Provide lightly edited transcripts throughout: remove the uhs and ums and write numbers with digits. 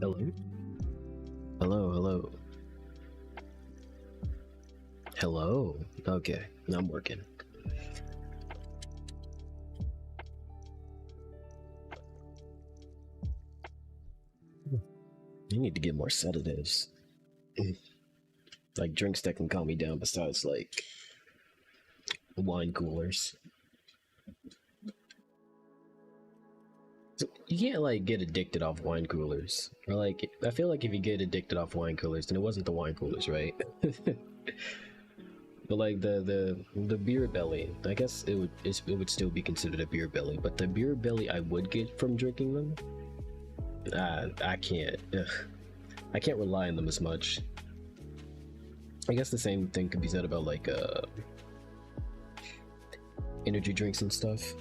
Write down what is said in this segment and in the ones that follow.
Hello? Hello, hello. Hello? Okay, I'm working. I need to get more sedatives. Like drinks that can calm me down besides like wine coolers. So you can't like get addicted off wine coolers. Or like I feel like if you get addicted off wine coolers, then it wasn't the wine coolers, right? But like the beer belly, I guess it would still be considered a beer belly. But the beer belly I would get from drinking them, I can't. Ugh. I can't rely on them as much. I guess the same thing could be said about like energy drinks and stuff.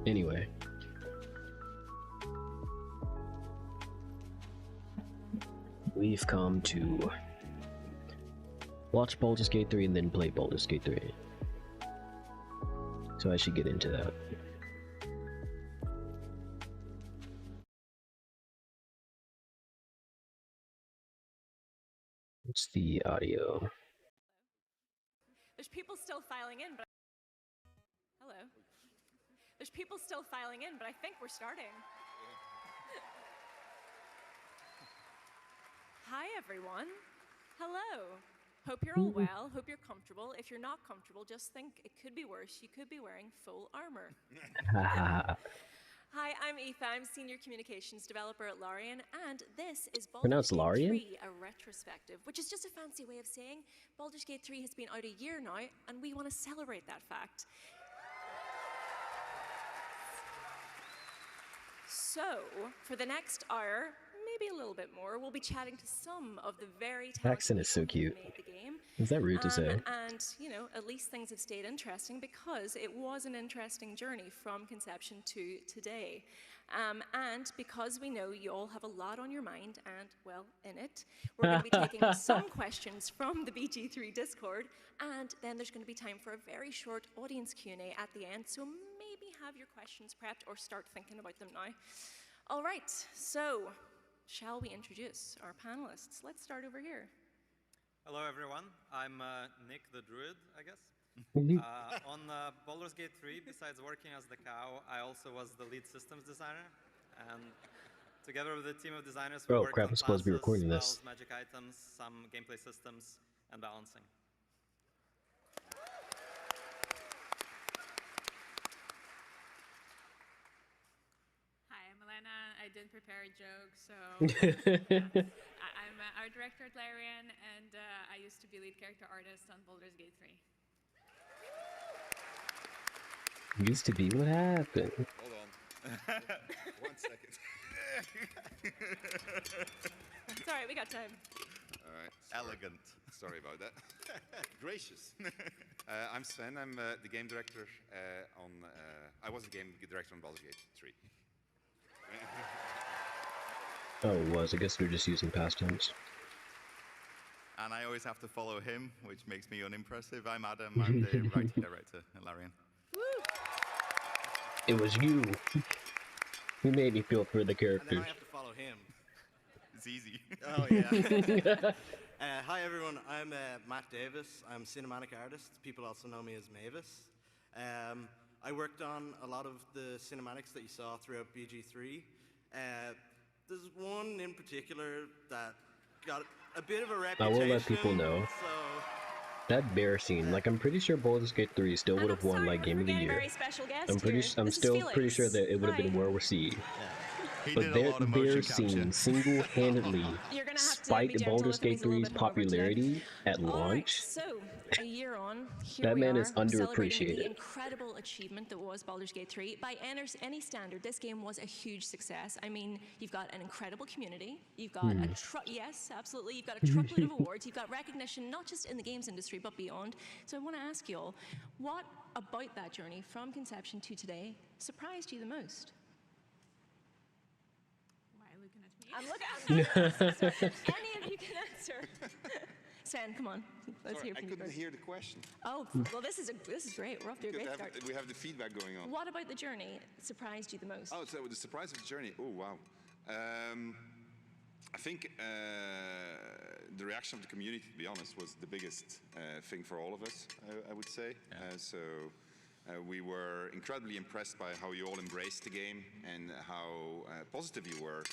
Anyway. We've come to watch Baldur's Gate 3 and then play Baldur's Gate 3. So I should get into that. What's the audio? There's people still filing in, but hello. There's people still filing in, but I think we're starting. Hi, everyone. Hello. Hope you're all well. Hope you're comfortable. If you're not comfortable, just think it could be worse. You could be wearing full armor. Hi, I'm Aoife. I'm Senior Communications Developer at Larian, and this is Baldur's Gate Larian? 3, a retrospective, which is just a fancy way of saying Baldur's Gate 3 has been out a year now, and we want to celebrate that fact. So, for the next hour, maybe a little bit more, we'll be chatting to some of the very talented accent is so cute. who made the game. Is that rude to say? And, you know, at least things have stayed interesting because it was an interesting journey from conception to today. And because we know you all have a lot on your mind and, well, in it, we're going to be taking some questions from the BG3 Discord, and then there's going to be time for a very short audience Q&A at the end, so maybe have your questions prepped or start thinking about them now. All right, so shall we introduce our panelists? Let's start over here. Hello, everyone. I'm Nick the Druid, I guess. On Baldur's Gate 3, besides working as the cow, I also was the lead systems designer. And together with a team of designers, we worked on I'm supposed to be recording spells, this. magic items, some gameplay systems, and balancing. I didn't prepare a joke, so I'm art director at Larian, and I used to be lead character artist on Baldur's Gate 3. Used to be what happened. Hold on. 1 second. It's all right, we got time. All right. Elegant. Sorry about that. Gracious. I'm Sven. I'm the game director on. I was the game director on Baldur's Gate 3. Oh, it was. I guess we're just using past tense. And I always have to follow him, which makes me unimpressive. I'm Adam. I'm the writing director at Larian. It was you. You made me feel for the characters. And then I have to follow him. It's easy. Oh, yeah. Hi, everyone. I'm Matt Davis. I'm a cinematic artist. People also know me as Mavis. I worked on a lot of the cinematics that you saw throughout BG3. There's one in particular that got a bit of a reputation. I will let people know. So, that bear scene, like I'm pretty sure Baldur's Gate 3 still would have won like Game of the Year. I'm still pretty sure that it would have been well received. But their bear scene single-handedly spiked Baldur's Gate 3's popularity at launch. So, a year on, here That we man are, is celebrating underappreciated. the incredible achievement that was Baldur's Gate 3. By any standard, this game was a huge success. I mean, you've got an incredible community. You've got yes, absolutely. You've got a truckload of awards. You've got recognition not just in the games industry but beyond. So I want to ask you all, what about that journey from conception to today surprised you the most? Why are you looking at me? I'm looking. Any of you can answer. Sen, come on. Let's Sorry, hear from I you couldn't first. hear the question. Oh, well, this is great. We're off to a great start. We have the feedback going on. What about the journey surprised you the most? Oh, so the surprise of the journey. Oh, wow. I think the reaction of the community, to be honest, was the biggest thing for all of us, I would say. Yeah. We were incredibly impressed by how you all embraced the game and how positive you were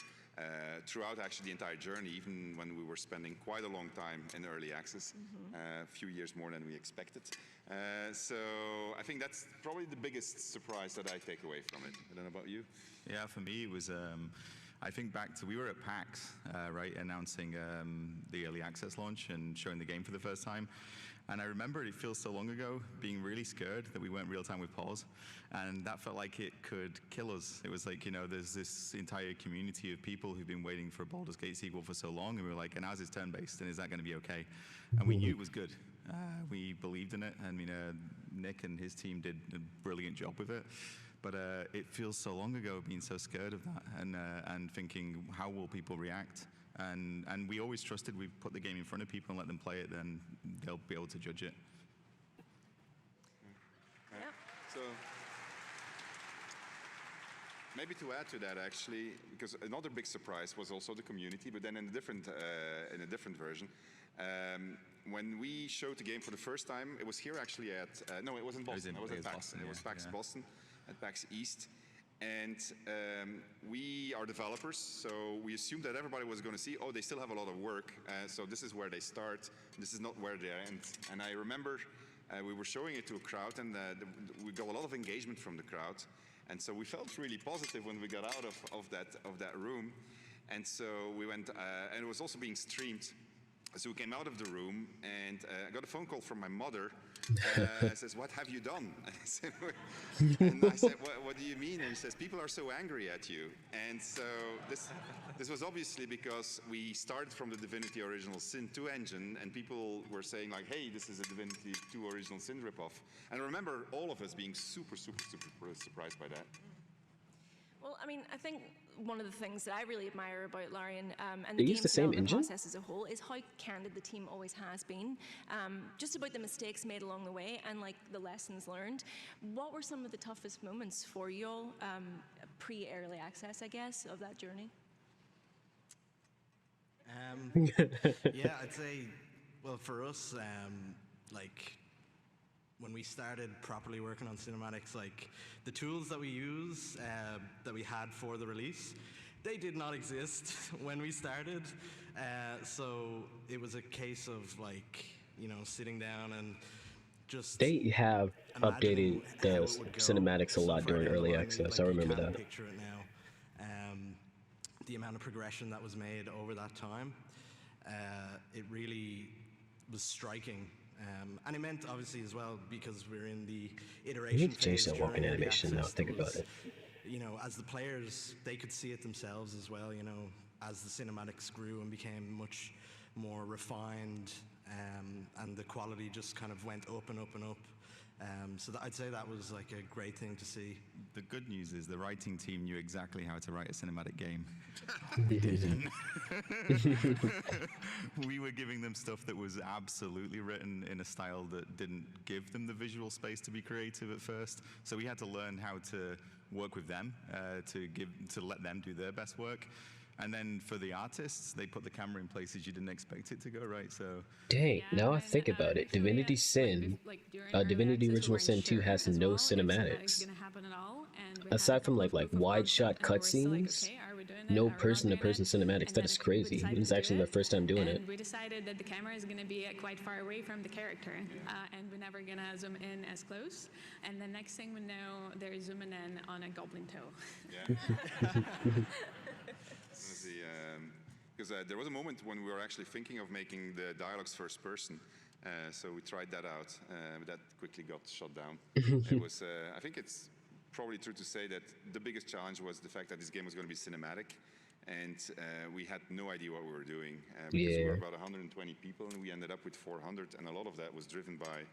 throughout actually the entire journey, even when we were spending quite a long time in early access, a few years more than we expected. So I think that's probably the biggest surprise that I take away from it. I don't know about you. Yeah, for me it was, I think back to, we were at PAX, right, announcing the early access launch and showing the game for the first time. And I remember it feels so long ago, being really scared that we weren't real-time with pause. And that felt like it could kill us. It was like, you know, there's this entire community of people who've been waiting for a Baldur's Gate sequel for so long, and we were like, and ours is turn-based, and is that going to be okay? And we knew it was good. We believed in it. I mean, Nick and his team did a brilliant job with it. But it feels so long ago, being so scared of that, and thinking, how will people react? And we always trusted we put the game in front of people and let them play it, then they'll be able to judge it. Yep. So maybe to add to that, actually, because another big surprise was also the community, but then in a different version. When we showed the game for the first time, it was here actually at, no, it was in Boston. It was at PAX. Boston, it was PAX yeah. Boston, at PAX East. And we are developers, so we assumed that everybody was going to see, oh, they still have a lot of work, so this is where they start, this is not where they end. And I remember we were showing it to a crowd, and we got a lot of engagement from the crowd. And so we felt really positive when we got out of that room. And so we went, and it was also being streamed. So we came out of the room, and I got a phone call from my mother. Says, "What have you done?" And I said, what do you mean? And he says, "People are so angry at you." And so this was obviously because we started from the Divinity Original Sin 2 engine, and people were saying like, "Hey, this is a Divinity 2 Original Sin ripoff." And I remember all of us being super surprised by that. Well, I mean, I think one of the things that I really admire about Larian and They the use game the same development engine? process as a whole is how candid the team always has been. Just about the mistakes made along the way and like the lessons learned. What were some of the toughest moments for you all pre-early access, I guess, of that journey? Yeah, I'd say, well, for us, like, when we started properly working on cinematics, like the tools that we use, that we had for the release, they did not exist when we started. So it was a case of like, you know, sitting down and just They have updated the cinematics a lot during early access. I remember that. Picture it now. The amount of progression that was made over that time, it really was striking. And it meant, obviously, as well, because we're in the iteration You need to phase change that during walking early animation now, access, think there about was, it. You know, as the players, they could see it themselves as well, you know, as the cinematics grew and became much more refined, and the quality just kind of went up and up and up. So I'd say that was like a great thing to see. The good news is the writing team knew exactly how to write a cinematic game. We were giving them stuff that was absolutely written in a style that didn't give them the visual space to be creative at first. So we had to learn how to work with them, to let them do their best work. And then for the artists, they put the camera in places you didn't expect it to go, right? So Dang, now I think about it, Divinity Sin, Divinity Original Sin 2 has no cinematics. Aside from like wide shot cutscenes, no person-to-person cinematics. That is crazy. This is actually my first time doing it. We decided that the camera is going to be quite far away from the character, and we're never going to zoom in as close. And the next thing we know, they're zooming in on a goblin toe. Yeah. Because there was a moment when we were actually thinking of making the dialogues first person, so we tried that out, but that quickly got shut down. It was, I think it's probably true to say that the biggest challenge was the fact that this game was going to be cinematic, and we had no idea what we were doing, because we were about 120 people, and we ended up with 400, and a lot of that was driven by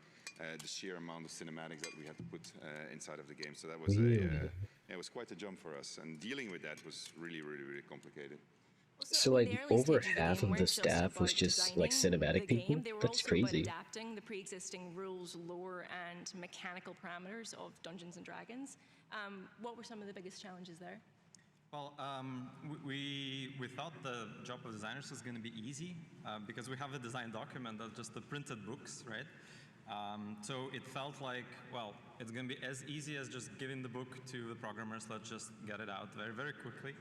the sheer amount of cinematics that we had to put inside of the game. So that was it was quite a jump for us, and dealing with that was really complicated. So like over half of the staff was just like cinematic people? They were That's also about crazy. adapting the pre-existing rules, lore, and mechanical parameters of Dungeons and Dragons. What were some of the biggest challenges there? Well, we thought the job of designers was going to be easy because we have a design document of just the printed books, right? So it felt like, well, it's going to be as easy as just giving the book to the programmers. Let's just get it out very, very quickly.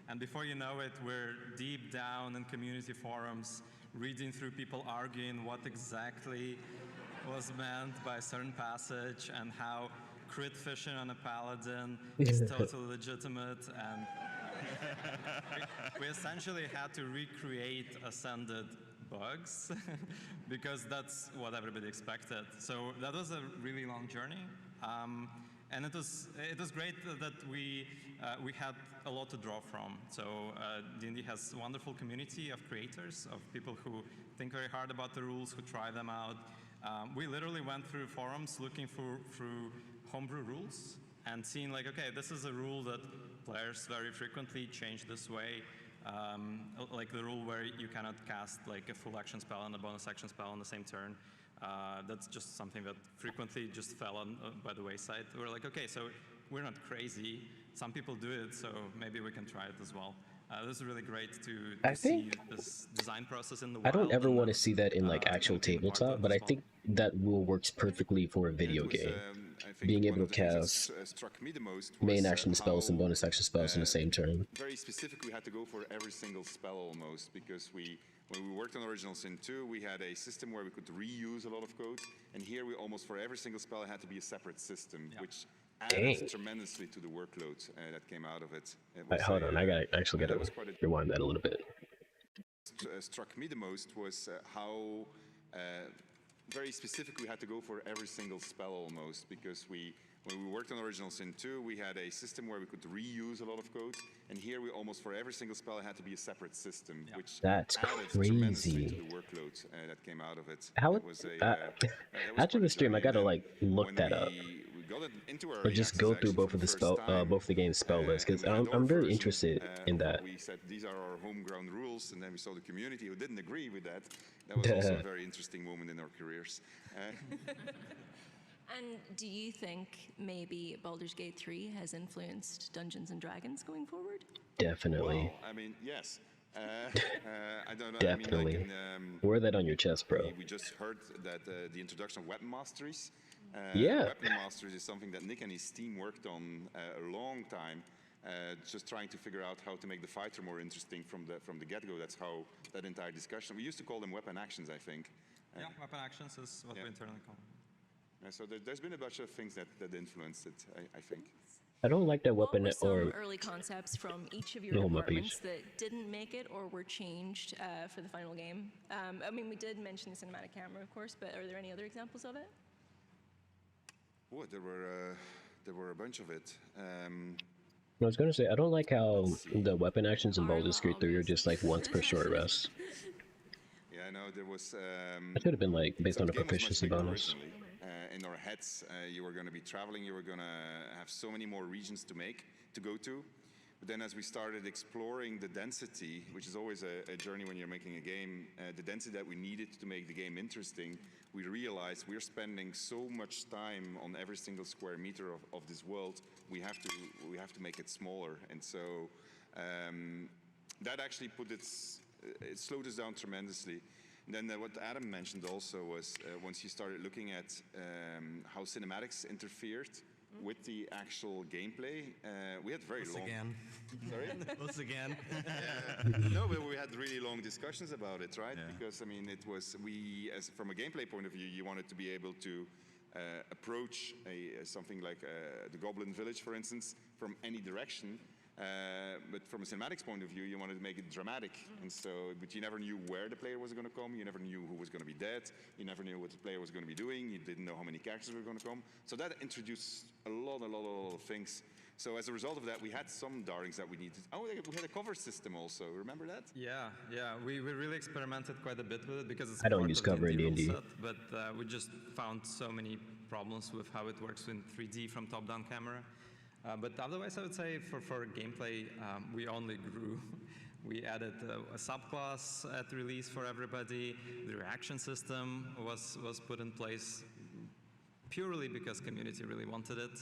And before you know it, we're deep down in community forums, reading through people arguing what exactly was meant by a certain passage and how crit fishing on a paladin is totally legitimate. And we essentially had to recreate ascended bugs because that's what everybody expected. So that was a really long journey. And it was great that we had a lot to draw from. So D&D has a wonderful community of creators, of people who think very hard about the rules, who try them out. We literally went through forums looking through homebrew rules and seeing like, okay, this is a rule that players very frequently change this way. Like the rule where you cannot cast like a full action spell and a bonus action spell on the same turn. That's just something that frequently just fell on by the wayside. We're like, okay, so we're not crazy. Some people do it, so maybe we can try it as well. This is really great to see this design process in the wild. I don't ever want to see that in like actual tabletop, but I think that rule works perfectly for a video game. Being able to cast main action spells and bonus action spells in the same turn. Very specific, we had to go for every single spell almost, because when we worked on Original Sin 2, we had a system where we could reuse a lot of code, and here we almost for every single spell it had to be a separate system, which added tremendously to the workload that came out of it. Wait, hold on, I actually gotta rewind that a little bit. Struck me the most was how very specific we had to go for every single spell almost, because when we worked on Original Sin 2, we had a system where we could reuse a lot of code, and here we almost for every single spell it had to be a separate system, which that's added crazy tremendously to the workload that came out of it. How it was after the stream, I gotta like look that up. Or just go through both of the game's spell lists, because I'm very interested in that. We said these are our homegrown rules, and then we saw the community who didn't agree with that. That was also a very interesting moment in our careers. And do you think maybe Baldur's Gate 3 has influenced Dungeons and Dragons going forward? Definitely. Well, I mean, yes. I don't know. Definitely. I mean, like wear that on your chest, bro. We just heard that the introduction of weapon masteries. Weapon masteries is something that Nick and his team worked on a long time, just trying to figure out how to make the fighter more interesting from the get-go. That's how that entire discussion. We used to call them weapon actions, I think. Yeah, weapon actions is what we internally call them. So there's been a bunch of things that influenced it, I think. I don't like that weapon what were some early concepts from each of your departments that didn't make it or were changed for the final game? I mean, we did mention the cinematic camera, of course, but are there any other examples of it? Oh, there were a bunch of it. I was gonna say, I don't like how the weapon actions in Baldur's Gate 3 are just like once per short rest. Yeah, I know there was. It should have been like based on a proficiency bonus. In our heads, you were going to be traveling, you were going to have so many more regions to go to. But then as we started exploring the density, which is always a journey when you're making a game, the density that we needed to make the game interesting, we realized we're spending so much time on every single square meter of this world, we have to make it smaller. And so that actually it slowed us down tremendously. And then what Adam mentioned also was once you started looking at how cinematics interfered with the actual gameplay, we had very long... again. Sorry? Once again. No, but we had really long discussions about it, right? Yeah. Because, I mean, from a gameplay point of view, you wanted to be able to approach something like the Goblin Village, for instance, from any direction. But from a cinematics point of view, you wanted to make it dramatic, and so, but you never knew where the player was going to come, you never knew who was going to be dead, you never knew what the player was going to be doing, you didn't know how many characters were going to come. So that introduced a lot of things. So as a result of that, we had some darlings that we needed. Oh, we had a cover system also, remember that? Yeah, we really experimented quite a bit with it because it's I don't use cover in D&D. But we just found so many problems with how it works in 3D from top-down camera. But otherwise, I would say for gameplay, we only grew We added a subclass at release for everybody. The reaction system was put in place purely because community really wanted it.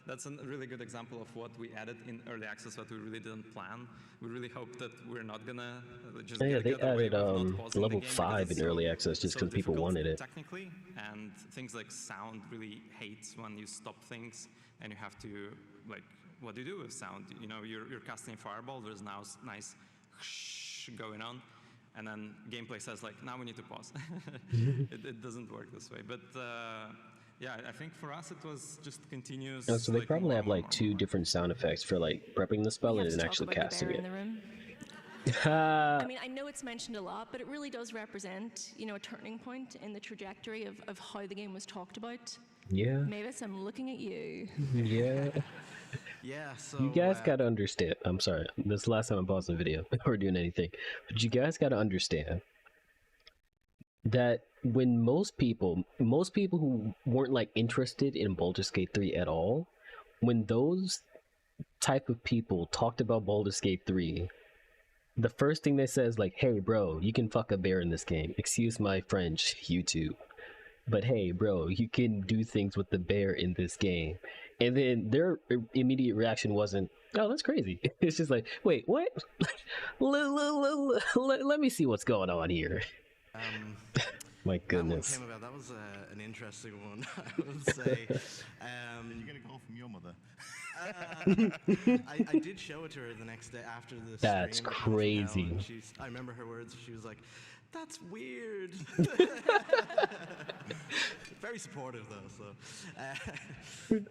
That's a really good example of what we added in early access, what we really didn't plan. We really hope that we're not gonna just Yeah, they get away added with not pausing level the game 5 in early access just because people wanted it. Technically, and things like sound really hates when you stop things and you have to, like, what do you do with sound? You know, you're casting Fireball, there's now nice going on, and then gameplay says, like, now we need to pause. It doesn't work this way. But yeah, I think for us it was just continuous. So they probably have like 2 different sound effects for like prepping the spell and then actually casting it. I mean, I know it's mentioned a lot, but it really does represent, you know, a turning point in the trajectory of how the game was talked about. Yeah. Mavis, I'm looking at you. Yeah. Yeah, so... You guys gotta understand. I'm sorry, this is the last time I'm pausing the video or doing anything. But you guys gotta understand that when most people who weren't like interested in Baldur's Gate 3 at all, when those type of people talked about Baldur's Gate 3, the first thing they said is like, hey bro, you can fuck a bear in this game. Excuse my French, YouTube. But hey bro, you can do things with the bear in this game. And then their immediate reaction wasn't, oh, that's crazy. It's just like, wait, what? Let me see what's going on here. My goodness. That one came about. That was an interesting one, I would say. Did you get a call from your mother? I did show it to her the next day after the stream. That's crazy. I remember her words. She was like, that's weird. Very supportive, though. So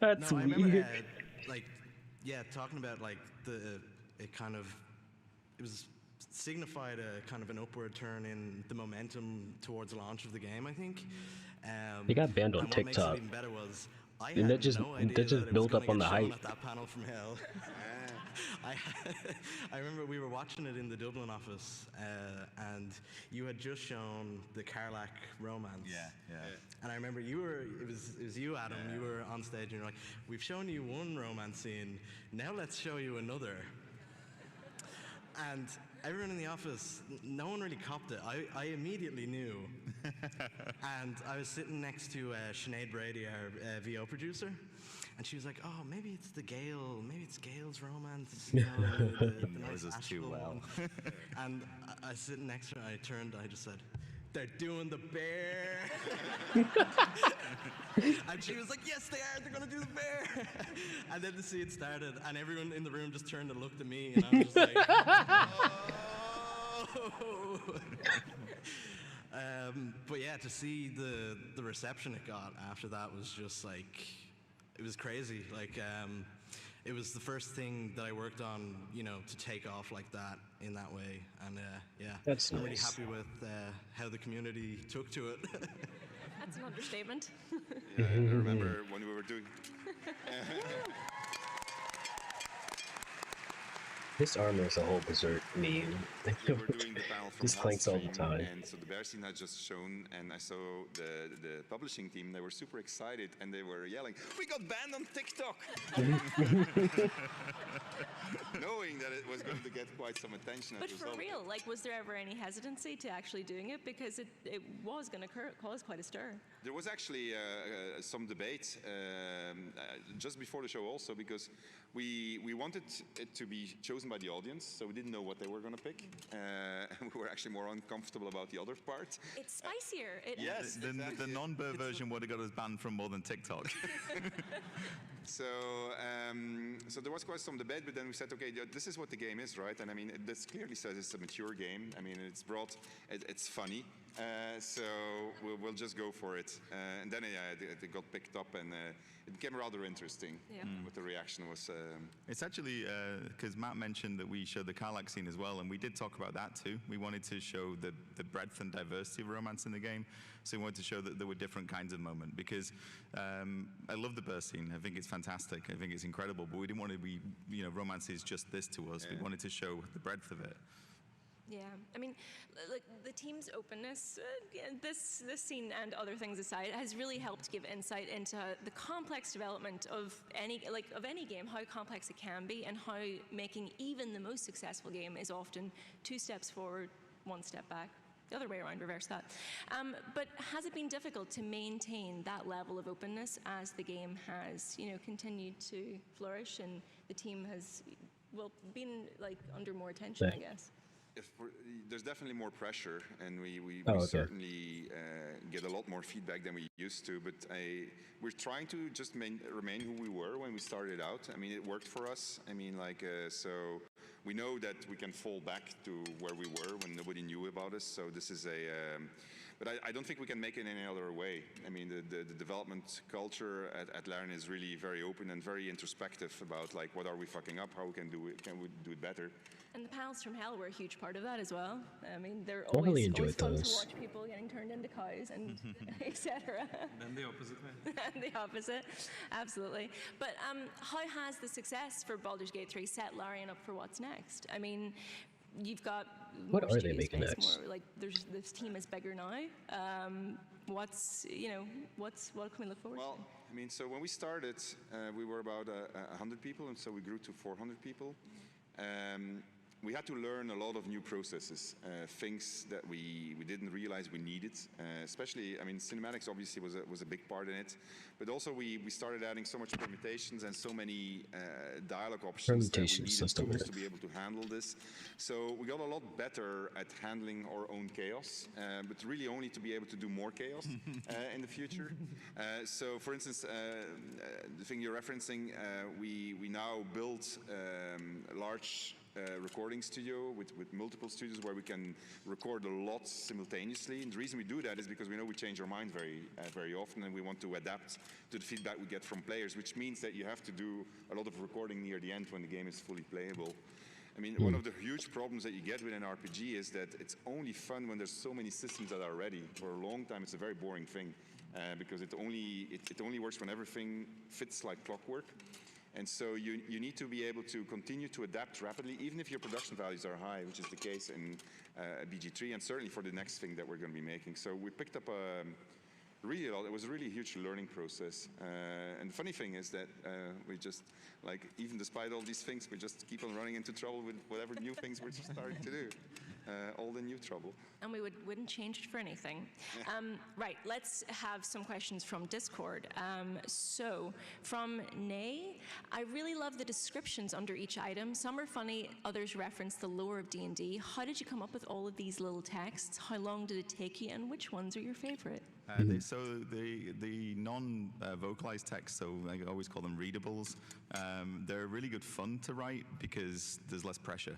That's no, I remember, weird. like, yeah, talking about like it was signified a kind of an upward turn in the momentum towards the launch of the game, I think. They got banned on and TikTok. what makes it even better was I And had that just no idea that built up on the hype. at that panel from hell. I remember we were watching it in the Dublin office, and you had just shown the Karlach romance. Yeah. And I remember it was you, Adam. You were on stage, and you're like, "We've shown you one romance scene. Now let's show you another." And everyone in the office, no one really copped it. I immediately knew. And I was sitting next to Sinead Brady, our VO producer, and she was like, oh, maybe it's Gail's romance. You know, the knows nice us too Asheville well. one. And I was sitting next to her, and I turned, I just said, they're doing the bear. And she was like, yes, they are. They're going to do the bear. And then the scene started, and everyone in the room just turned and looked at me, and I was just like, oh. But yeah, to see the reception it got after that was just like, it was crazy. Like, it was the first thing that I worked on, you know, to take off like that in that way. And yeah, That's I'm really nice. happy with how the community took to it. That's an understatement. Yeah, I remember when we were doing... This armor is a whole berserk meme. We were doing the panel from This clanks all the Hellstream, time. and so the bear scene had just shown, and I saw the publishing team. They were super excited, and they were yelling, "We got banned on TikTok!" Knowing that it was going to get quite some attention. But as a for result. real, like, was there ever any hesitancy to actually doing it? Because it was going to cause quite a stir. There was actually some debate just before the show also, because we wanted it to be chosen by the audience, so we didn't know what they were going to pick. And we were actually more uncomfortable about the other part. It's spicier. Yes, The non-bear version would have got us banned from more than TikTok. So there was quite some debate, but then we said, okay, this is what the game is, right? And I mean, this clearly says it's a mature game. I mean, it's broad, it's funny, so we'll just go for it. And then it got picked up, and it became rather interesting. Yeah. What the reaction was. It's actually, because Matt mentioned that we showed the Karlach scene as well, and we did talk about that too. We wanted to show the breadth and diversity of romance in the game, so we wanted to show that there were different kinds of moment, because I love the burst scene. I think it's fantastic. I think it's incredible, but we didn't want to be, romance is just this to us. We wanted to show the breadth of it. Yeah, I mean, like the team's openness, this scene and other things aside, has really helped give insight into the complex development of any game, how complex it can be, and how making even the most successful game is often 2 steps forward, 1 step back. The other way around, reverse that. But has it been difficult to maintain that level of openness as the game has, continued to flourish and the team has, been like under more attention, I guess? There's definitely more pressure, and we okay. certainly get a lot more feedback than we used to, but we're trying to just remain who we were when we started out. I mean, it worked for us. I mean, so we know that we can fall back to where we were when nobody knew about us, so this is but I don't think we can make it any other way. I mean, the development culture at Larian is really very open and very introspective about, like, what are we fucking up, how can we do it better. And the panels from hell were a huge part of that as well. I mean, they're really always fun those. to watch people getting turned into cows and etc. Then the opposite way. And the opposite, absolutely. But how has the success for Baldur's Gate 3 set Larian up for what's next? I mean, you've got what more are they making next? More, like, this team is bigger now. What can we look forward to? Well, I mean, so when we started, we were about 100 people, and so we grew to 400 people. We had to learn a lot of new processes, things that we didn't realize we needed. Especially, I mean, cinematics obviously was a big part in it, but also we started adding so much permutations and so many dialogue options that we needed tools to be able to handle this. So we got a lot better at handling our own chaos, but really only to be able to do more chaos in the future. So, for instance, the thing you're referencing, we now built a large recording studio with multiple studios where we can record a lot simultaneously. And the reason we do that is because we know we change our mind very often, and we want to adapt to the feedback we get from players, which means that you have to do a lot of recording near the end when the game is fully playable. I mean, one of the huge problems that you get with an RPG is that it's only fun when there's so many systems that are ready. For a long time, it's a very boring thing because it only works when everything fits like clockwork. And so you need to be able to continue to adapt rapidly, even if your production values are high, which is the case in BG3, and certainly for the next thing that we're going to be making. So we picked up really a lot. It was a really huge learning process. And the funny thing is that we just, like, even despite all these things, we just keep on running into trouble with whatever new things we're starting to do. All the new trouble. And we wouldn't change it for anything. Right, let's have some questions from Discord. So, from Nay, I really love the descriptions under each item. Some are funny, others reference the lore of D&D. How did you come up with all of these little texts? How long did it take you, and which ones are your favorite? So the non-vocalized text, so I always call them readables, they're really good fun to write because there's less pressure.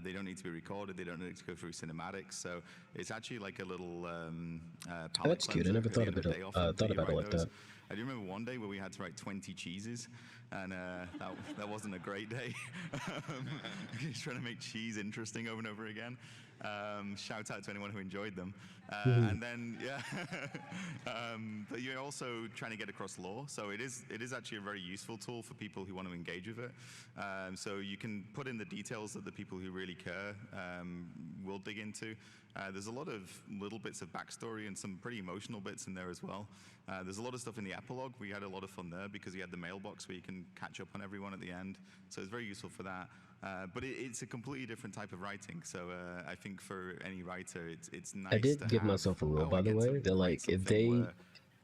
They don't need to be recorded, they don't need to go through cinematics, so it's actually like a little palette cleanser. That's cute, I never thought about it like that. I do remember one day where we had to write 20 cheeses, and that wasn't a great day. Trying to make cheese interesting over and over again. Shout out to anyone who enjoyed them. And then, yeah, but you're also trying to get across lore, so it is actually a very useful tool for people who want to engage with it. So you can put in the details that the people who really care will dig into. There's a lot of little bits of backstory and some pretty emotional bits in there as well. There's a lot of stuff in the epilogue. We had a lot of fun there because you had the mailbox where you can catch up on everyone at the end. So it's very useful for that. But it's a completely different type of writing. So I think for any writer, it's nice. I did give myself a rule, by the way, that like if they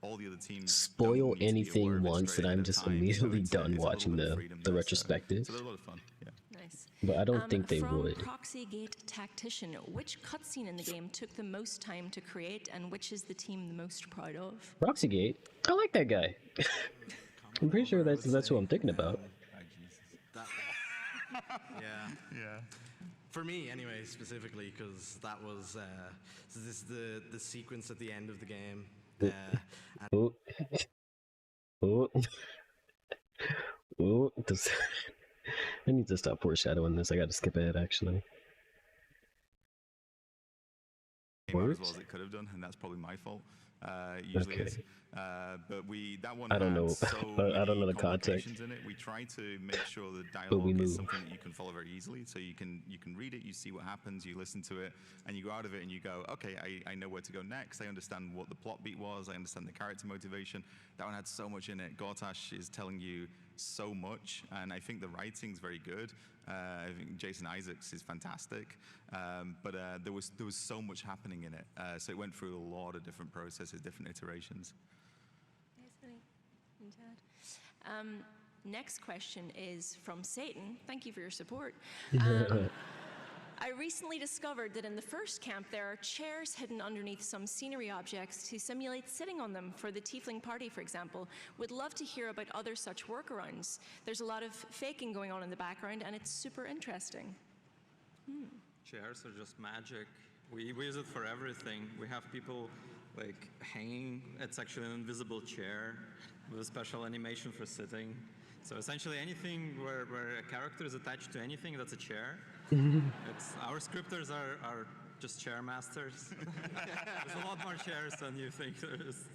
all the other teams spoil anything once, that I'm just immediately done watching the retrospective. So they're a lot of fun. Yeah. Nice. But I don't think they would. From Proxygate Tactician, which cutscene in the game took the most time to create, and which is the team the most proud of? Proxygate? I like that guy. I'm pretty sure that's who I'm thinking about. Yeah. For me, anyway, specifically, because that was this is the sequence at the end of the game. I need to stop foreshadowing this. I got to skip ahead, actually. Came out as well as it could have done, and that's probably my fault. Usually Okay. is. But that one I don't know. had so I don't know many the context. complications in it. We try to make sure the But we dialogue is move. something that you can follow very easily. So you can read it, you see what happens, you listen to it, and you go out of it and you go, okay, I know where to go next. I understand what the plot beat was. I understand the character motivation. That one had so much in it. Gortash is telling you so much, and I think the writing's very good. I think Jason Isaacs is fantastic, but there was so much happening in it. So it went through a lot of different processes, different iterations. Next question is from Satan. Thank you for your support. I recently discovered that in the first camp there are chairs hidden underneath some scenery objects to simulate sitting on them for the tiefling party, for example. Would love to hear about other such workarounds. There's a lot of faking going on in the background and it's super interesting. Chairs are just magic. We use it for everything. We have people like hanging. It's actually an invisible chair with a special animation for sitting. So essentially anything where a character is attached to anything, that's a chair. Our scripters are just chair masters. There's a lot more chairs than you think there is.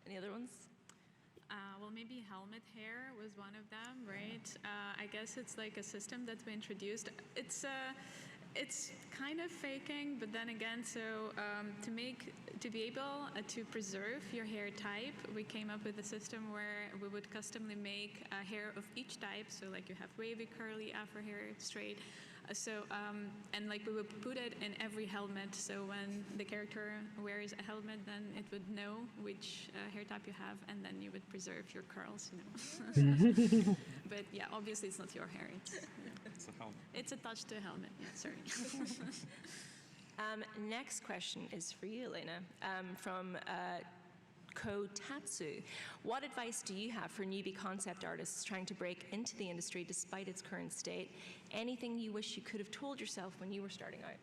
Any other ones? Well, maybe helmet hair was one of them, right? I guess it's like a system that we introduced. It's kind of faking, but then again, so to be able to preserve your hair type, we came up with a system where we would customly make hair of each type. So like you have wavy, curly, afro hair, straight. And like we would put it in every helmet. So when the character wears a helmet, then it would know which hair type you have, and then you would preserve your curls, you know. But yeah, obviously it's not your hair. It's a helmet. It's attached to a helmet. Yeah, sorry. Next question is for you, Elena, from Kotatsu. What advice do you have for newbie concept artists trying to break into the industry despite its current state? Anything you wish you could have told yourself when you were starting out?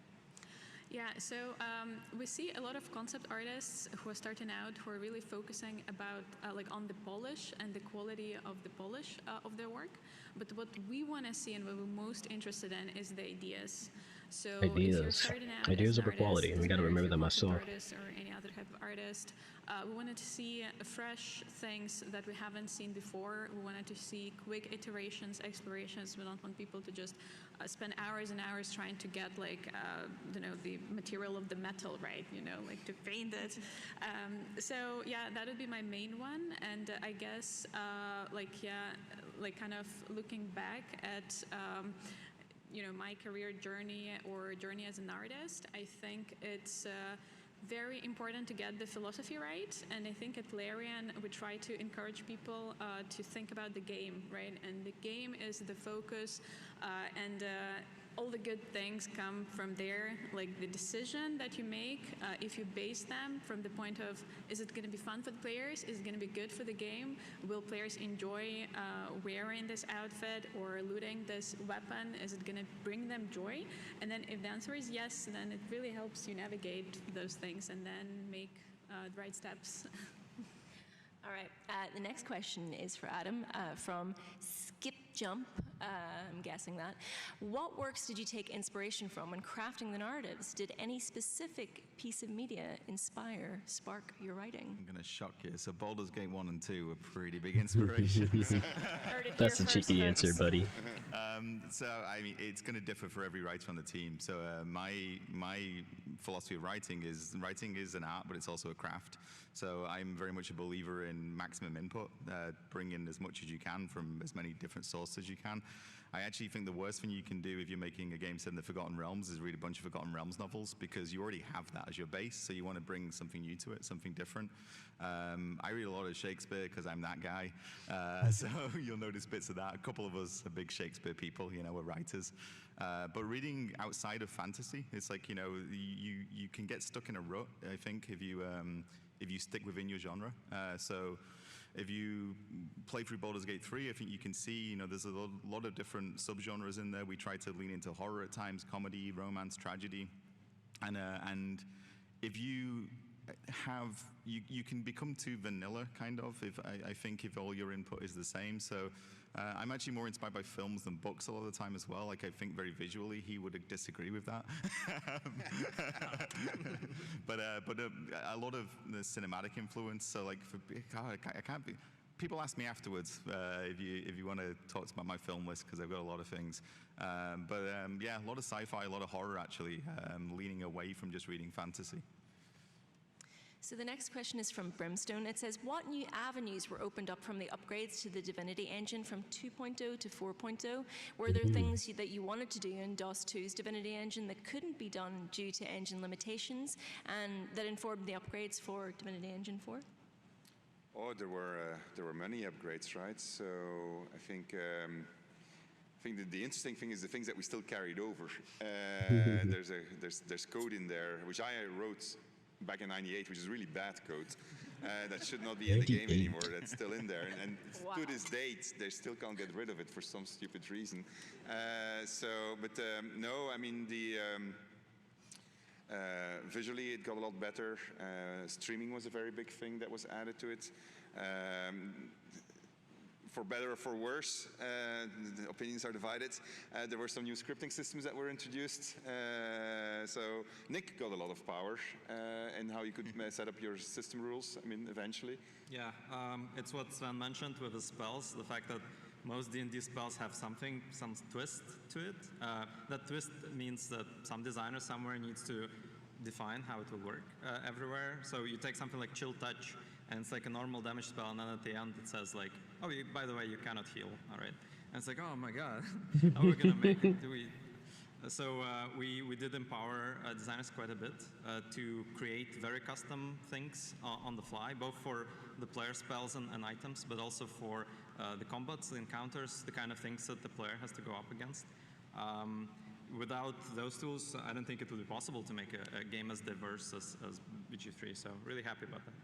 Yeah, so we see a lot of concept artists who are starting out who are really focusing about like on the polish and the quality of the polish of their work. But what we want to see and what we're most interested in is the ideas. So if you're starting out Ideas as an over quality, artist, we got to remember that concept myself. artist or any other type of artist, we wanted to see fresh things that we haven't seen before. We wanted to see quick iterations, explorations. We don't want people to just spend hours and hours trying to get like the material of the metal right, like to paint it. So yeah, that would be my main one. And I guess kind of looking back at my career journey or journey as an artist, I think it's very important to get the philosophy right. And I think at Larian we try to encourage people to think about the game, right? And the game is the focus, and all the good things come from there. Like the decision that you make, if you base them from the point of, is it going to be fun for the players? Is it going to be good for the game? Will players enjoy wearing this outfit or looting this weapon? Is it going to bring them joy? And then if the answer is yes, then it really helps you navigate those things and then make the right steps. All right, the next question is for Adam from Skip Jump, I'm guessing that. What works did you take inspiration from when crafting the narratives? Did any specific piece of media spark your writing? I'm going to shock you. So Baldur's Gate 1 and 2 were pretty big inspirations. That's a cheeky answer, buddy. So, I mean, it's going to differ for every writer on the team. So my philosophy of writing is an art, but it's also a craft. So I'm very much a believer in maximum input. Bring in as much as you can from as many different sources as you can. I actually think the worst thing you can do if you're making a game set in the Forgotten Realms is read a bunch of Forgotten Realms novels, because you already have that as your base, so you want to bring something new to it, something different. I read a lot of Shakespeare because I'm that guy, so you'll notice bits of that. A couple of us are big Shakespeare people, we're writers. But reading outside of fantasy, it's like, you can get stuck in a rut, I think, if you stick within your genre. So if you play through Baldur's Gate 3, I think you can see, there's a lot of different subgenres in there. We try to lean into horror at times, comedy, romance, tragedy. And if you you can become too vanilla, kind of, I think if all your input is the same. So I'm actually more inspired by films than books a lot of the time as well. Like, I think very visually he would disagree with that. but a lot of the cinematic influence. So like, God, I can't be. People ask me afterwards if you want to talk about my film list, because I've got a lot of things. Yeah, a lot of sci-fi, a lot of horror actually, leaning away from just reading fantasy. So the next question is from Brimstone. It says, what new avenues were opened up from the upgrades to the Divinity engine from 2.0 to 4.0? Were there things that you wanted to do in DOS 2's Divinity engine that couldn't be done due to engine limitations, and that informed the upgrades for Divinity Engine 4? Oh, there were many upgrades, right? So I think the interesting thing is the things that we still carried over. There's code in there which I wrote back in '98, which is really bad code. That should not be in the game anymore. That's still in there, and wow. To this date, they still can't get rid of it for some stupid reason. No, I mean visually it got a lot better. Streaming was a very big thing that was added to it. For better or for worse, the opinions are divided. There were some new scripting systems that were introduced. So Nick got a lot of power in how you could set up your system rules, I mean, eventually. Yeah, it's what Sven mentioned with the spells, the fact that most D&D spells have some twist to it. That twist means that some designer somewhere needs to define how it will work everywhere. So you take something like Chill Touch, and it's like a normal damage spell, and then at the end it says like, oh, by the way, you cannot heal, all right? And it's like, oh my god, how are we gonna make it? So we did empower designers quite a bit to create very custom things on the fly, both for the player spells and items, but also for the combats, the encounters, the kind of things that the player has to go up against. Without those tools, I don't think it would be possible to make a game as diverse as BG3, so really happy about that.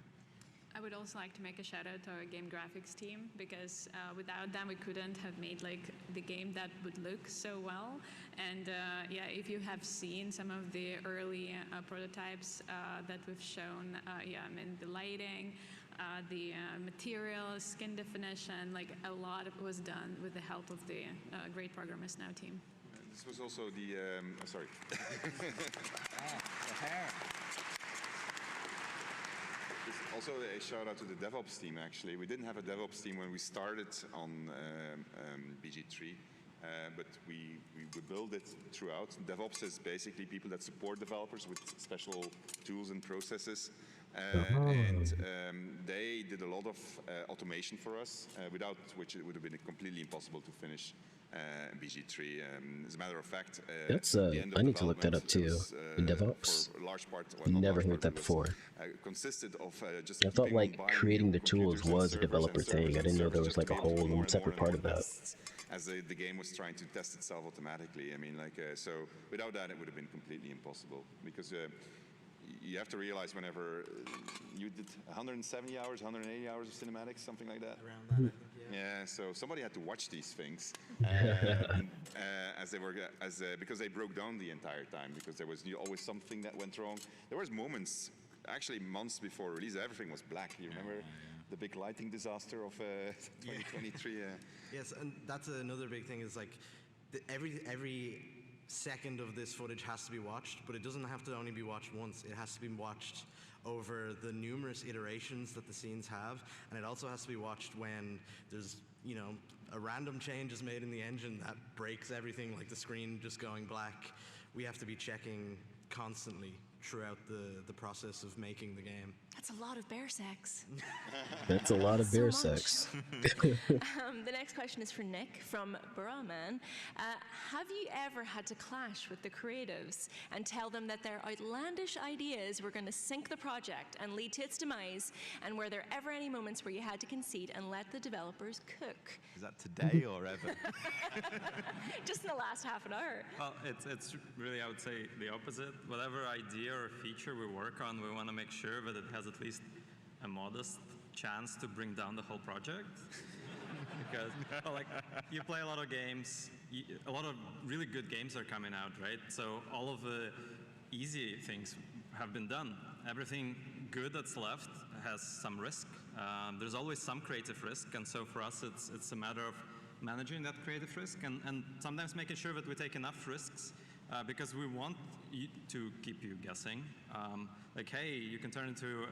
I would also like to make a shout out to our game graphics team, because without them we couldn't have made like the game that would look so well. And yeah, if you have seen some of the early prototypes that we've shown, yeah, I mean the lighting, the materials, skin definition, like a lot was done with the help of the great Programmers Now team. This was also the sorry. Also a shout out to the DevOps team, actually. We didn't have a DevOps team when we started on BG3, but we build it throughout. DevOps is basically people that support developers with special tools and processes. And they did a lot of automation for us, without which it would have been completely impossible to finish BG3. As a matter of fact, that's I need to look that up too. In DevOps, for a large part, never heard that before. Consisted of just I thought like creating the tools was a developer thing. I didn't know there was like a whole separate part of that. As the game was trying to test itself automatically. I mean, like so without that, it would have been completely impossible, because you have to realize whenever you did 170 hours, 180 hours of cinematics, something like that. Around that, I think, yeah. Yeah, so somebody had to watch these things because they broke down the entire time, because there was always something that went wrong. There was moments, actually months before release, everything was black. You remember the big lighting disaster of 2023? Yes, and that's another big thing, is like every second of this footage has to be watched, but it doesn't have to only be watched once. It has to be watched over the numerous iterations that the scenes have, and it also has to be watched when there's, you know, a random change is made in the engine that breaks everything, like the screen just going black. We have to be checking constantly throughout the process of making the game. That's a lot of bear sex. That's a lot of bear sex. The next question is for Nick from Brahman. Have you ever had to clash with the creatives and tell them that their outlandish ideas were going to sink the project and lead to its demise? And were there ever any moments where you had to concede and let the developers cook? Is that today or ever? Just in the last half an hour. Well, it's really, I would say, the opposite. Whatever idea or feature we work on, we want to make sure that it has at least a modest chance to bring down the whole project. Because, well, like, you play a lot of games, a lot of really good games are coming out, right? So all of the easy things have been done. Everything good that's left has some risk. There's always some creative risk, and so for us, it's a matter of managing that creative risk and sometimes making sure that we take enough risks because we want to keep you guessing. Like, hey, you can turn into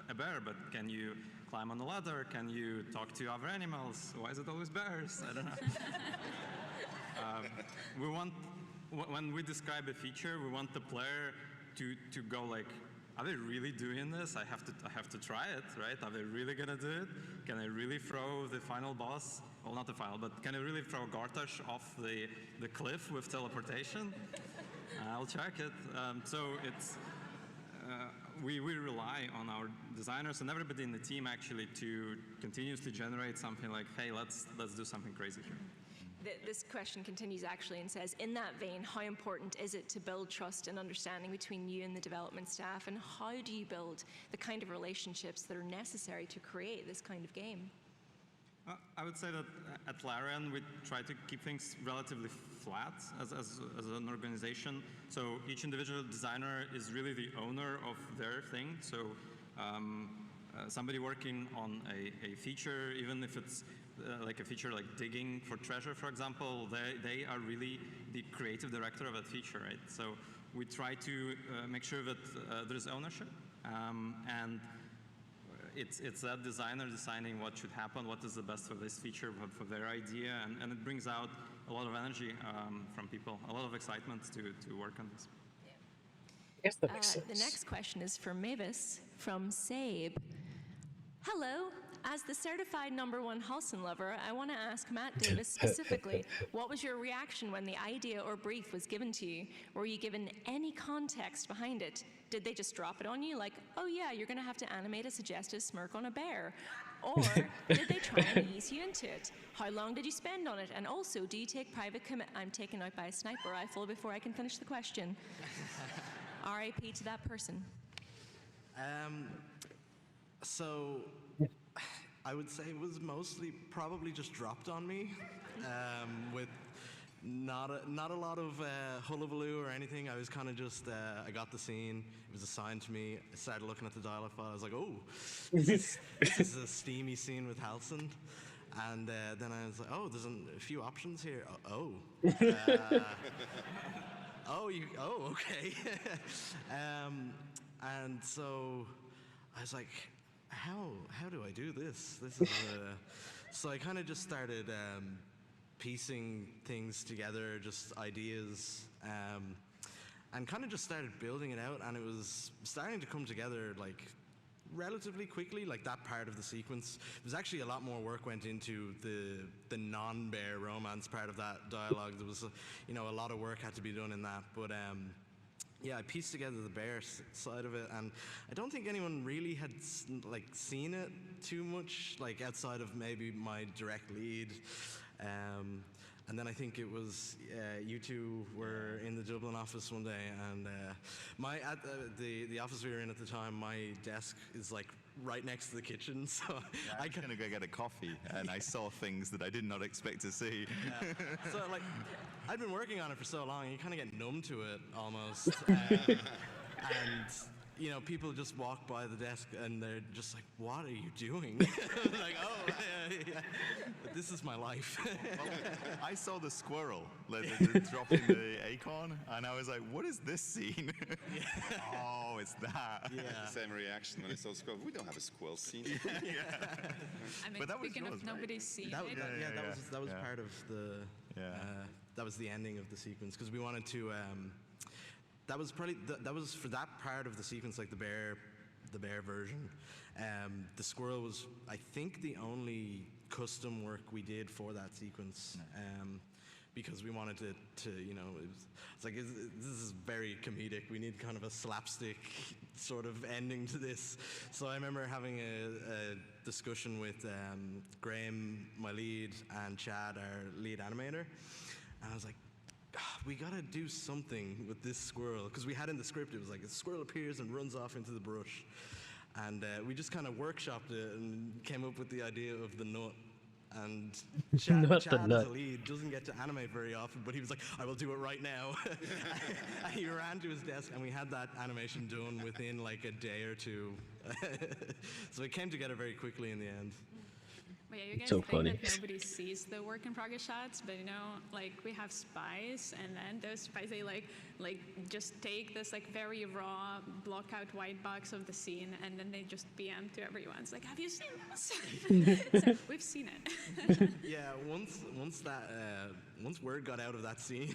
a bear, but can you climb on a ladder? Can you talk to other animals? Why is it always bears? I don't know. We want, when we describe a feature, we want the player to go like, are they really doing this? I have to try it, right? Are they really gonna do it? Can I really throw the final boss? Well, not the final, but can I really throw Gartash off the cliff with teleportation? I'll check it. So it's we rely on our designers and everybody in the team actually to continuously generate something like, hey, let's do something crazy here. This question continues actually and says, in that vein, how important is it to build trust and understanding between you and the development staff, and how do you build the kind of relationships that are necessary to create this kind of game? I would say that at Larian, we try to keep things relatively flat as an organization. So each individual designer is really the owner of their thing. So somebody working on a feature, even if it's like a feature like digging for treasure, for example, they are really the creative director of that feature, right? So we try to make sure that there's ownership, and it's that designer deciding what should happen, what is the best for this feature, for their idea, and it brings out a lot of energy from people, a lot of excitement to work on this. Yeah. I guess that makes sense. The next question is for Mavis from Sabe. Hello. As the certified #1 Halcyon lover, I want to ask Matt Davis specifically, what was your reaction when the idea or brief was given to you? Were you given any context behind it? Did they just drop it on you like, oh yeah, you're going to have to animate a suggestive smirk on a bear? Or did they try and ease you into it? How long did you spend on it? And also, do you take private commit? I'm taken out by a sniper rifle before I can finish the question. RIP to that person. So I would say it was mostly probably just dropped on me with not a lot of hullabaloo or anything. I was kind of just, I got the scene, it was assigned to me, I started looking at the dialogue file, I was like, oh, this is a steamy scene with Halcyon. And then I was like, oh, there's a few options here. Okay. And so I was like, how do I do this? This is so I kind of just started piecing things together, just ideas, and kind of just started building it out, and it was starting to come together like relatively quickly, like that part of the sequence. There's actually a lot more work went into the non-bear romance part of that dialogue. There was a lot of work had to be done in that, but yeah, I pieced together the bear side of it, and I don't think anyone really had like seen it too much, like outside of maybe my direct lead. And then I think it was you two were in the Dublin office one day, and at the office we were in at the time, my desk is like right next to the kitchen, so I was going to go get a coffee, and I saw things that I did not expect to see. Yeah. So like, I'd been working on it for so long, you kind of get numb to it almost, and people just walk by the desk and they're just like, what are you doing? Like, oh, yeah. This is my life. Well, I saw the squirrel dropping the acorn, and I was like, what is this scene? Yeah. Oh, it's that. Yeah. Same reaction when I saw squirrel. We don't have a squirrel scene. Yeah. I mean, But that was speaking yours, of right? nobody's seen That it. was part of the. Yeah. That was the ending of the sequence because we wanted to. That was probably that was for that part of the sequence, like the bear version. The squirrel was, I think, the only custom work we did for that sequence. Because we wanted it to, it's like, this is very comedic. We need kind of a slapstick sort of ending to this. So I remember having a discussion with Graham, my lead, and Chad, our lead animator. And I was like, we gotta do something with this squirrel. Because we had in the script, it was like, a squirrel appears and runs off into the brush. And we just kind of workshopped it and came up with the idea of the nut. And Chad as the lead doesn't get to animate very often, but he was like, I will do it right now. And he ran to his desk, and we had that animation done within like a day or two. So it came together very quickly in the end. But yeah, you guys So think funny. that nobody sees the work in progress shots, but you know, like we have spies, and then those spies they like just take this like very raw block out white box of the scene, and then they just PM to everyone. It's like, have you seen this? So we've seen it. Yeah, once word got out of that scene,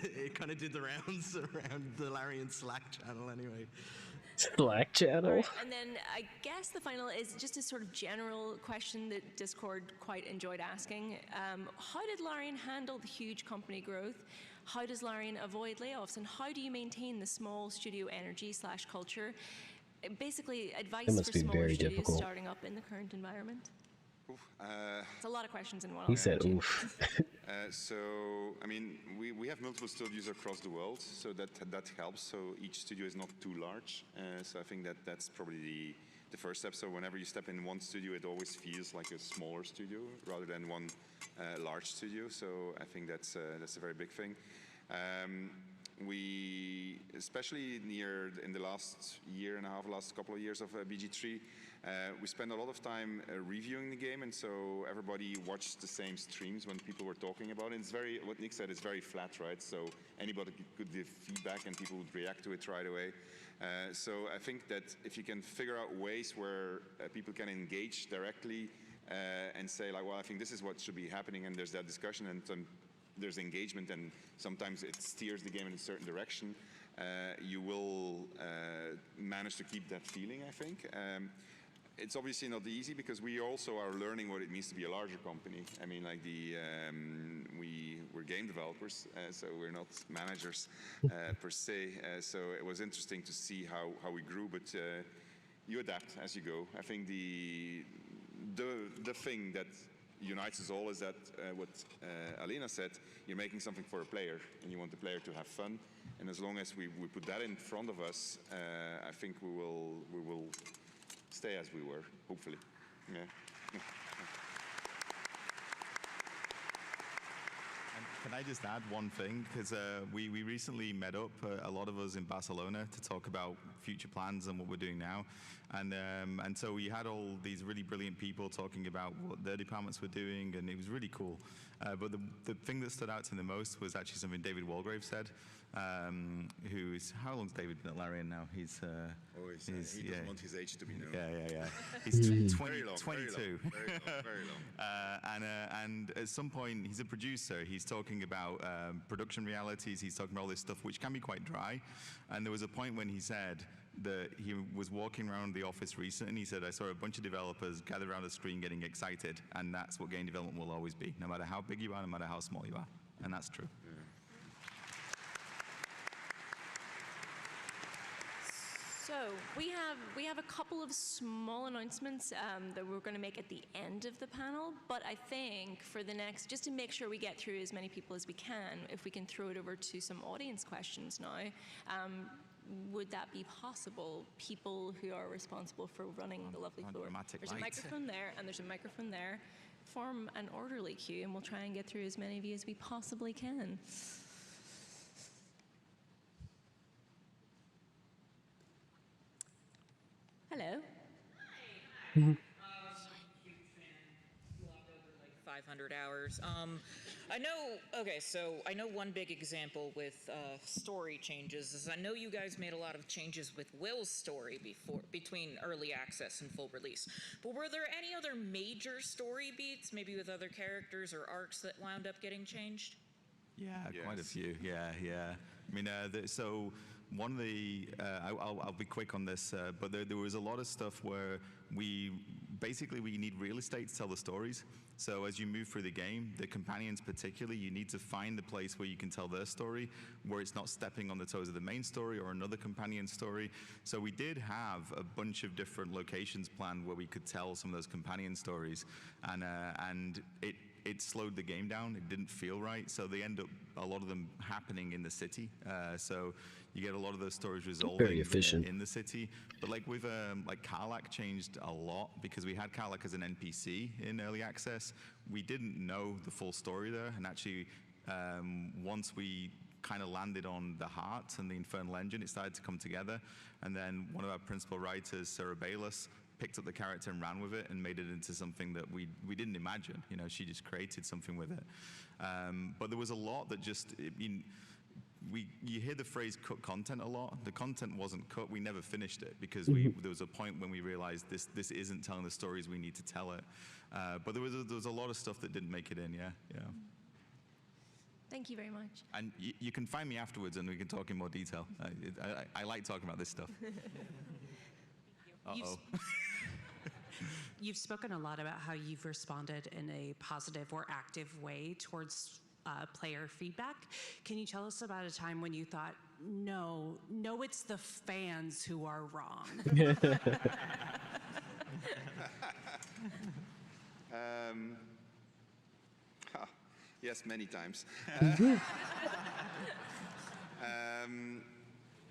it kind of did the rounds around the Larian Slack channel anyway. Slack channel. All right, and then I guess the final is just a sort of general question that Discord quite enjoyed asking. How did Larian handle the huge company growth? How does Larian avoid layoffs? And how do you maintain the small studio energy / culture? Basically, advice must for be smaller very studios difficult. starting up in the current environment. It's a lot of questions in one. He said, oof. So, I mean, we have multiple studios across the world, so that helps. So each studio is not too large. So I think that's probably the first step. So whenever you step in one studio, it always feels like a smaller studio rather than one large studio. So I think that's a very big thing. We, especially in the last year and a half, last couple of years of BG3, we spend a lot of time reviewing the game, and so everybody watched the same streams when people were talking about it. It's very, what Nick said, is very flat, right? So anybody could give feedback and people would react to it right away. So I think that if you can figure out ways where people can engage directly and say like, well, I think this is what should be happening, and there's that discussion, and there's engagement, and sometimes it steers the game in a certain direction, you will manage to keep that feeling, I think. It's obviously not easy because we also are learning what it means to be a larger company. I mean, like we're game developers, so we're not managers per se. So it was interesting to see how we grew, but you adapt as you go. I think the thing that unites us all is that what Alina said, you're making something for a player and you want the player to have fun, and as long as we put that in front of us, I think we will stay as we were, hopefully. Yeah. Can I just add one thing? Because we recently met up, a lot of us in Barcelona, to talk about future plans and what we're doing now. And so we had all these really brilliant people talking about what their departments were doing, and it was really cool. But the thing that stood out to me the most was actually something David Walgrave said, who is, how long's David been at Larian now? He doesn't want his age to be known. Yeah. He's 22. Very long. And at some point, he's a producer. He's talking about production realities. He's talking about all this stuff, which can be quite dry. And there was a point when he said that he was walking around the office recently, and he said, I saw a bunch of developers gathered around a screen getting excited, and that's what game development will always be, no matter how big you are, no matter how small you are. And that's true. So we have a couple of small announcements that we're going to make at the end of the panel, but I think for the next, just to make sure we get through as many people as we can, if we can throw it over to some audience questions now, would that be possible? People who are responsible for running the lovely floor. There's a microphone there and there's a microphone there. Form an orderly queue and we'll try and get through as many of you as we possibly can. Hello. Hi. Huge fan. Logged over like 500 hours. I know one big example with story changes is I know you guys made a lot of changes with Will's story between early access and full release. But were there any other major story beats, maybe with other characters or arcs that wound up getting changed? Yeah, quite a few. Yeah. I mean, so one of the, I'll be quick on this, but there was a lot of stuff where we need real estate to tell the stories. So as you move through the game, the companions particularly, you need to find the place where you can tell their story, where it's not stepping on the toes of the main story or another companion story. So we did have a bunch of different locations planned where we could tell some of those companion stories, and it slowed the game down. It didn't feel right, so they end up, a lot of them happening in the city. So you get a lot of those stories resolving Very efficient. in the city. But like with Karlak changed a lot because we had Karlak as an NPC in early access. We didn't know the full story there, and actually once we kind of landed on the heart and the Infernal Engine, it started to come together. And then one of our principal writers, Sarah Bayless, picked up the character and ran with it and made it into something that we didn't imagine. You know, she just created something with it. But there was a lot that just, you hear the phrase cut content a lot. The content wasn't cut. We never finished it because there was a point when we realized this isn't telling the stories we need to tell it. But there was a lot of stuff that didn't make it in. Yeah. Thank you very much. And you can find me afterwards and we can talk in more detail. I like talking about this stuff. Uh-oh. You've spoken a lot about how you've responded in a positive or active way towards player feedback. Can you tell us about a time when you thought, no, it's the fans who are wrong? Yes, many times.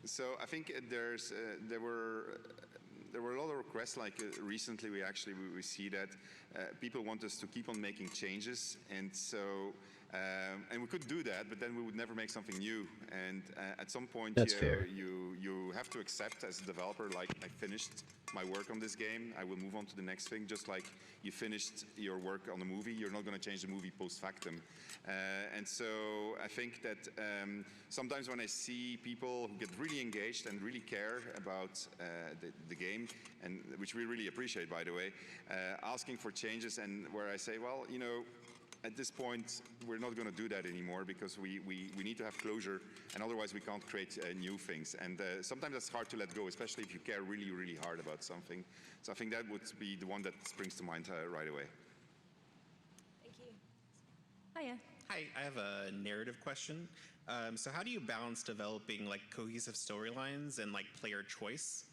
So I think there were a lot of requests. Like recently, we see that people want us to keep on making changes, and so. And we could do that, but then we would never make something new. And at some point, you have to accept as a developer, like, I finished my work on this game, I will move on to the next thing. Just like you finished your work on a movie, you're not going to change the movie post factum. And so I think that sometimes when I see people who get really engaged and really care about the game, and which we really appreciate, by the way, asking for changes, and where I say, well, you know, at this point, we're not going to do that anymore because we need to have closure, and otherwise we can't create new things. And sometimes that's hard to let go, especially if you care really, really hard about something. So I think that would be the one that springs to mind right away. Thank you. Hiya. Hi, I have a narrative question. So how do you balance developing like cohesive storylines and like player choice?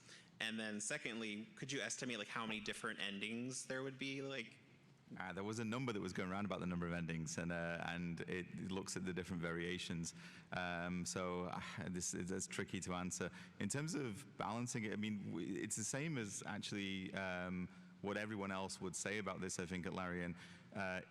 And then secondly, could you estimate like how many different endings there would be? Like, there was a number that was going around about the number of endings, and it looks at the different variations. That's tricky to answer. In terms of balancing it, I mean, it's the same as actually what everyone else would say about this, I think, at Larian.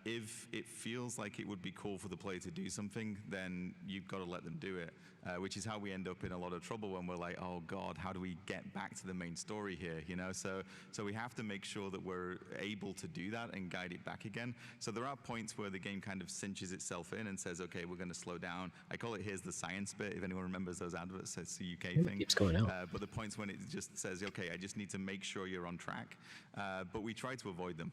If it feels like it would be cool for the player to do something, then you've got to let them do it, which is how we end up in a lot of trouble when we're like, oh God, how do we get back to the main story here? You know, so we have to make sure that we're able to do that and guide it back again. So there are points where the game kind of cinches itself in and says, okay, we're going to slow down. I call it here's the science bit. If anyone remembers those adverts, it's the UK thing. It keeps going out. But the points when it just says, okay, I just need to make sure you're on track. But we try to avoid them.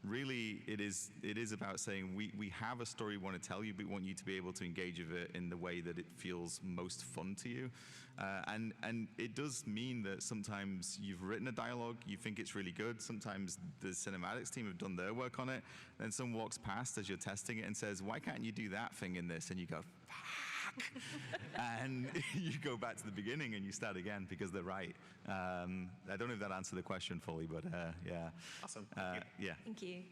Really, it is about saying we have a story we want to tell you, but we want you to be able to engage with it in the way that it feels most fun to you. And it does mean that sometimes you've written a dialogue, you think it's really good, sometimes the cinematics team have done their work on it, then someone walks past as you're testing it and says, why can't you do that thing in this? And you go, fuck. And you go back to the beginning and you start again because they're right. I don't know if that answered the question fully, but yeah. Awesome. Thank you. Yeah. Thank you.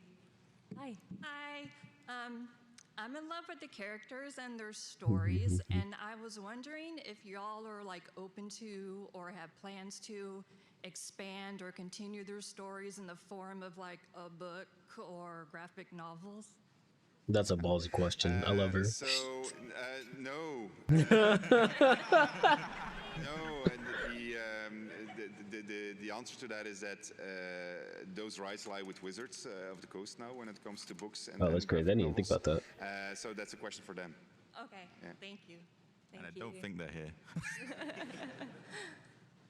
Hi. Hi. I'm in love with the characters and their stories, and I was wondering if y'all are like open to or have plans to expand or continue their stories in the form of like a book or graphic novels. That's a ballsy question. I love her. So, no. No, and the answer to that is that those rights lie with Wizards of the Coast now when it comes to books. And, that's great. I didn't even think about that. So that's a question for them. Okay, Yeah. thank you. And I don't think they're here.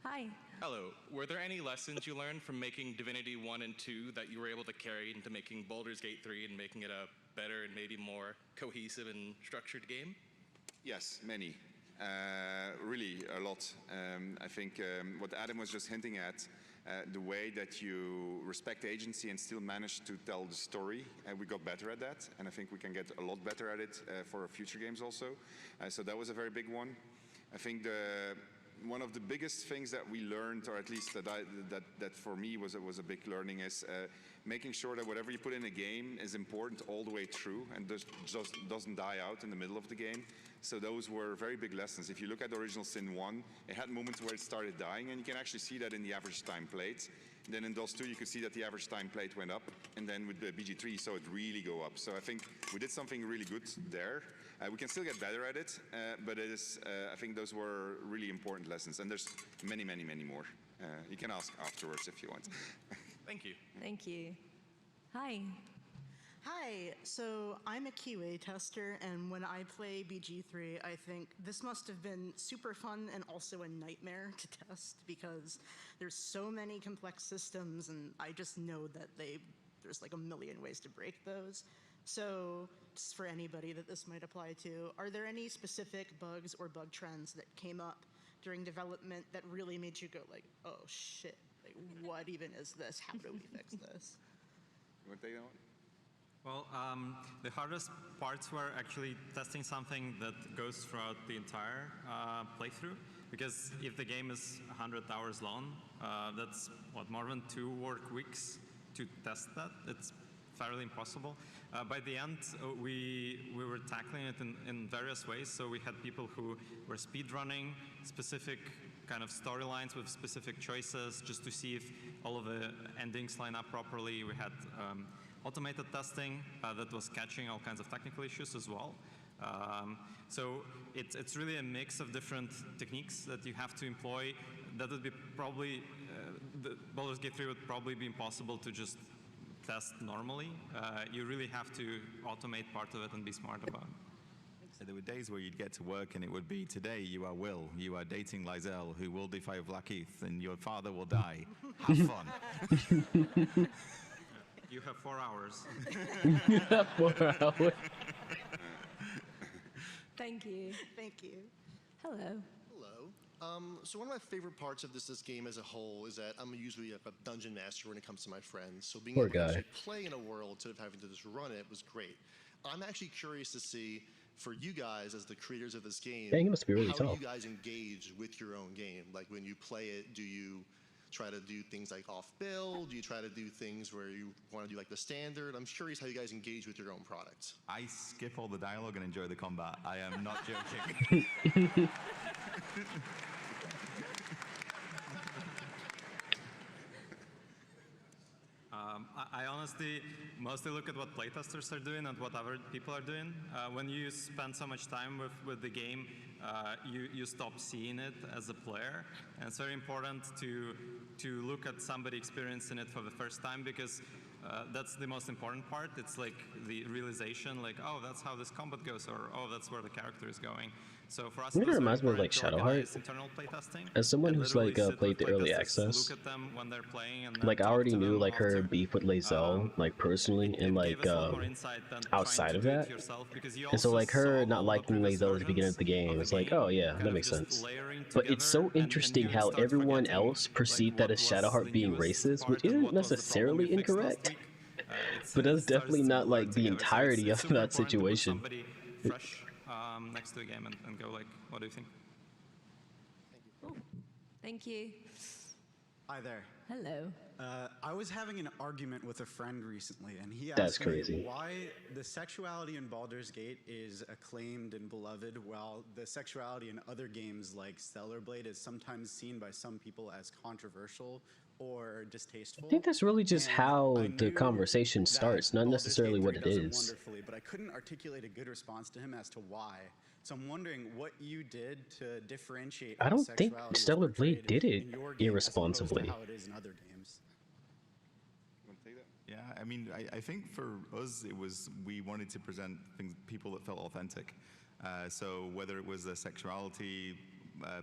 Hi. Hello. Were there any lessons you learned from making Divinity 1 and 2 that you were able to carry into making Baldur's Gate 3 and making it a better and maybe more cohesive and structured game? Yes, many. Really, a lot. I think what Adam was just hinting at, the way that you respect agency and still manage to tell the story, we got better at that, and I think we can get a lot better at it for future games also. So that was a very big one. I think one of the biggest things that we learned, or at least that for me was a big learning, is making sure that whatever you put in a game is important all the way through and just doesn't die out in the middle of the game. So those were very big lessons. If you look at the original Sin 1, it had moments where it started dying, and you can actually see that in the average time played. And then in DOS 2, you could see that the average time played went up, and then with the BG3, you saw it really go up. So I think we did something really good there. We can still get better at it, but it is, I think those were really important lessons, and there's many, many, many more. You can ask afterwards if you want. Thank you. Thank you. Hi. Hi, so I'm a QA tester, and when I play BG3, I think this must have been super fun and also a nightmare to test because there's so many complex systems, and I just know that there's like a million ways to break those. So, just for anybody that this might apply to, are there any specific bugs or bug trends that came up during development that really made you go like, oh shit, like what even is this? How do we fix this? You want to take that one? Well, the hardest parts were actually testing something that goes throughout the entire playthrough. Because if the game is 100 hours long, that's what, more than 2 work weeks to test that. It's fairly impossible. By the end, we were tackling it in various ways. So we had people who were speedrunning specific kind of storylines with specific choices just to see if all of the endings line up properly. We had automated testing that was catching all kinds of technical issues as well. So it's really a mix of different techniques that you have to employ. That would be probably, the Baldur's Gate 3 would probably be impossible to just test normally. You really have to automate part of it and be smart about it. So there were days where you'd get to work and it would be, today you are Will, you are dating Lizelle, who will defy Blackheath, and your father will die. Have fun. You have 4 hours. You have 4 hours. Thank you. Thank you. Hello. Hello. So one of my favorite parts of this game as a whole is that I'm usually a dungeon master when it comes to my friends. So being able to actually play in a world instead of having to just run it was great. I'm actually curious to see, for you guys as the creators of this game, Dang, it must be really how tough. you guys engage with your own game. Like when you play it, do you try to do things like off build? Do you try to do things where you want to do like the standard? I'm curious how you guys engage with your own product. I skip all the dialogue and enjoy the combat. I am not joking. I honestly mostly look at what playtesters are doing and what other people are doing. When you spend so much time with the game, you stop seeing it as a player. And it's very important to look at somebody experiencing it for the first time, because that's the most important part. It's like the realization, like, oh, that's how this combat goes, or oh, that's where the character is going. So for us, it reminds me of like Shadowheart. As someone who's like played the early access, like I already knew like her beef with Lizelle, like personally, and like outside of that, and so like her not liking Lizelle at the beginning of the game, it's like, oh yeah, that makes sense. But it's so interesting how everyone else perceived that as Shadowheart being racist, which isn't necessarily incorrect, but that's definitely not like the entirety of that situation. Next to the game and go like, what do you think? Thank you. Hi there. Hello. I was having an argument with a friend recently, and he That's asked crazy. me why the sexuality in Baldur's Gate is acclaimed and beloved, while the sexuality in other games like Stellar Blade is sometimes seen by some people as controversial or distasteful. I think that's really just how the conversation starts, not necessarily what it is. Wonderfully, but I couldn't articulate a good response to him as to why. So I'm wondering what you did to differentiate. I don't think Stellar Blade did it irresponsibly. How it is in other games. Yeah, I mean, I think for us, it was, we wanted to present people that felt authentic. So whether it was their sexuality,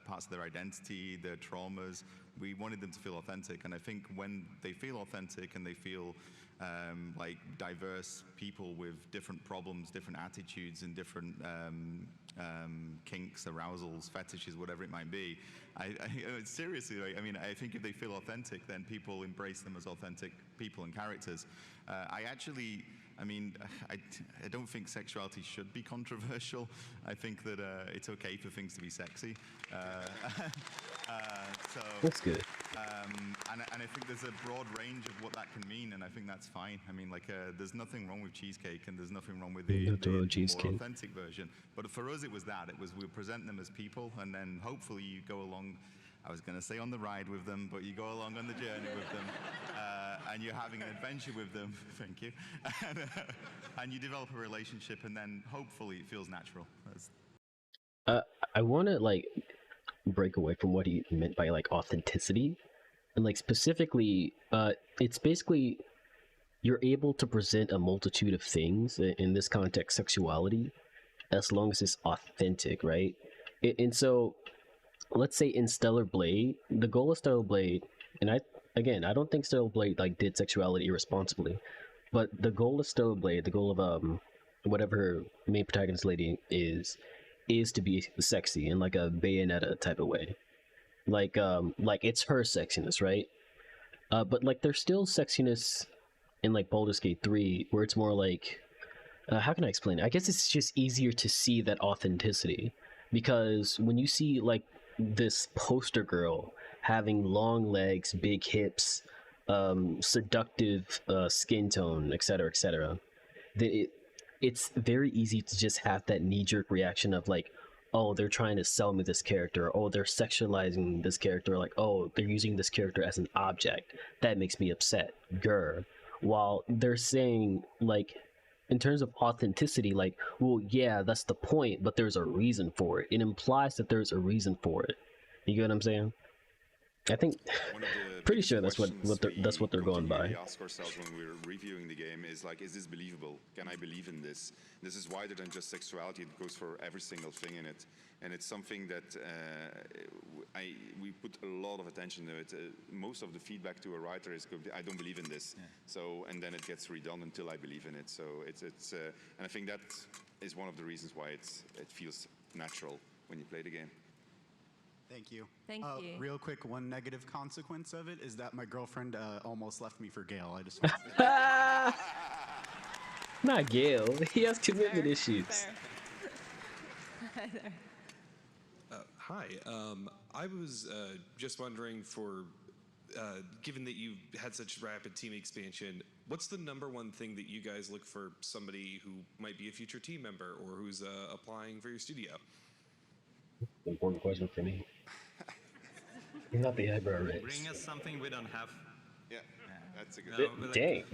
parts of their identity, their traumas, we wanted them to feel authentic. And I think when they feel authentic and they feel like diverse people with different problems, different attitudes, and different kinks, arousals, fetishes, whatever it might be, seriously, like, I mean, I think if they feel authentic, then people embrace them as authentic people and characters. I mean, I don't think sexuality should be controversial. I think that it's okay for things to be sexy. So that's good. And I think there's a broad range of what that can mean, and I think that's fine. I mean, like, there's nothing wrong with cheesecake, and there's nothing wrong with the more authentic version. But for us, it was that. It was, we present them as people, and then hopefully you go along, I was going to say on the ride with them, but you go along on the journey with them, and you're having an adventure with them, thank you, and you develop a relationship, and then hopefully it feels natural. I want to like break away from what he meant by like authenticity, and like specifically, it's basically you're able to present a multitude of things, in this context sexuality, as long as it's authentic, right? And so let's say in Stellar Blade, the goal of Stellar Blade, and I don't think Stellar Blade like did sexuality irresponsibly, but the goal of Stellar Blade, the goal of whatever her main protagonist lady is to be sexy in like a Bayonetta type of way. Like it's her sexiness, right? But like there's still sexiness in like Baldur's Gate 3 where it's more like how can I explain it? I guess it's just easier to see that authenticity because when you see like this poster girl having long legs, big hips, seductive skin tone, etc., it's very easy to just have that knee-jerk reaction of like, oh, they're trying to sell me this character, oh, they're sexualizing this character, like, oh, they're using this character as an object. That makes me upset. Grr. While they're saying, like, in terms of authenticity, like, well, yeah, that's the point, but there's a reason for it. It implies that there's a reason for it. You get what I'm saying? I think, pretty sure that's what they're going by. We ask ourselves when we're reviewing the game is like, is this believable? Can I believe in this? This is wider than just sexuality. It goes for every single thing in it, and it's something that we put a lot of attention to it. Most of the feedback to a writer is, I don't believe in this. Yeah. So, and then it gets redone until I believe in it. So it's and I think that is one of the reasons why it feels natural when you play the game. Thank you. Thank you. Real quick, one negative consequence of it is that my girlfriend almost left me for Gale. I just want to say. Not Gale. He has commitment issues. Hi. I was just wondering given that you had such rapid team expansion, what's the #1 thing that you guys look for somebody who might be a future team member or who's applying for your studio? Important question for me. Not the eyebrow raise. Bring us something we don't have. Yeah, that's a good. Dang.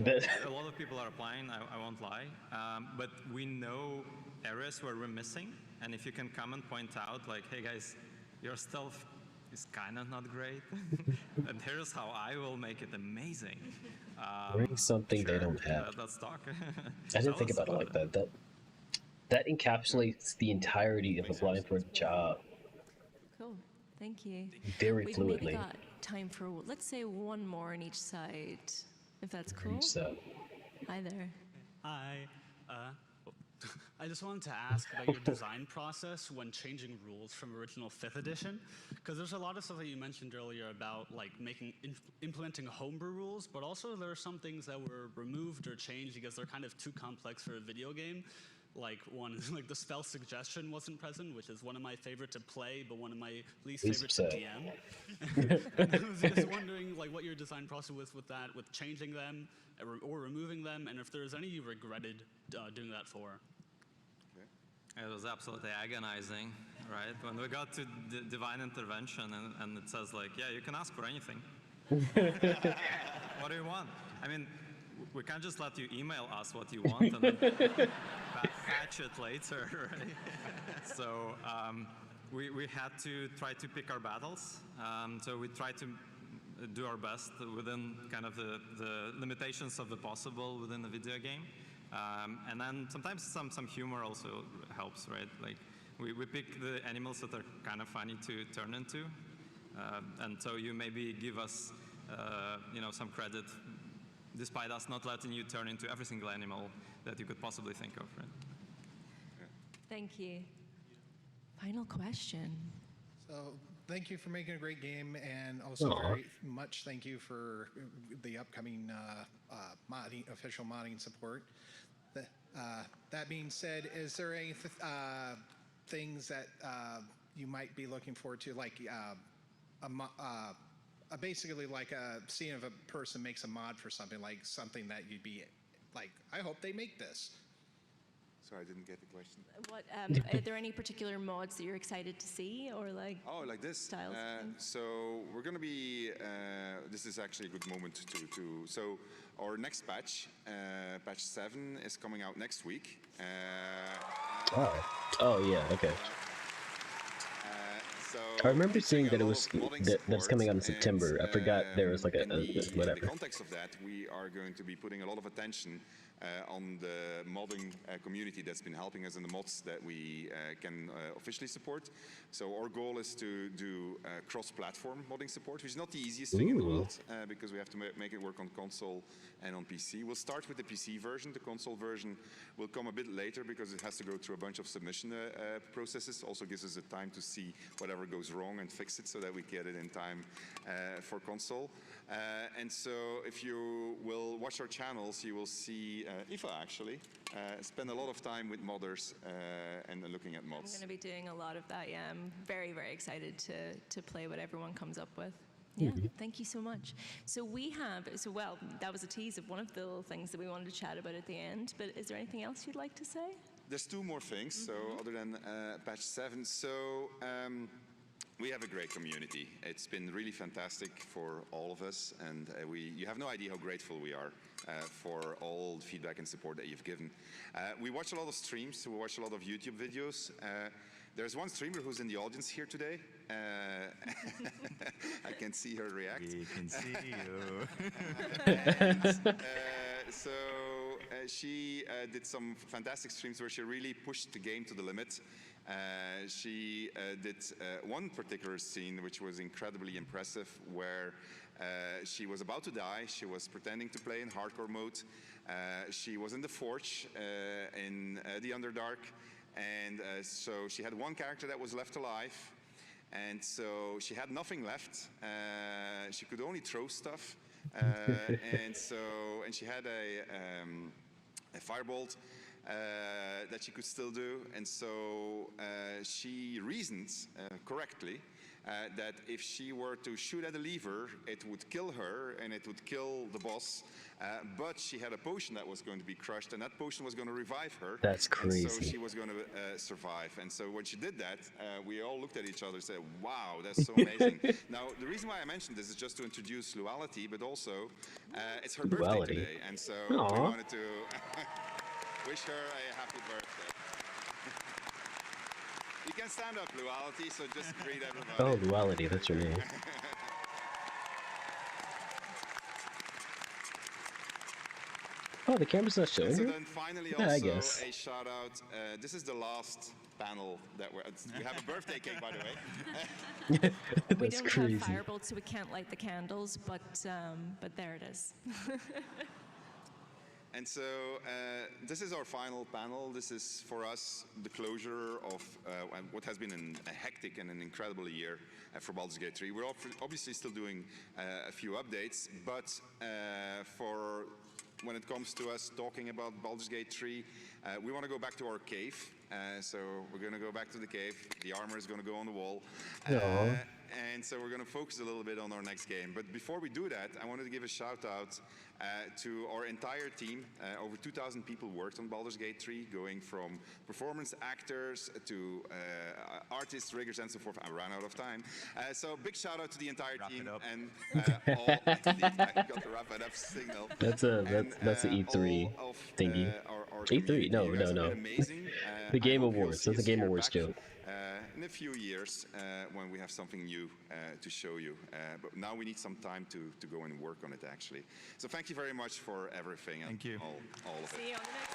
A lot of people are applying. I won't lie, but we know areas where we're missing, and if you can come and point out, like, hey guys, your stuff is kind of not great, and here's how I will make it amazing. Bring something they don't have. Let's talk. I didn't think about it like that. That encapsulates the entirety of applying for a job. Cool. Thank you. Very We've fluidly. maybe got time for, let's say, one more on each side, if that's cool. Hi there. Hi. I just wanted to ask about your design process when changing rules from original 5th edition, because there's a lot of stuff that you mentioned earlier about like implementing homebrew rules, but also there are some things that were removed or changed because they're kind of too complex for a video game. Like one, like the spell suggestion wasn't present, which is one of my favorite to play, but one of my least favorite to DM. And I was just wondering, like, what your design process was with that, with changing them or removing them, and if there's any you regretted doing that for. It was absolutely agonizing, right? When we got to divine intervention, and it says like, yeah, you can ask for anything. What do you want? I mean, we can't just let you email us what you want and then patch it later, right? So we had to try to pick our battles. So we tried to do our best within kind of the limitations of the possible within the video game. And then sometimes some humor also helps, right? Like we pick the animals that are kind of funny to turn into. And so you maybe give us some credit despite us not letting you turn into every single animal that you could possibly think of, right? Thank you. Final question. So thank you for making a great game, and also very much thank you for the upcoming official modding support. That being said, is there any things that you might be looking forward to, like basically like seeing if a person makes a mod for something, like something that you'd be like, I hope they make this. Sorry, I didn't get the question. What are there any particular mods that you're excited to see, or like? Oh, like this. Styles. So we're going to be. This is actually a good moment to. So our next patch, patch 7, is coming out next week. Oh yeah. Okay. I remember seeing that it was that's coming out in September. I forgot there was like a whatever. In the context of that, we are going to be putting a lot of attention on the modding community that's been helping us in the mods that we can officially support. So our goal is to do cross-platform modding support, which is not the easiest thing in the world because we have to make it work on console and on PC. We'll start with the PC version. The console version will come a bit later because it has to go through a bunch of submission processes. Also gives us the time to see whatever goes wrong and fix it so that we get it in time for console. And so if you will watch our channels, you will see Eva actually spend a lot of time with modders and looking at mods. I'm going to be doing a lot of that, yeah. I'm very, very excited to play what everyone comes up with. Yeah, thank you so much. So well, that was a tease of one of the little things that we wanted to chat about at the end, but is there anything else you'd like to say? There's two more things, so other than patch 7. So we have a great community. It's been really fantastic for all of us, and you have no idea how grateful we are for all the feedback and support that you've given. We watch a lot of streams, we watch a lot of YouTube videos. There's one streamer who's in the audience here today. I can see her react. We can see you. So she did some fantastic streams where she really pushed the game to the limit. She did one particular scene which was incredibly impressive where she was about to die. She was pretending to play in hardcore mode. She was in the Forge in the Underdark. And so she had one character that was left alive, and so she had nothing left. She could only throw stuff, and she had a firebolt that she could still do, and so she reasoned correctly that if she were to shoot at a lever, it would kill her and it would kill the boss. But she had a potion that was going to be crushed, and that potion was going to revive her. That's crazy. And so she was going to survive. And so when she did that, we all looked at each other and said, wow, that's so amazing. Now, the reason why I mentioned this is just to introduce Luality, but also it's her birthday today. And so we wanted to wish her a happy birthday. You can stand up, Luality, so just greet everybody. Oh, Luality, that's your name. Oh, the camera's not showing. So then finally also a shout out. This is the last panel that we have a birthday cake, by the way. We don't have firebolts, so we can't light the candles, but there it is. And so this is our final panel. This is for us the closure of what has been a hectic and an incredible year for Baldur's Gate 3. We're obviously still doing a few updates, but for when it comes to us talking about Baldur's Gate 3, we want to go back to our cave. So we're going to go back to the cave. The armor is going to go on the wall. And so we're going to focus a little bit on our next game. But before we do that, I wanted to give a shout out to our entire team. Over 2,000 people worked on Baldur's Gate 3, going from performance actors to artists, riggers, and so forth. I ran out of time. So big shout out to the entire team. And all, I got the wrap it up signal. That's the E3 thingy. E3? No. Amazing. The Game Awards. That's a Game Awards joke. In a few years when we have something new to show you. But now we need some time to go and work on it, actually. So thank you very much for everything. Thank you. All of it. See you on the next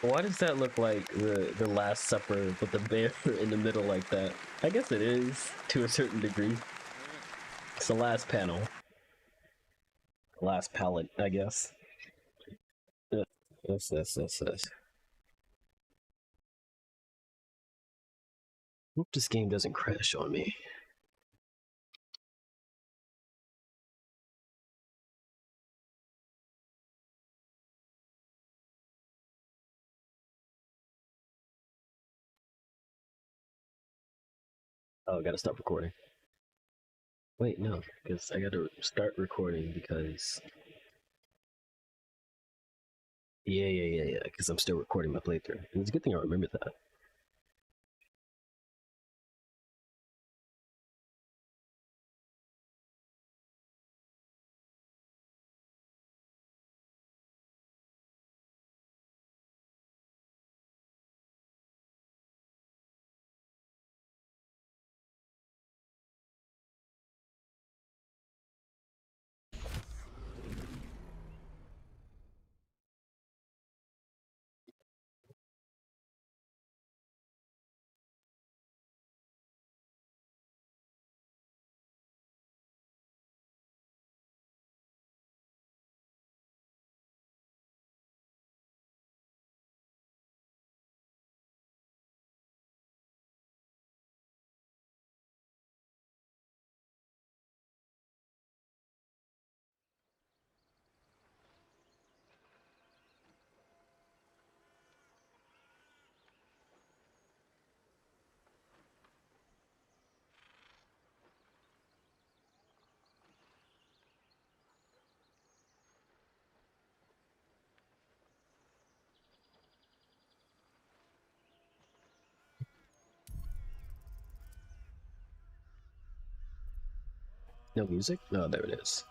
Why does that look like the Last Supper with the bear in the middle like that? I guess it is, to a certain degree. It's the last panel. Last palette, I guess. Yes. Hope this game doesn't crash on me. Oh, I gotta stop recording. Wait, no, because I gotta start recording because... Yeah, because I'm still recording my playthrough. And it's a good thing I remember that. No music? Oh, there it is.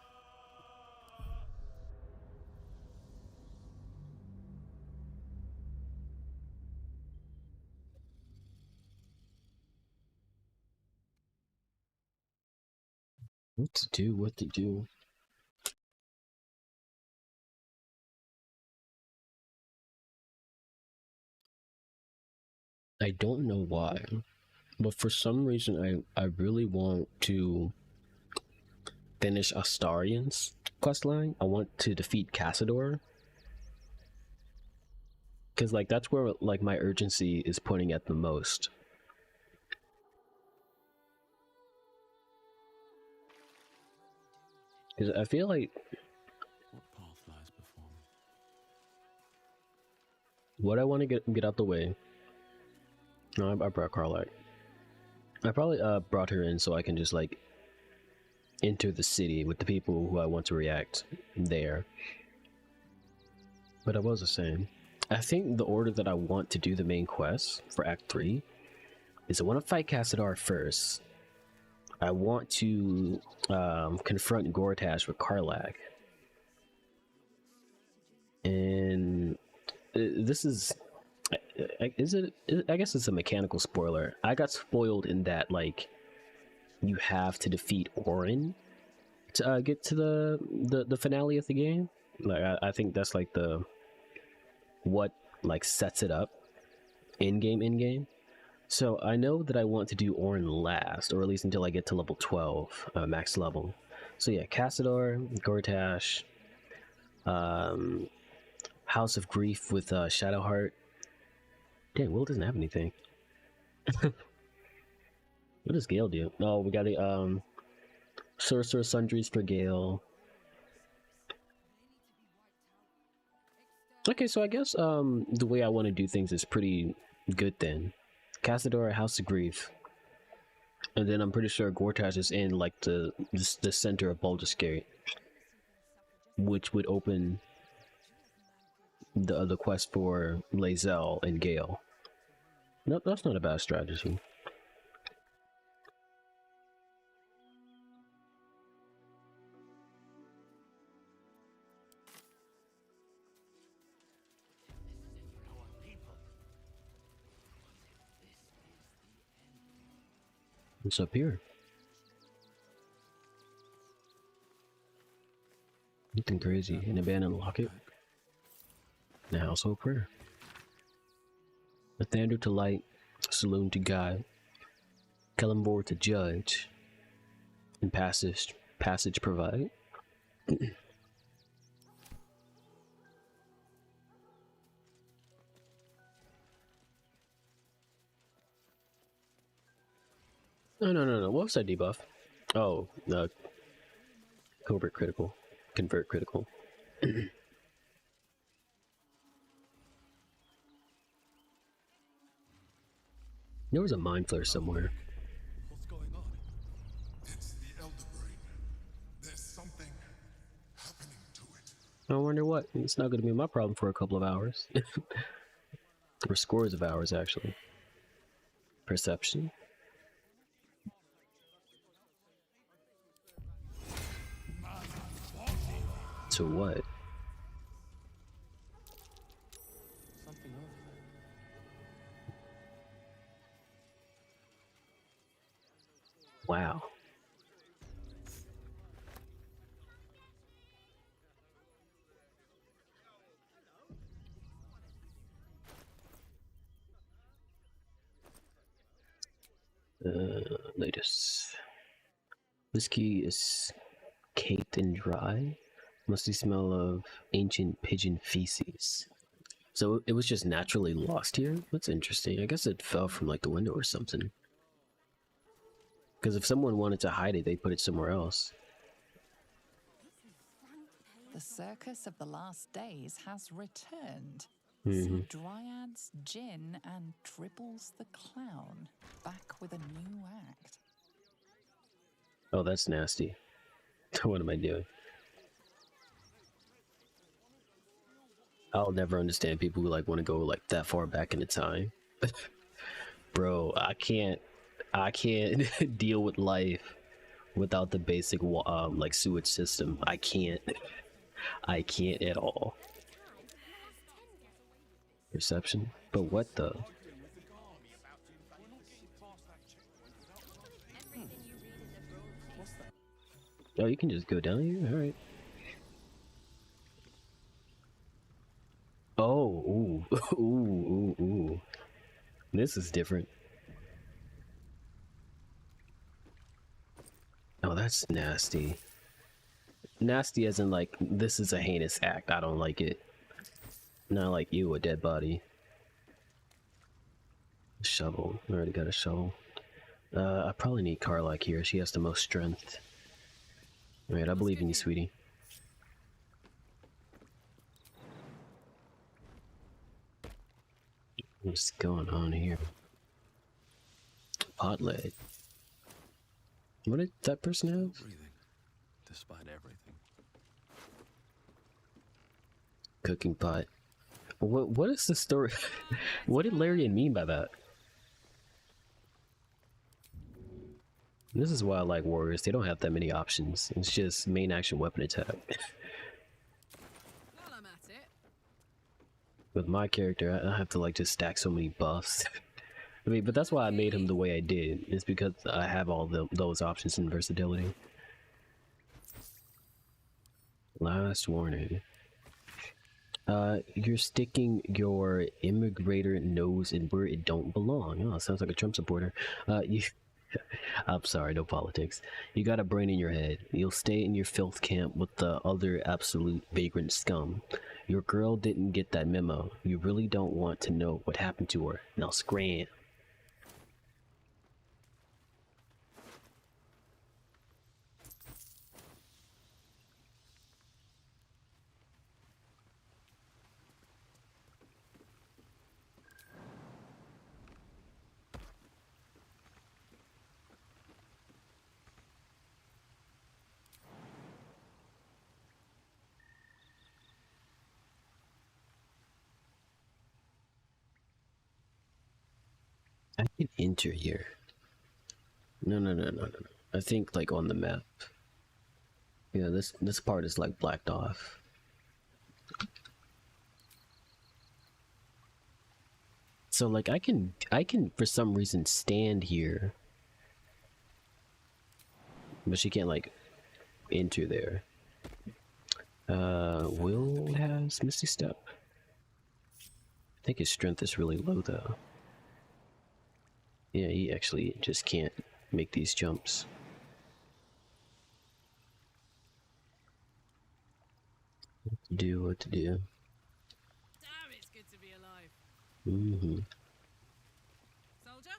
What to do, what to do. I don't know why, but for some reason I really want to finish Astarian's questline. I want to defeat Cassador. Because, like, that's where, like, my urgency is pointing at the most. Because I feel like... What I want to get out the way... No, I brought Carlac. I probably brought her in so I can just, like, enter the city with the people who I want to react there. But I was the same. I think the order that I want to do the main quest for Act 3 is I want to fight Cassador first. I want to confront Gortash with Carlac. And this is... I guess it's a mechanical spoiler. I got spoiled in that, like, you have to defeat Orin to get to the finale of the game. Like, I think that's like what like sets it up in game. So I know that I want to do Orin last, or at least until I get to level 12, max level. So yeah, Cassador, Gortash, House of Grief with Shadowheart. Dang, Will doesn't have anything. What does Gale do? Oh, we got a Sorcerer Sundries for Gale. Okay, so I guess the way I want to do things is pretty good then. Cassador, House of Grief. And then I'm pretty sure Gortash is in like the center of Baldur's Gate, which would open the quest for Lae'zel and Gale. No, that's not a bad strategy. What's up here? Nothing crazy. An abandoned locket. And a household prayer. Lathander to light, saloon to guide, Kellenborg to judge, and passage provide. No. What was that debuff? Oh, convert critical. There was a mind flare somewhere. What's going on? It's the Elder Brain. There's something happening to it. I wonder what. It's not going to be my problem for a couple of hours. Or scores of hours, actually. Perception. To what? Something over there. Wow. Latest. This key is caked and dry. Musty smell of ancient pigeon feces. So it was just naturally lost here? That's interesting. I guess it fell from like the window or something. Because if someone wanted to hide it, they'd put it somewhere else. The circus of the last days has returned. Mm-hmm. See Dryads, Jinn, and Dribbles the Clown back with a new act. Oh, that's nasty. What am I doing? I'll never understand people who like want to go like that far back into time. Bro, I can't deal with life without the basic like sewage system. I can't at all. Perception? But what the? Oh, you can just go down here? Alright. Oh, ooh, ooh, ooh, ooh. This is different. Oh, that's nasty. Nasty as in, like, this is a heinous act. I don't like it. Not like you, a dead body. Shovel. I already got a shovel. I probably need Karlak here. She has the most strength. Alright, I believe in you, sweetie. What's going on here? Pot leg. What did that person have? Breathing, despite everything. Cooking pot. What is the story? What did Larian mean by that? This is why I like warriors. They don't have that many options. It's just main action weapon attack. With my character, I have to like just stack so many buffs. I mean, but that's why I made him the way I did. It's because I have all those options and versatility. Last warning. You're sticking your immigrator nose in where it don't belong. Oh, sounds like a Trump supporter. I'm sorry, no politics. You got a brain in your head. You'll stay in your filth camp with the other absolute vagrant scum. Your girl didn't get that memo. You really don't want to know what happened to her. Now scram. I can enter here. No. I think like on the map. Yeah, this part is like blacked off. So like I can for some reason stand here. But she can't like enter there. Will has Misty Step. I think his strength is really low though. Yeah, he actually just can't make these jumps. What to do. Damn, it's good to be alive. Mm-hmm. Soldier?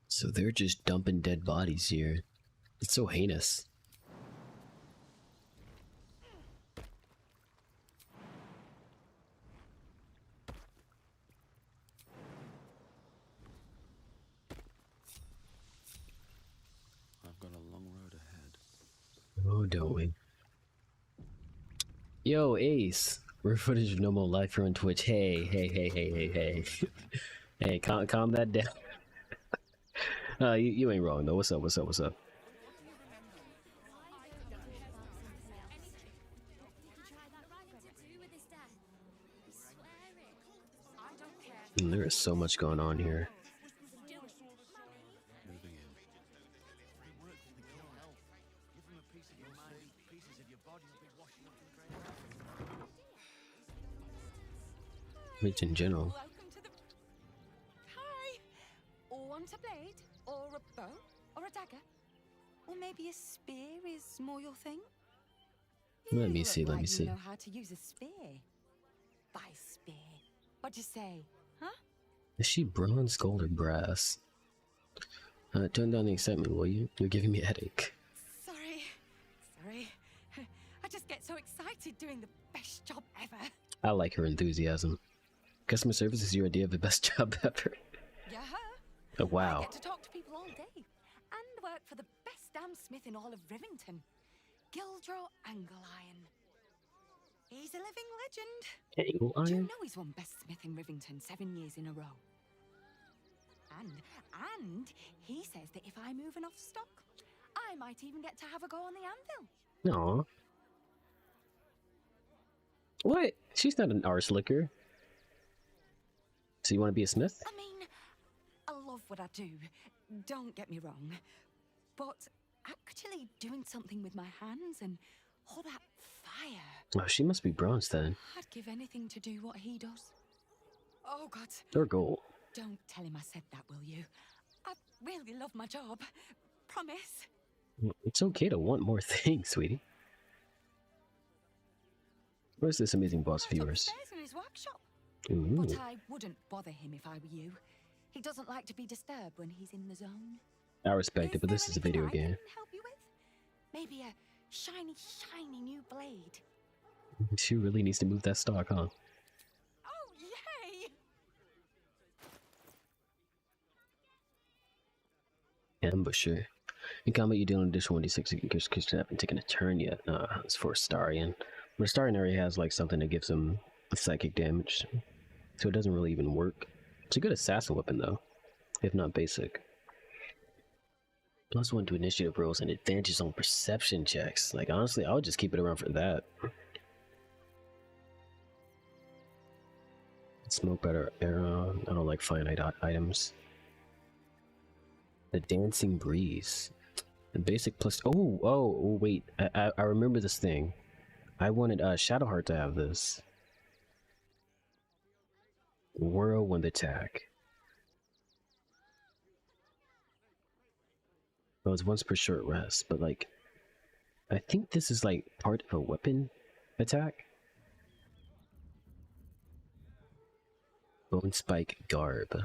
So they're just dumping dead bodies here. It's so heinous. I've got a long road ahead. Oh, don't we? Yo, Ace. Rare footage of normal life here on Twitch. Hey. Hey, calm that down. You ain't wrong though. What's up? There is so much going on here. In general. Hi! Or want a blade? Or a bow? Or a dagger? Or maybe a spear is more your thing? Let me see. You know how to use a spear. By spear. What'd you say? Huh? Is she bronze, gold, or brass? Turn down the excitement, will you? You're giving me a headache. Sorry. I just You're doing the best job ever. I like her enthusiasm. Customer service is your idea of the best job ever. Yeah. Oh, wow. I get to talk to people all day and work for the best damn smith in all of Rivington, Gildro Angliron. He's a living legend. Angliron? Do you know he's won best smith in Rivington 7 years in a row? And he says that if I move enough stock, I might even get to have a go on the anvil. Aw. What? She's not an arse licker. So you want to be a smith? I mean, I love what I do, don't get me wrong, but actually doing something with my hands and all that fire. Oh, she must be bronze then. I'd give anything to do what he does. Oh, God. Or gold. Don't tell him I said that, will you? I really love my job. Promise. It's okay to want more things, sweetie. Where's this amazing boss of yours? Upstairs in his workshop. Ooh. But I wouldn't bother him if I were you. He doesn't like to be disturbed when he's in the zone. I respect it, but this is a video game. Help you with? Maybe a shiny, shiny new blade. She really needs to move that stock, huh? Oh, yay! Ambusher. In combat, you deal an additional 1d6 against creatures that haven't taken a turn yet. It's for Starian. But Starian already has like something that gives him psychic damage, so it doesn't really even work. It's a good assassin weapon though, if not basic. +1 to initiative rolls and advantages on perception checks. Like honestly, I would just keep it around for that. Smoke better arrow. I don't like finite items. The dancing breeze. The basic plus. Oh, wait. I remember this thing. I wanted Shadowheart to have this. Whirlwind attack. Well, it's once per short rest, but like, I think this is like part of a weapon attack. Bone spike garb.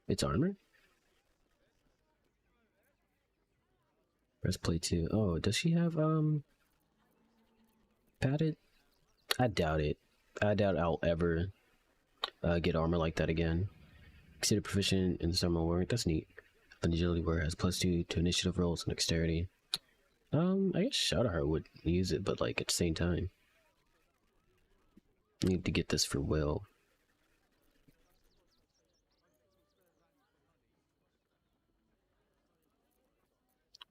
It's armor? Breastplate too. Oh, does she have padded? I doubt it. I doubt I'll ever get armor like that again. Consider proficient in this armor work. That's neat. An agility where it has +2 to initiative rolls and dexterity. I guess Shadowheart would use it, but like at the same time. I need to get this for Will.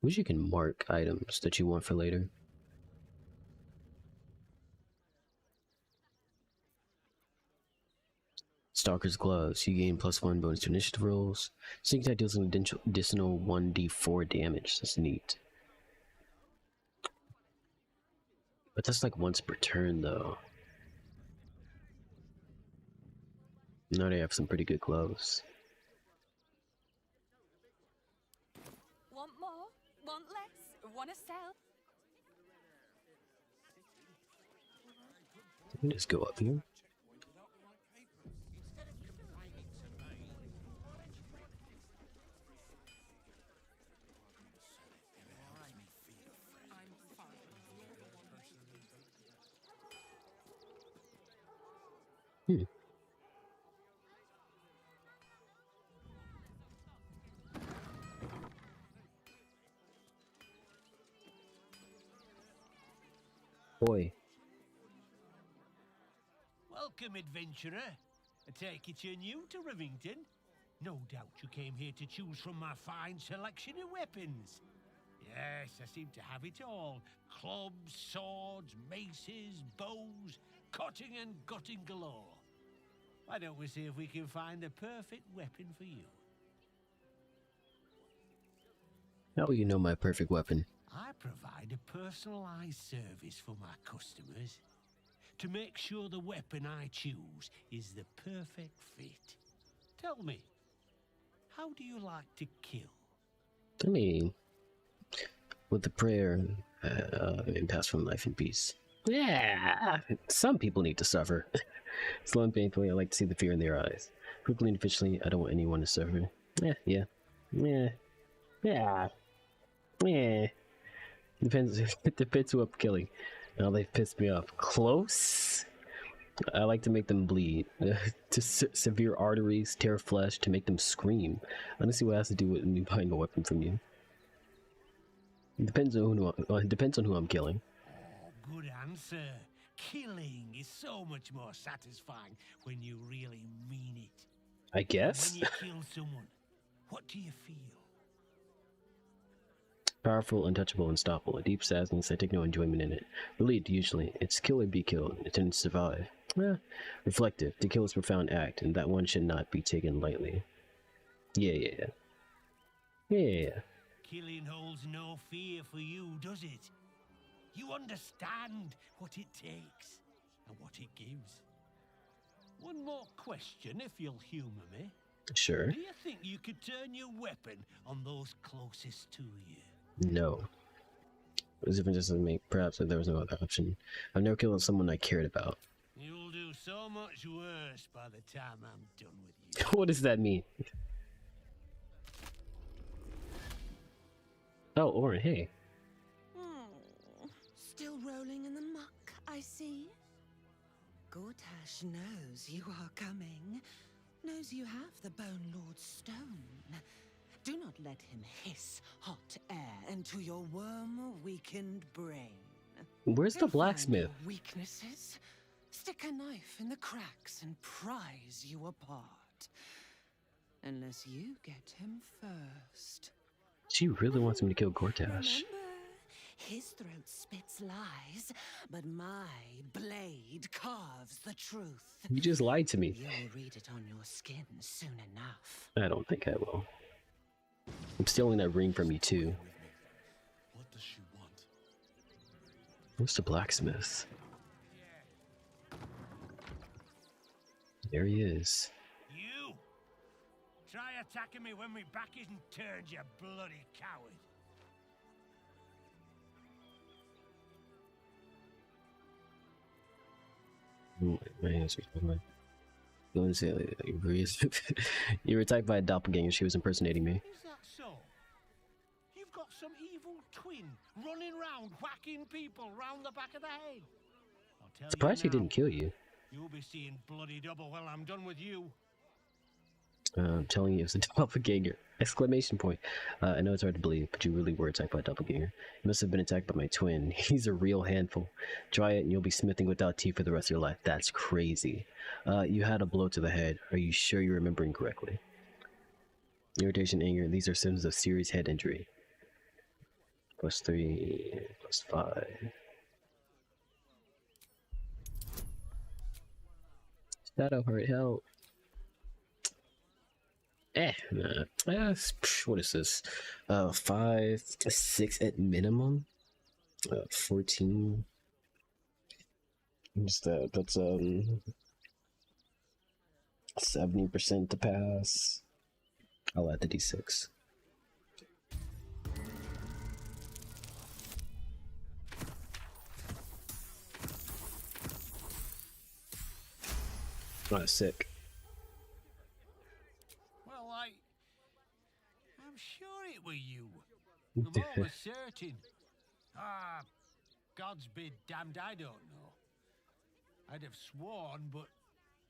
Wish you can mark items that you want for later. Stalker's Gloves. You gain +1 bonus to initiative rolls. Sneak attack deals an additional 1d4 damage. That's neat. But that's like once per turn though. Now they have some pretty good gloves. Want more? Want less? Want to sell? Let me just go up here. Boy. Welcome, adventurer. I take it you're new to Rivington. No doubt you came here to choose from my fine selection of weapons. Yes, I seem to have it all. Clubs, swords, maces, bows, cutting and gutting galore. Why don't we see if we can find the perfect weapon for you? How will you know my perfect weapon? I provide a personalized service for my customers to make sure the weapon I choose is the perfect fit. Tell me, how do you like to kill? I mean, with the prayer and pass from life in peace. Yeah, some people need to suffer. Slow and painfully, I like to see the fear in their eyes. Quickly and efficiently, I don't want anyone to suffer. Yeah. Depends. It depends who I'm killing. Now they've pissed me off. Close? I like to make them bleed. To severe arteries, tear flesh, to make them scream. Honestly, what it has to do with me buying a weapon from you. It depends on who I'm killing. Oh, good answer. Killing is so much more satisfying when you really mean it. I guess? When you kill someone, what do you feel? Powerful, untouchable, unstoppable. A deep sadness, I take no enjoyment in it. Relieved, usually. It's kill or be killed. It tends to survive. Reflective. To kill is a profound act, and that one should not be taken lightly. Yeah. Killing holds no fear for you, does it? You understand what it takes and what it gives. One more question, if you'll humor me. Sure. Do you think you could turn your weapon on those closest to you? No. As if it doesn't make perhaps if there was no other option. I've never killed someone I cared about. You'll do so much worse by the time I'm done with you. What does that mean? Oh, Orin, hey. Still rolling in the muck, I see. Gortash knows you are coming. Knows you have the Bone Lord's stone. Do not let him hiss hot air into your worm-weakened brain. Where's the blacksmith? Weaknesses? Stick a knife in the cracks and prise you apart. Unless you get him first. She really wants me to kill Gortash. Remember, his throat spits lies, but my blade carves the truth. You just lied to me. You'll read it on your skin soon enough. I don't think I will. I'm stealing that ring from you too. What does she want? Where's the blacksmith? There he is. You! Try attacking me when my back isn't turned, you bloody coward. My answer is my. You want to say you were attacked by a doppelganger. She was impersonating me. Is that so? You've got some evil twin running round whacking people round the back of the head. I'll tell Surprised you he didn't kill you. You'll be seeing bloody double when I'm done with you. I'm telling you, it was a doppelganger! Exclamation point. I know it's hard to believe, but you really were attacked by a doppelganger. You must have been attacked by my twin. He's a real handful. Try it and you'll be smithing without teeth for the rest of your life. That's crazy. You had a blow to the head. Are you sure you're remembering correctly? Irritation, anger, these are symptoms of serious head injury. +3, +5. Shadow hurt, help. What is this? 5, 6 at minimum. 14. What's that? That's 70% to pass. I'll add the d6. Oh, sick. Well, I'm sure it were you. I'm almost certain. God's be damned, I don't know. I'd have sworn, but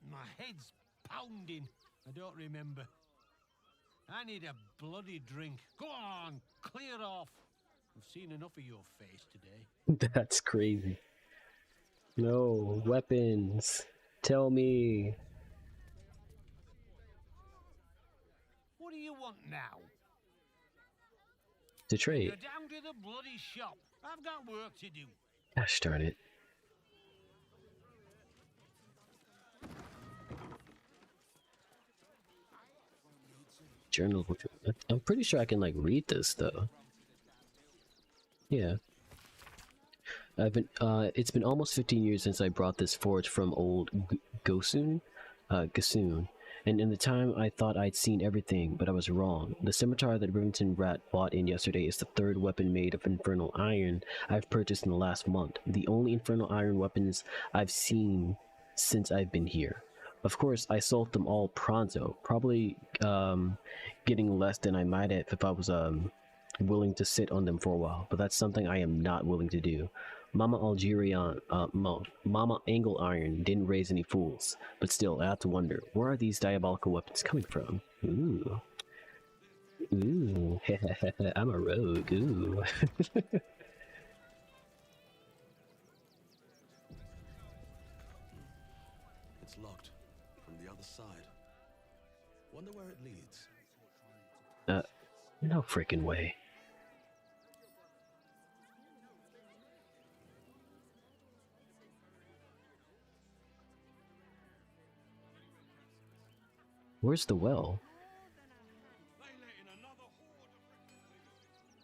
my head's pounding. I don't remember. I need a bloody drink. Go on, clear off. I've seen enough of your face today. That's crazy. No, weapons. Tell me. What do you want now? To trade. You're down to the bloody shop. I've got work to do. Gosh darn it. Journal. I'm pretty sure I can like read this though. Yeah. It's been almost 15 years since I brought this forge from old Gosun, and in the time I thought I'd seen everything, but I was wrong. The scimitar that Rivington Rat bought in yesterday is the third weapon made of infernal iron I've purchased in the last month. The only infernal iron weapons I've seen since I've been here. Of course, I sold them all pronto, probably getting less than I might have if I was willing to sit on them for a while, but that's something I am not willing to do. Mama Angle Iron didn't raise any fools, but still, I have to wonder, where are these diabolical weapons coming from? Ooh. Ooh. I'm a rogue. Ooh. It's locked from the other side. Wonder where it leads. No freaking way. Where's the well?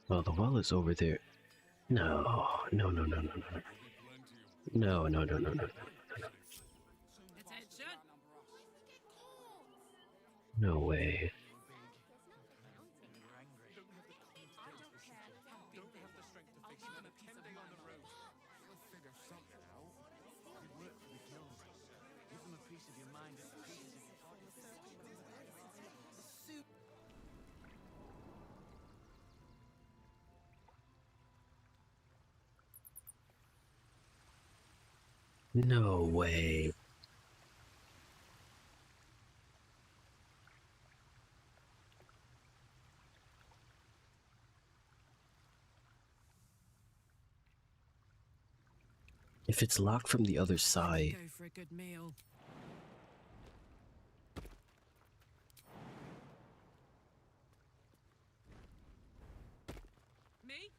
Oh, the well is over there. No. No. No way. No way. If it's locked from the other side. Go for a good meal. Me?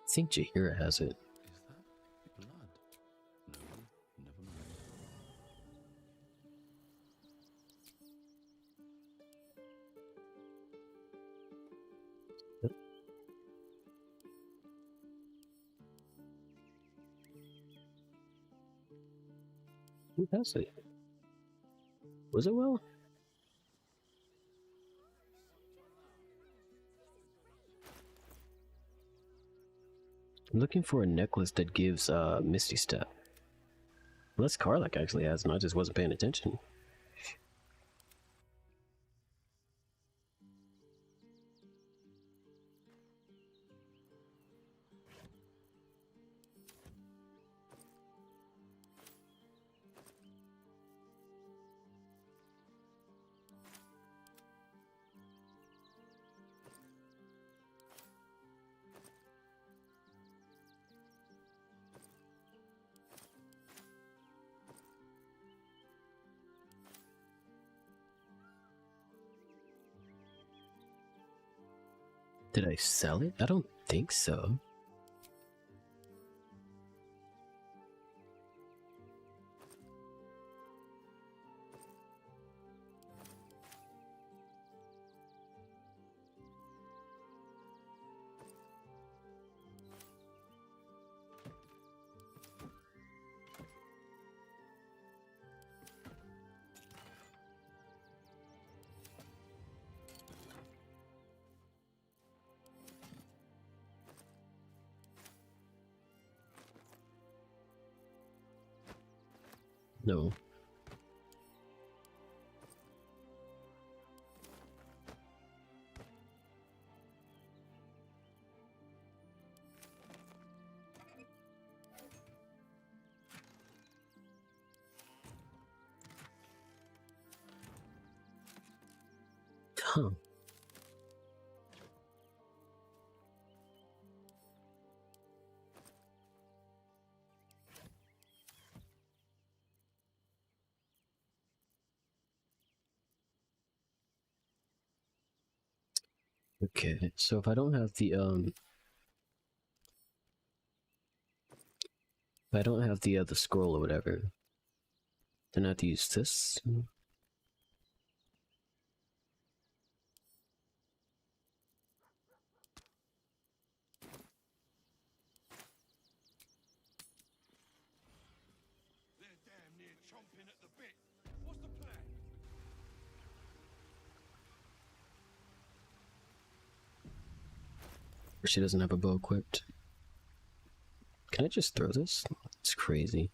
I think Jaheira has it. Blood. No, never mind. Yep. Who has it? Was it Will? I'm looking for a necklace that gives Misty Step. Unless Karlach actually has, and I just wasn't paying attention. Did I sell it? I don't think so. No. Huh. Okay, so if I don't have the the scroll or whatever, then I have to use this. They're damn near chomping at the bit. What's the plan? She doesn't have a bow equipped. Can I just throw this? It's crazy.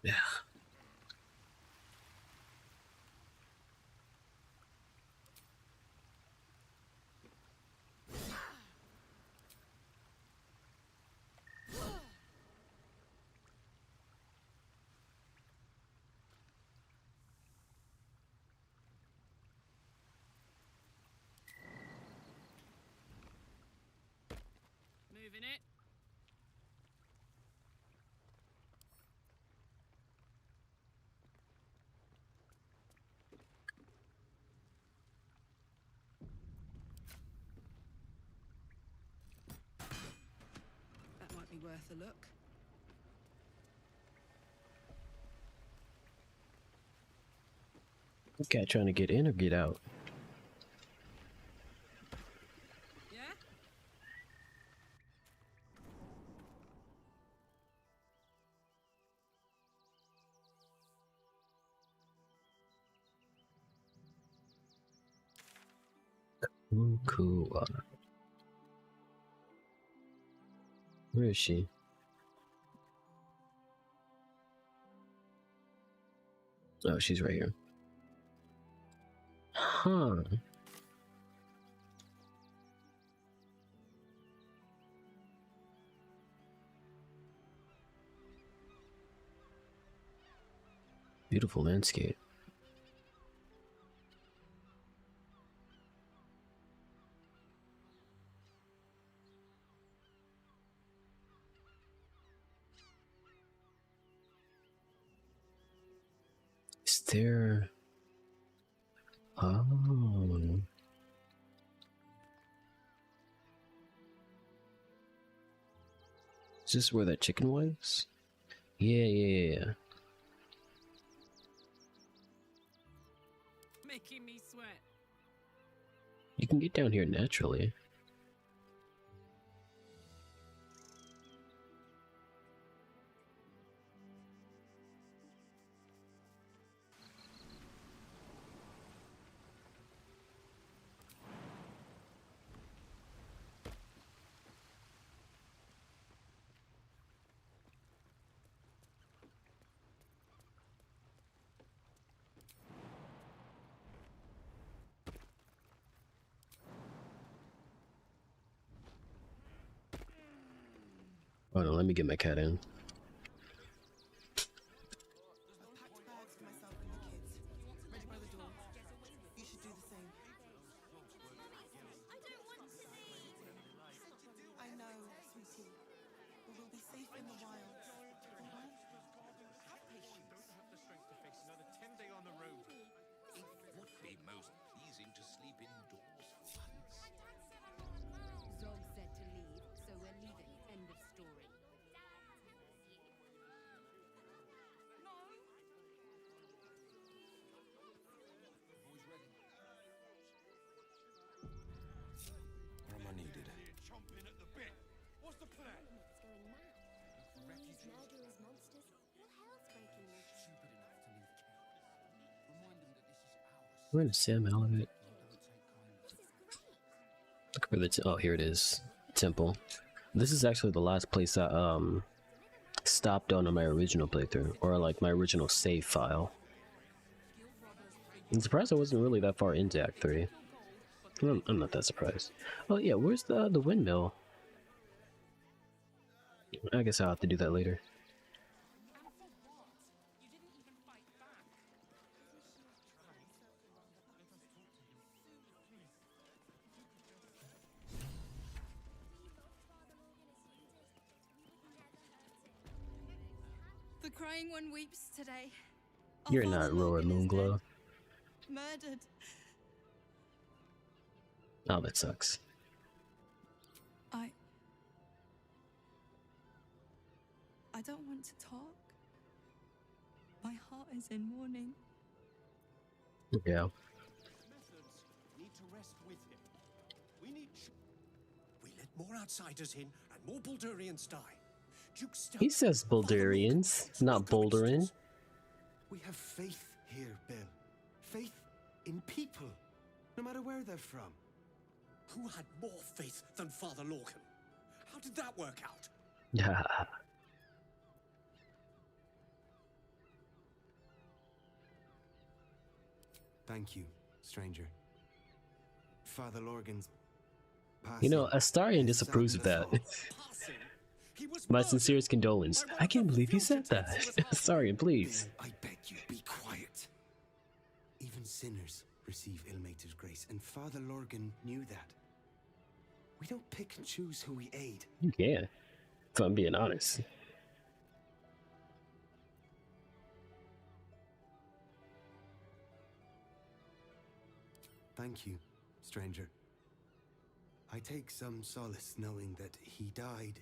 Yeah. Moving it. That might be worth a look. Okay, trying to get in or get out? Yeah? Cool. Where is she? Oh, she's right here. Huh. Beautiful landscape. Is there... Oh... Is this where that chicken was? Yeah. Making me sweat. You can get down here naturally. Oh no, let me get my cat in. We're in Sam Elliott. Look for the oh, here it is. Temple. This is actually the last place I stopped on my original playthrough, or like my original save file. I'm surprised I wasn't really that far into Act 3. I'm not that surprised. Oh yeah, where's the windmill? I guess I'll have to do that later. The crying one weeps today. You're not Roar Moonglow. Murdered. Oh, that sucks. I don't want to talk. My heart is in mourning. Yeah. Need to rest with him. We let more outsiders in and more Boulderians die. He says Boulderians, not Boulderin. We have faith here, Bill. Faith in people, no matter where they're from. Who had more faith than Father Lorcan? How did that work out? Yeah. Thank you, stranger. Father Lorgan's passing. You know, Astarion disapproves of that. My sincerest condolence. I can't believe you said that. Astarion, please. I beg you, be quiet. Even sinners receive Ilmater's grace, and Father Lorgan knew that. We don't pick and choose who we aid. You can, if I'm being honest. Thank you, stranger. I take some solace knowing that he died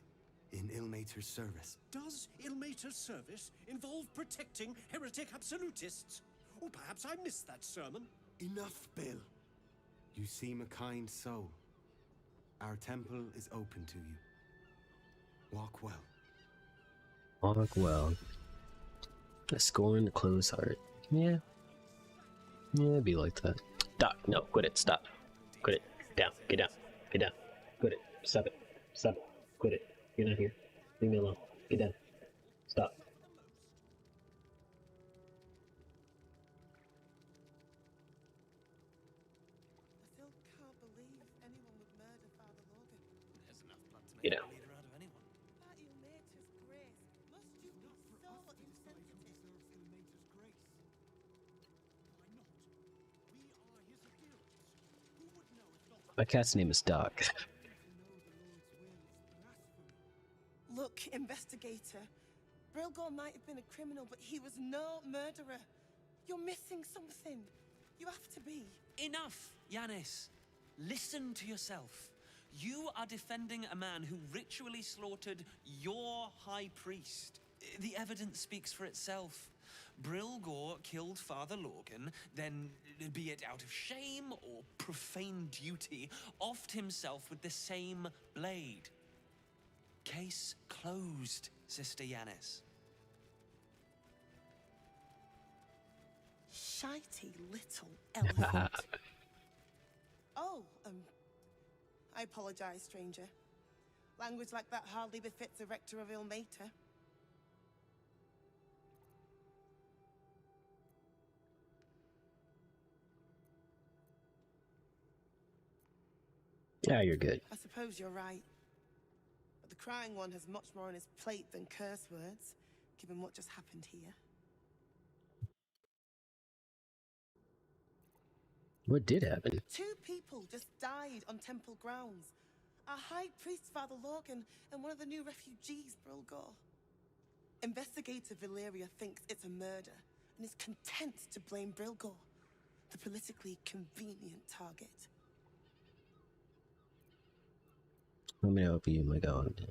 in Ilmater's service. Does Ilmater's service involve protecting heretic absolutists? Or perhaps I missed that sermon? Enough, Bill. You seem a kind soul. Our temple is open to you. Walk well. Walk well. A scorn, close heart. Yeah. Yeah, it'd be like that. Doc, no, quit it, stop. Quit it. Down, get down, get down. Quit it, stop it, stop it, quit it. You're not here. Leave me alone. Get down. Stop. I still can't believe anyone would murder Father Lorgan. There's enough blood to You make know. a leader out of anyone. That Ilmater's grace. Must you be so insensitive? My cat's name is Doc. Look, investigator. Brilgor might have been a criminal, but he was no murderer. You're missing something. You have to be. Enough, Yanis. Listen to yourself. You are defending a man who ritually slaughtered your high priest. The evidence speaks for itself. Brilgor killed Father Lorgan, then, be it out of shame or profane duty, offed himself with the same blade. Case closed, Sister Yanis. Shitey little elephant. Oh, I apologize, stranger. Language like that hardly befits a rector of Ilmater. Yeah, you're good. I suppose you're right. But the crying one has much more on his plate than curse words, given what just happened here. What did happen? 2 people just died on temple grounds. Our high priest, Father Lorgan, and one of the new refugees, Brilgor. Investigator Valeria thinks it's a murder, and is content to blame Brilgor, the politically convenient target. Let me help you, my god.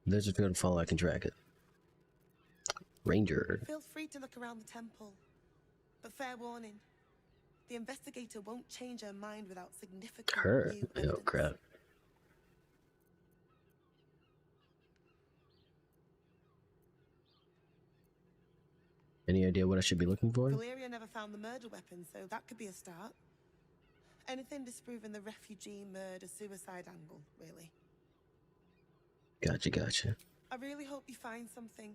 There's a good fall, I can track it. Ranger. Feel free to look around the temple. But fair warning, the investigator won't change her mind without significant new Oh evidence. crap. Any idea what I should be looking for? Valeria never found the murder weapon, so that could be a start. Anything disproving the refugee murder-suicide angle, really. Gotcha, gotcha. I really hope you find something.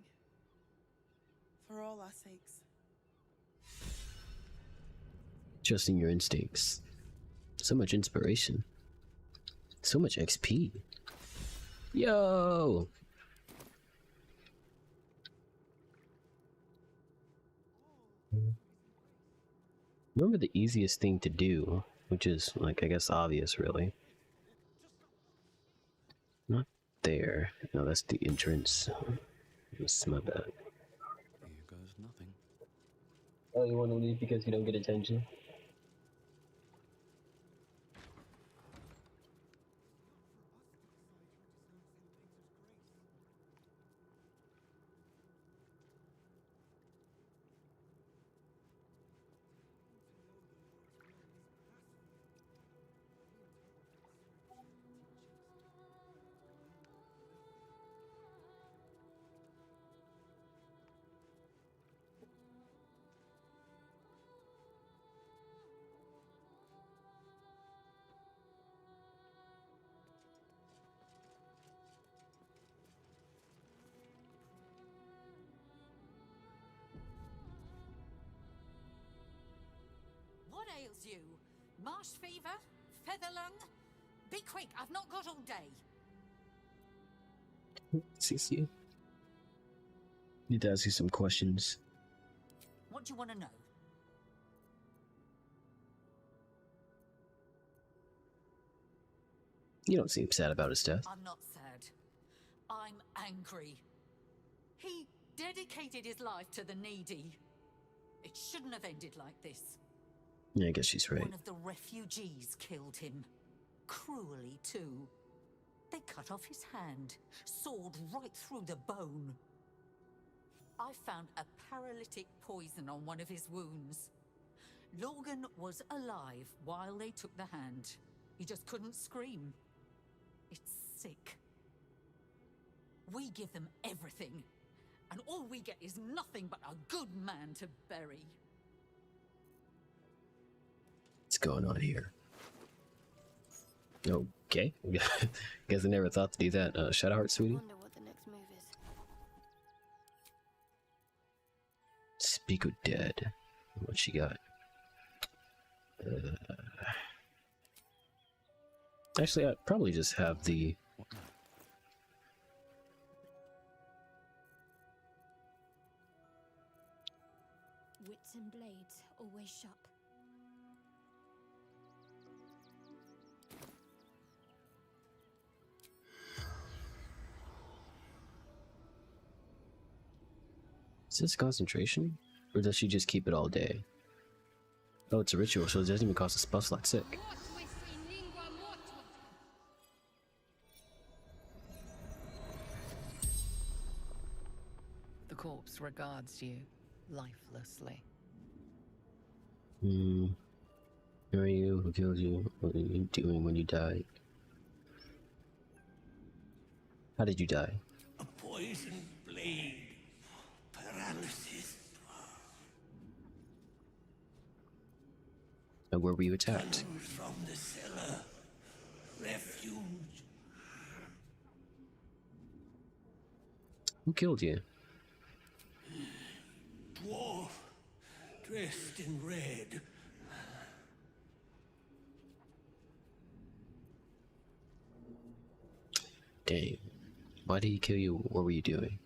For all our sakes. Trusting your instincts. So much inspiration. So much XP. Yo! Remember the easiest thing to do, which is, like, I guess obvious, really. Not there. No, that's the entrance. That's my bad. Oh, you want to leave because you don't get attention? What ails you? Marsh fever? Feather lung? Be quick, I've not got all day. CC. Need to ask you some questions. What do you want to know? You don't seem sad about his death. I'm not sad. I'm angry. He dedicated his life to the needy. It shouldn't have ended like this. Yeah, I guess she's right. One of the refugees killed him. Cruelly, too. They cut off his hand, sawed right through the bone. I found a paralytic poison on one of his wounds. Logan was alive while they took the hand. He just couldn't scream. It's sick. We give them everything, and all we get is nothing but a good man to bury. What's going on here? Okay. Guess I never thought to do that. Shadowheart, sweetie. Wonder what the next move is. Speak of dead. What she got? Actually, I'd probably just have the... Wits and blades always sharp. Is this concentration? Or does she just keep it all day? Oh, it's a ritual, so it doesn't even cost a spell slot. Sick. The corpse regards you lifelessly. Who are you? Who killed you? What are you doing when you died? How did you die? A poison blade. Paralysis. And where were you attacked? From the cellar. Refuge. Who killed you? Dwarf. Dressed in red. Dang. Why did he kill you? What were you doing?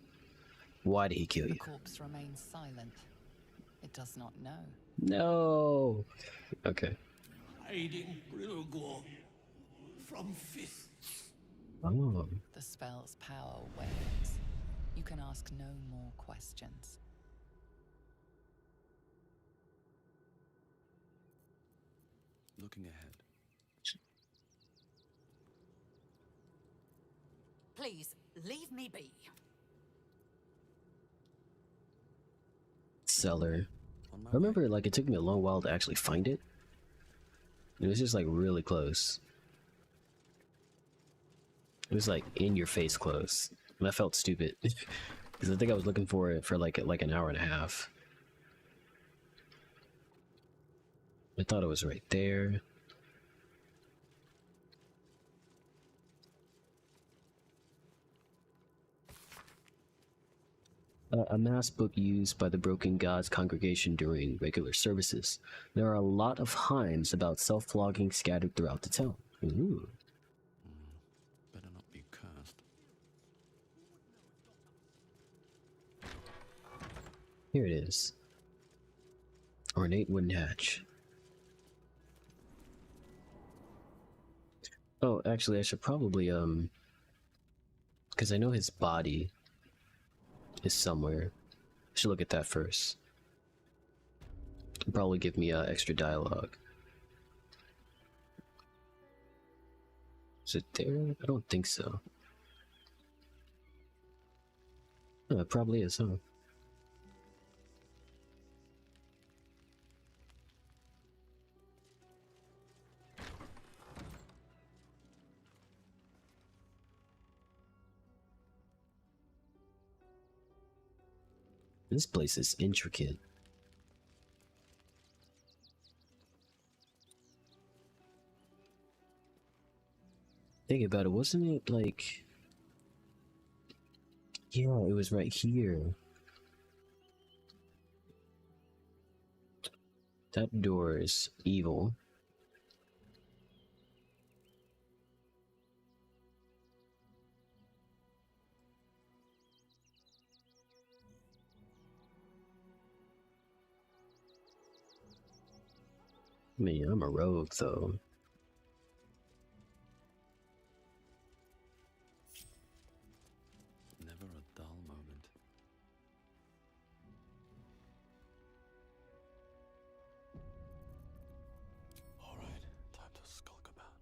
Why did he kill you? The corpse remains silent. It does not know. No. Okay. Hiding Brilgor from fists. Oh. The spell's power wanes. You can ask no more questions. Looking ahead. Please, leave me be. Cellar. I remember, like, it took me a long while to actually find it. It was just, like, really close. It was, like, in your face close. And I felt stupid. Because I think I was looking for it for, like an hour and a half. I thought it was right there. A mass book used by the Broken Gods congregation during regular services. There are a lot of hymns about self-flogging scattered throughout the town. Ooh. Better not be cursed. Here it is. Ornate wooden hatch. Oh, actually, I should probably, because I know his body is somewhere. I should look at that first. Probably give me extra dialogue. Is it there? I don't think so. Oh, it probably is, huh? This place is intricate. Think about it, wasn't it like... Yeah, it was right here. That door is evil. I mean, I'm a rogue, though. Never a dull moment. All right, time to skulk about.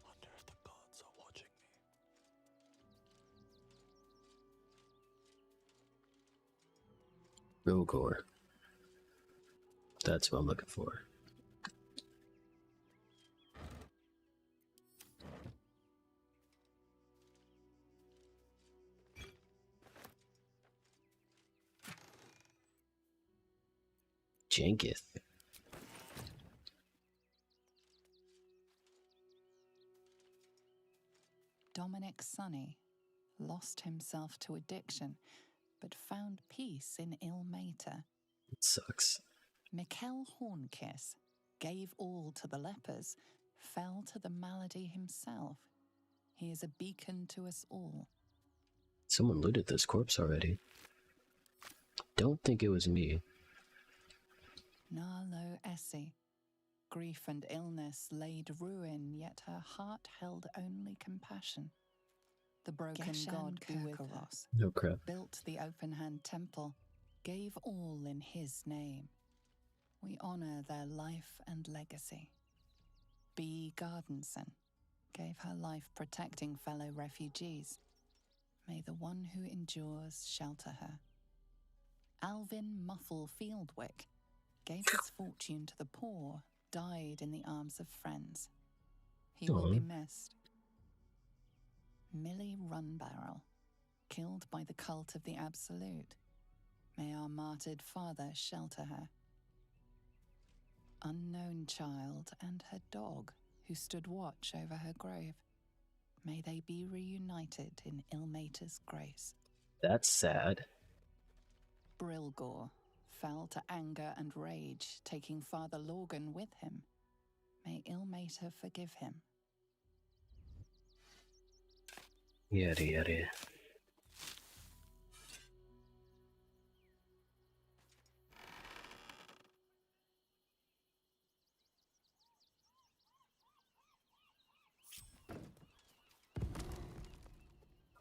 Wonder if the gods are watching me. Rogor. That's what I'm looking for. Jenketh. Dominic Sonny lost himself to addiction, but found peace in Ilmater. It sucks. Mikkel Hornkiss gave all to the lepers, fell to the malady himself. He is a beacon to us all. Someone looted this corpse already. Don't think it was me. Narlo Essie. Grief and illness laid ruin, yet her heart held only compassion. The broken Geshen god Kirkaros. Bukaros Oh crap. built the open-hand temple, gave all in his name. We honor their life and legacy. B. Gardenson gave her life protecting fellow refugees. May the one who endures shelter her. Alvin Muffle Fieldwick gave his fortune to the poor, died in the arms of friends. He will be missed. Millie Runbarrel, killed by the cult of the Absolute. May our martyred father shelter her. Unknown child and her dog, who stood watch over her grave. May they be reunited in Ilmater's grace. That's sad. Brilgor fell to anger and rage, taking Father Lorgan with him. May Ilmater forgive him. Yada yada.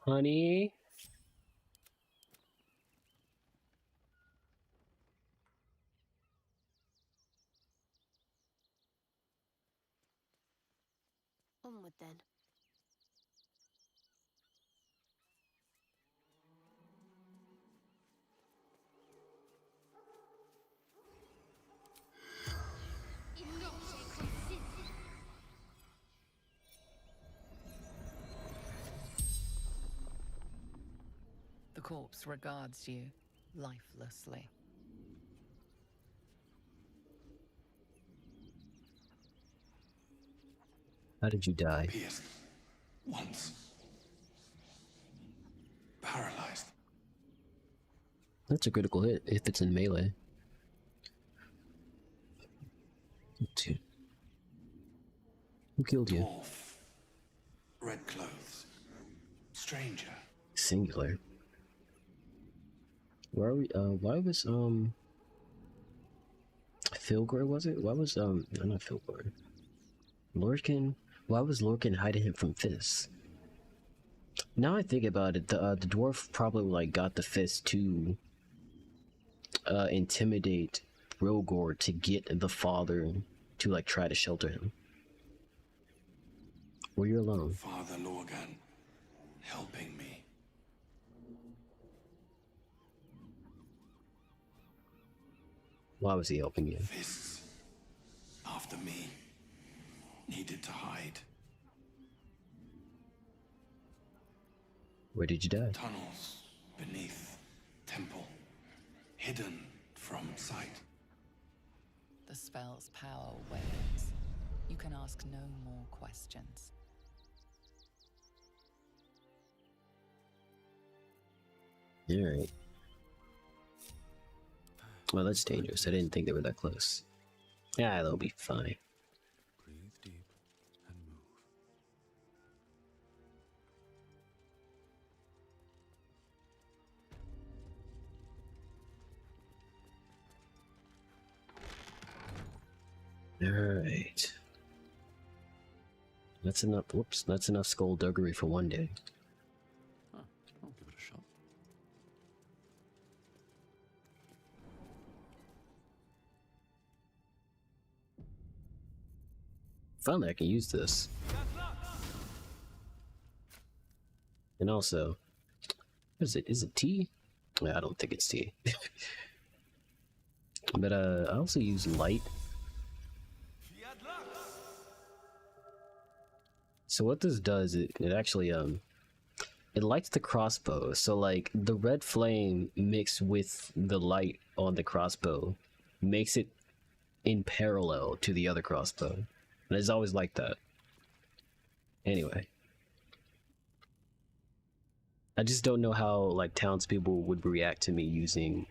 Honey? Onward then. The corpse regards you lifelessly. How did you die? Pierced. Once. Paralyzed. That's a critical hit if it's in melee. Dude. Who killed you? Dwarf. Red clothes. Stranger. Singular. Where are we? Why was Filgor, was it? Why was no, not Filgor. Lorcan. Why was Lorcan hiding him from Fist? Now I think about it, the dwarf probably like got the fist to intimidate Rogor to get the father to like try to shelter him. Or you're alone. Father Lorgan, helping me. Why was he helping you? Fists, after me, needed to hide. Where did you die? Tunnels beneath temple, hidden from sight. The spell's power wanes. You can ask no more questions. Alright. Well, that's dangerous. I didn't think they were that close. Yeah, they'll be fine. Breathe deep and move. Alright. That's enough. Whoops, that's enough skullduggery for one day. Huh, I'll give it a shot. Finally, I can use this. And also, what is it? Is it tea? Yeah, I don't think it's tea. But I also use light. So what this does, it actually it lights the crossbow. So like the red flame mixed with the light on the crossbow makes it in parallel to the other crossbow. And it's always like that. Anyway. I just don't know how like townspeople would react to me using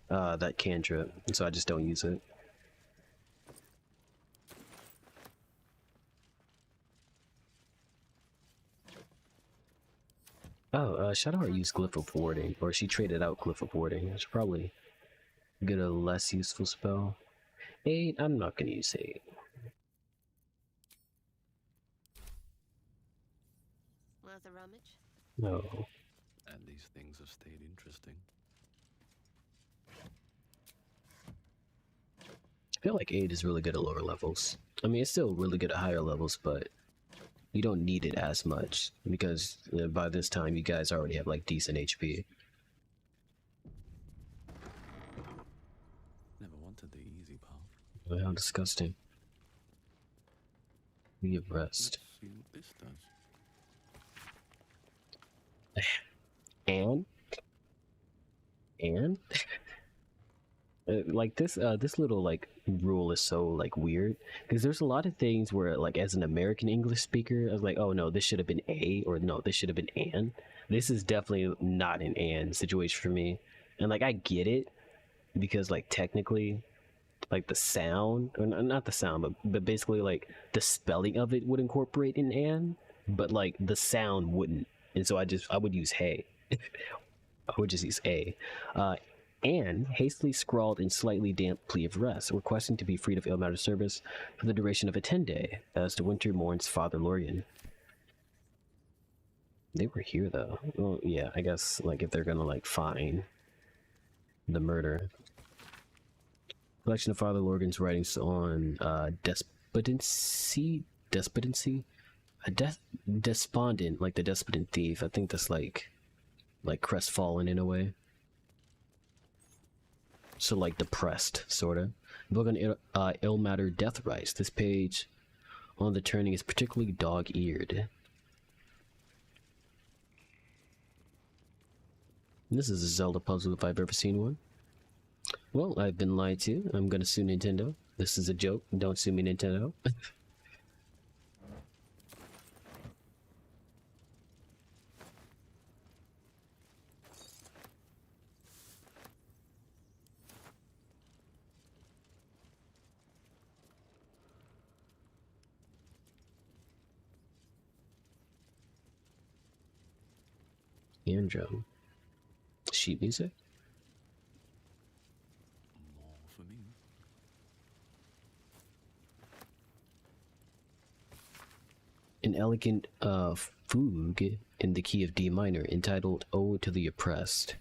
that cantrip, and so I just don't use it. Oh, Shadowheart used Glyph of Warding, or she traded out Glyph of Warding. I should probably get a less useful spell. 8, I'm not gonna use 8. Worth a rummage? No. And these things have stayed interesting. I feel like 8 is really good at lower levels. I mean, it's still really good at higher levels, but you don't need it as much, because by this time you guys already have like decent HP. Never wanted the easy path. Oh, how disgusting. We give rest. Let's see what this does. And like this this little like rule is so like weird, because there's a lot of things where like as an American English speaker I was like, oh no, this should have been a, or no, this should have been an. This is definitely not an and situation for me, and like I get it, because like technically like the sound, or not the sound, but basically like the spelling of it would incorporate an and, but like the sound wouldn't, and so I would use hey. I would just use a. Anne hastily scrawled in slightly damp plea of rest, requesting to be freed of ill-matter service for the duration of a 10-day, as to winter mourns Father Larian. They were here though. Well, yeah, I guess like if they're gonna like find the murder. Collection of Father Larian's writings on despondency, despondent, like the despondent thief. I think that's like crestfallen in a way. So like depressed, sorta. Book on ill-matter death rites. This page on the turning is particularly dog-eared. This is a Zelda puzzle if I've ever seen one. Well, I've been lied to. I'm gonna sue Nintendo. This is a joke. Don't sue me, Nintendo. And drum. Sheet music? More for me. An elegant fugue in the key of D minor, entitled Ode to the Oppressed.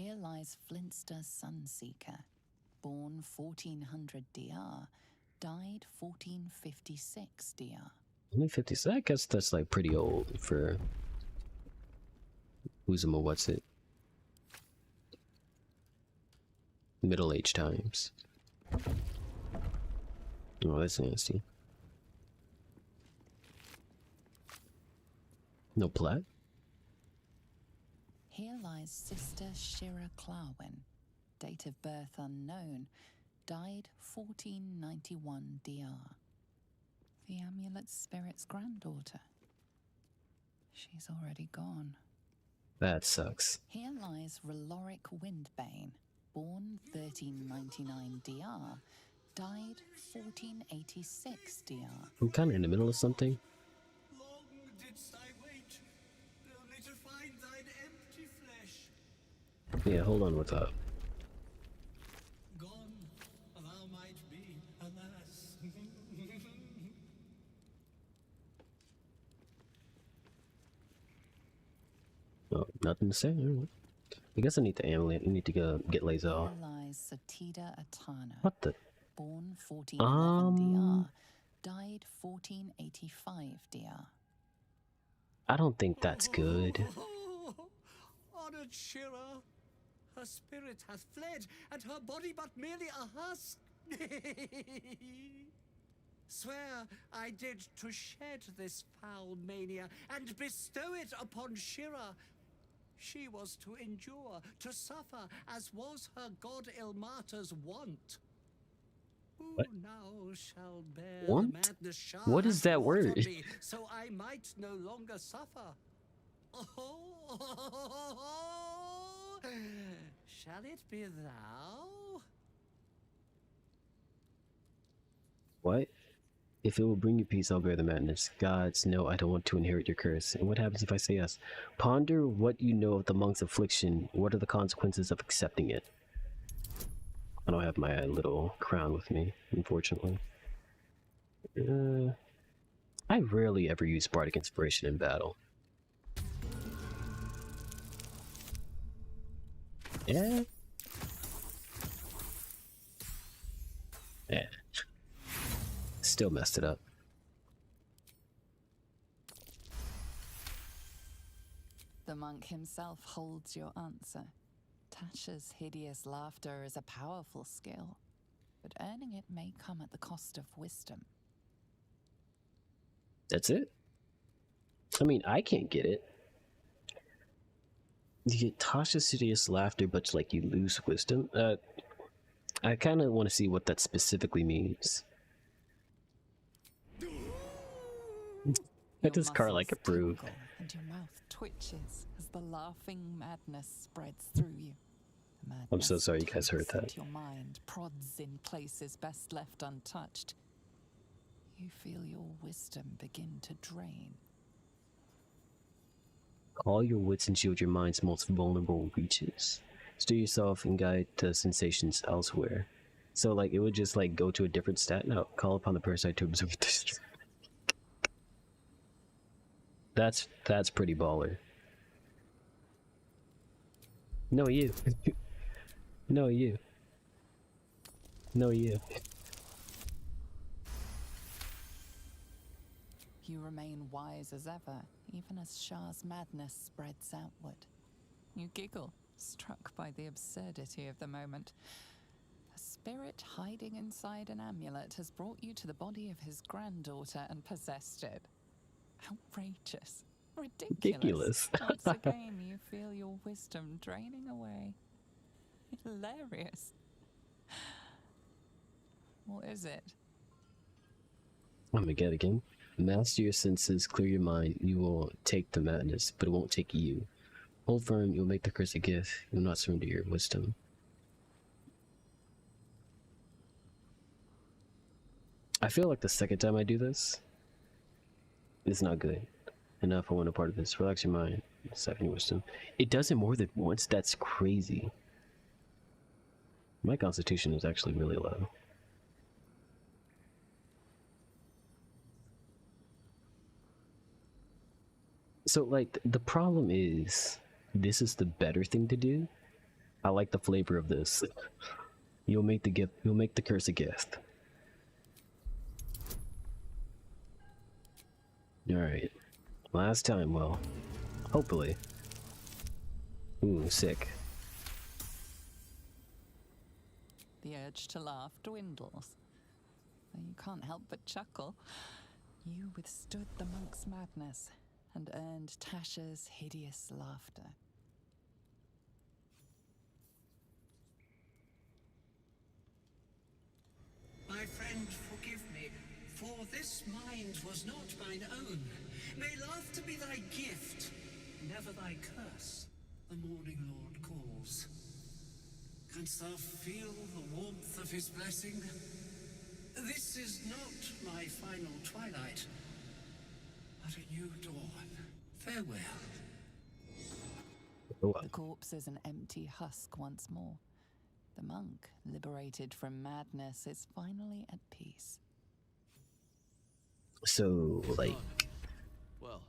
Here lies Flintster Sunseeker, born 1400 DR, died 1456 DR. Only 56? I guess that's like pretty old for Uzuma, what's it? Middle age times. Oh, that's nasty. No plat? Here lies Sister Shira Clawin, date of birth unknown, died 1491 DR. The amulet's spirit's granddaughter. She's already gone. That sucks. Here lies Reloric Windbane, born 1399 DR, died 1486 DR. I'm kind of in the middle of something. Long didst I wait, only to find thine empty flesh. Yeah, hold on with that. Gone, thou might be, alas. Oh, nothing to say. Right. I guess I need the amulet. I need to go get laser off. Here lies Satida Atano. What the? Born 1411 DR, died 1485 DR. I don't think that's good. Honored Shira, her spirit hath fled, and her body but merely a husk. Swear I did to shed this foul mania and bestow it upon Shira. She was to endure, to suffer, as was her god Ilmata's wont. Who What? now shall bear Want? the madness Shah What is hath that wrought word? on me, so I might no longer suffer? Oh, shall it be thou? What? If it will bring you peace, I'll bear the madness. Gods, no, I don't want to inherit your curse. And what happens if I say yes? Ponder what you know of the monk's affliction. What are the consequences of accepting it? I don't have my little crown with me, unfortunately. I rarely ever use bardic inspiration in battle. Yeah. Yeah. Still messed it up. The monk himself holds your answer. Tasha's hideous laughter is a powerful skill, but earning it may come at the cost of wisdom. That's it? I mean, I can't get it. You get Tasha's hideous laughter, but like you lose wisdom? I kind of want to see what that specifically means. Let this car like approve. And your mouth twitches as the laughing madness spreads through you. I'm so sorry you guys heard that. Your mind prods in places best left untouched. You feel your wisdom begin to drain. Call your wits and shield your mind's most vulnerable reaches. Stir yourself and guide the sensations elsewhere. So like it would just like go to a different stat. No, call upon the parasite to observe this. That's pretty baller. No, you. No, you. No, you. You remain wise as ever, even as Shah's madness spreads outward. You giggle, struck by the absurdity of the moment. A spirit hiding inside an amulet has brought you to the body of his granddaughter and possessed it. Outrageous. Ridiculous. Once again, you feel your wisdom draining away. Hilarious. What is it? I'm gonna get again. Master your senses, clear your mind. You will take the madness, but it won't take you. Hold firm, you'll make the curse a gift. You'll not surrender your wisdom. I feel like the second time I do this, it's not good enough. I want a part of this. Relax your mind. Second your wisdom. It does it more than once. That's crazy. My constitution is actually really low. So like the problem is, this is the better thing to do, I like the flavor of this. You'll make the gift. You'll make the curse a gift. All right. Last time, well, hopefully. Ooh, sick. The urge to laugh dwindles. Though you can't help but chuckle. You withstood the monk's madness and earned Tasha's hideous laughter. My friend, forgive me, for this mind was not mine own. May laughter be thy gift, never thy curse. The morning Lord calls. Canst thou feel the warmth of his blessing? This is not my final twilight, but a new dawn. Farewell. The corpse is an empty husk once more. The monk, liberated from madness, is finally at peace. So, like... Well,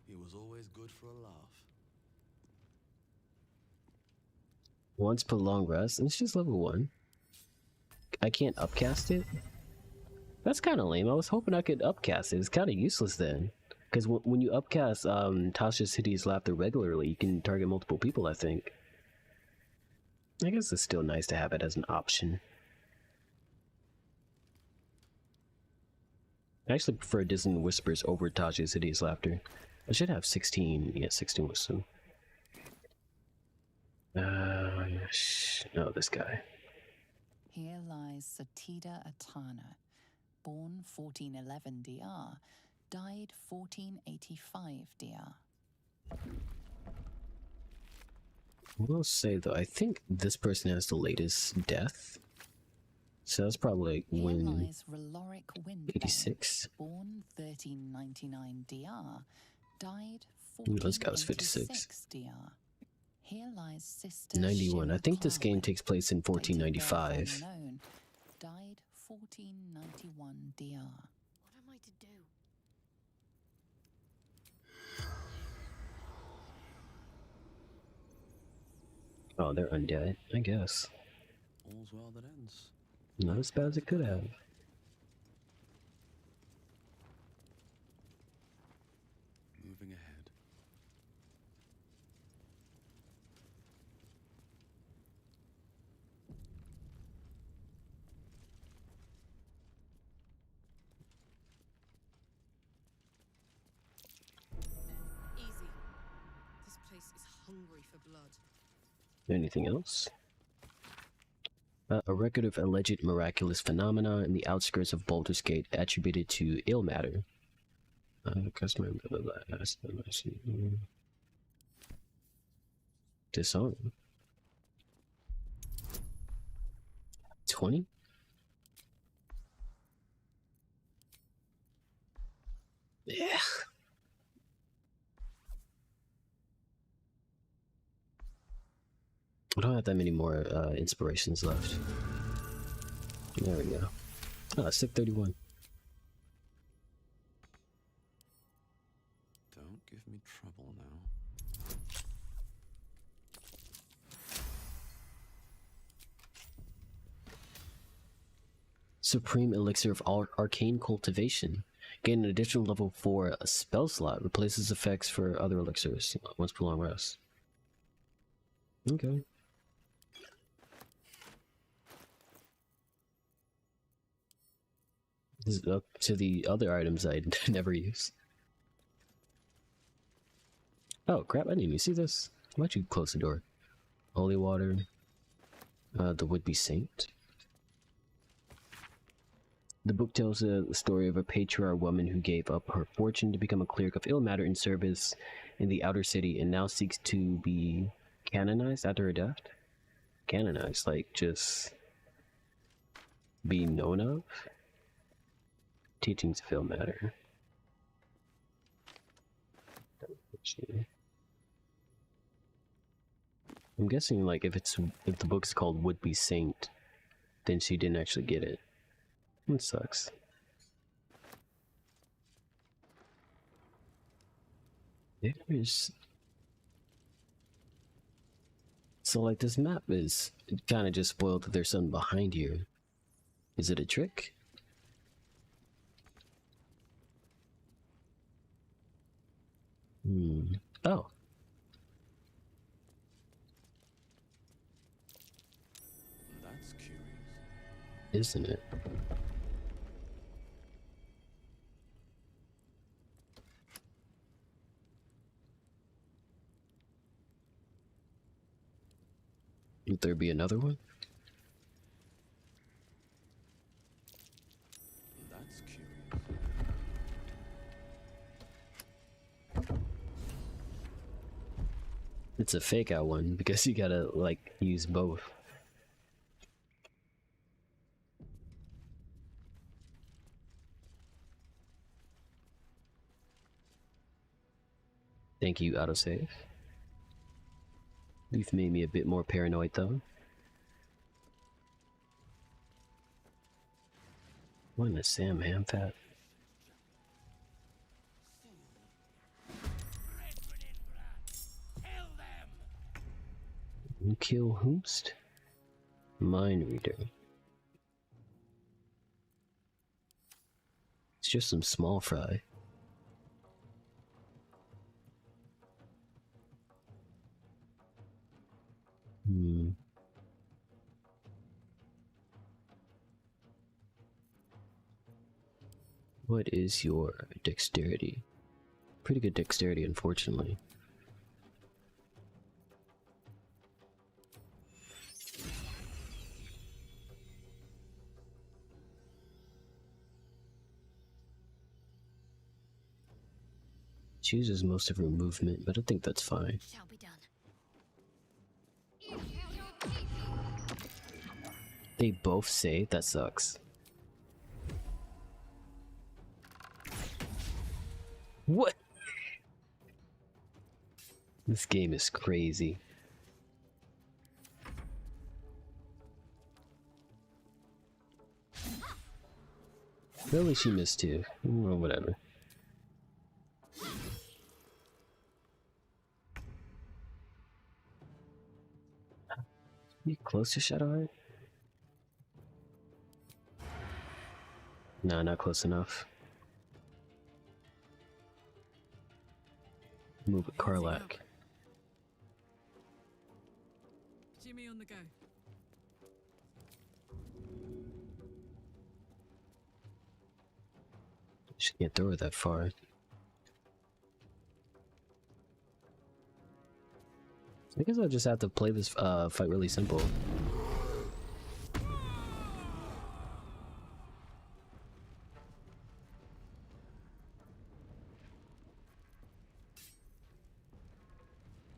he was always good for a laugh. Once per long rest, and it's just level 1. I can't upcast it? That's kind of lame. I was hoping I could upcast it. It's kind of useless then. Because when you upcast Tasha's Hideous Laughter regularly, you can target multiple people, I think. I guess it's still nice to have it as an option. I actually prefer Dissonant Whispers over Tasha's Hideous Laughter. I should have 16. Yeah, 16 wisdom. No, this guy. Here lies Satida Atana, born 1411 DR, died 1485 DR. I will say though, I think this person has the latest death. So that's probably like Here lies Reloric Windbane, 86. born 1399 DR, died This guy was 56. DR. Here lies Sister 91. I think this game Shimmer takes place in 1495. Unknown, died 1491 DR. What am I to do? Oh, they're undead, I guess. All's well that ends. Not as bad as it could have. Moving ahead. Easy. This place is hungry for blood. Anything else? A record of alleged miraculous phenomena in the outskirts of Baldur's Gate attributed to ill matter. Customer blah, blah, blah, disarm. 20? Yeah. I don't have that many more inspirations left. There we go. Ah, sick 31. Don't give me trouble now. Supreme Elixir of Arcane Cultivation. Gain an additional level 4 spell slot. Replaces effects for other elixirs once per long rest. Okay. This is up to the other items I never use. Oh crap, I didn't even see this. Why'd you close the door? Holy water. The would-be saint. The book tells the story of a patriarch woman who gave up her fortune to become a cleric of ill matter in service in the outer city and now seeks to be canonized after her death? Canonized, like just be known of? Teachings of ill matter. I'm guessing like if the book's called Would-Be Saint, then she didn't actually get it. It sucks. There's So like this map is kind of just spoiled that there's something behind you. Is it a trick? Oh. That's curious. Isn't it? Would there be another one? That's curious. It's a fake out one because you gotta like use both. Thank you, autosave. You've made me a bit more paranoid though. What in the Sam ham fat? You kill whomst? Mind reader. It's just some small fry. What is your dexterity? Pretty good dexterity, unfortunately. Chooses most of her movement, but I think that's fine. Shall be done. They both say that sucks. What? This game is crazy. Really, she missed too. Well, whatever. You close to Shadowheart? Nah, not close enough. Move with Karlak. Jimmy on the go. She can't throw her that far. I guess I'll just have to play this fight really simple.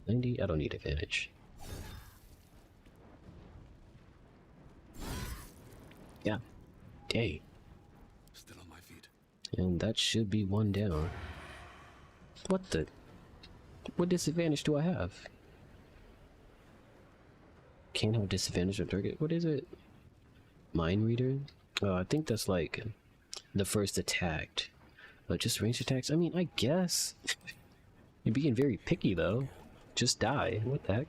I don't need advantage. Yeah. Dang. Still on my feet. And that should be one down. What the? What disadvantage do I have? Can't have disadvantage on target. What is it? Mind reader? Oh, I think that's like the first attack. Just ranged attacks? I mean, I guess. You're being very picky though. Just die. What the heck?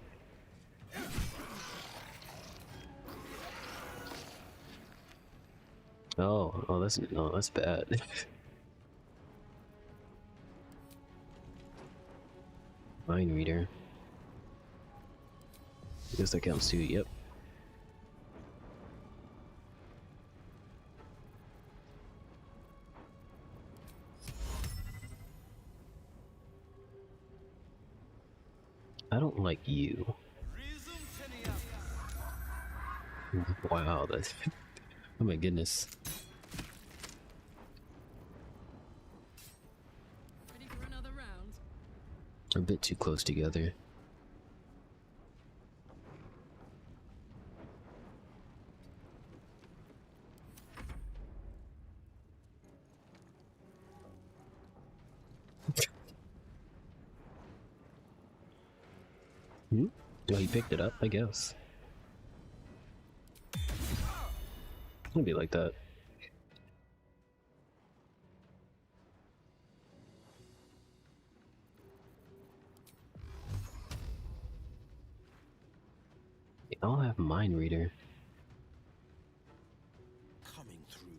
Oh, that's bad. Mind reader. I guess that counts too, yep. I don't like you. Wow, that's... Oh my goodness. Ready for another round? We're a bit too close together. Oh, he picked it up, I guess. It'll be like that. I'll have mind reader. Coming through.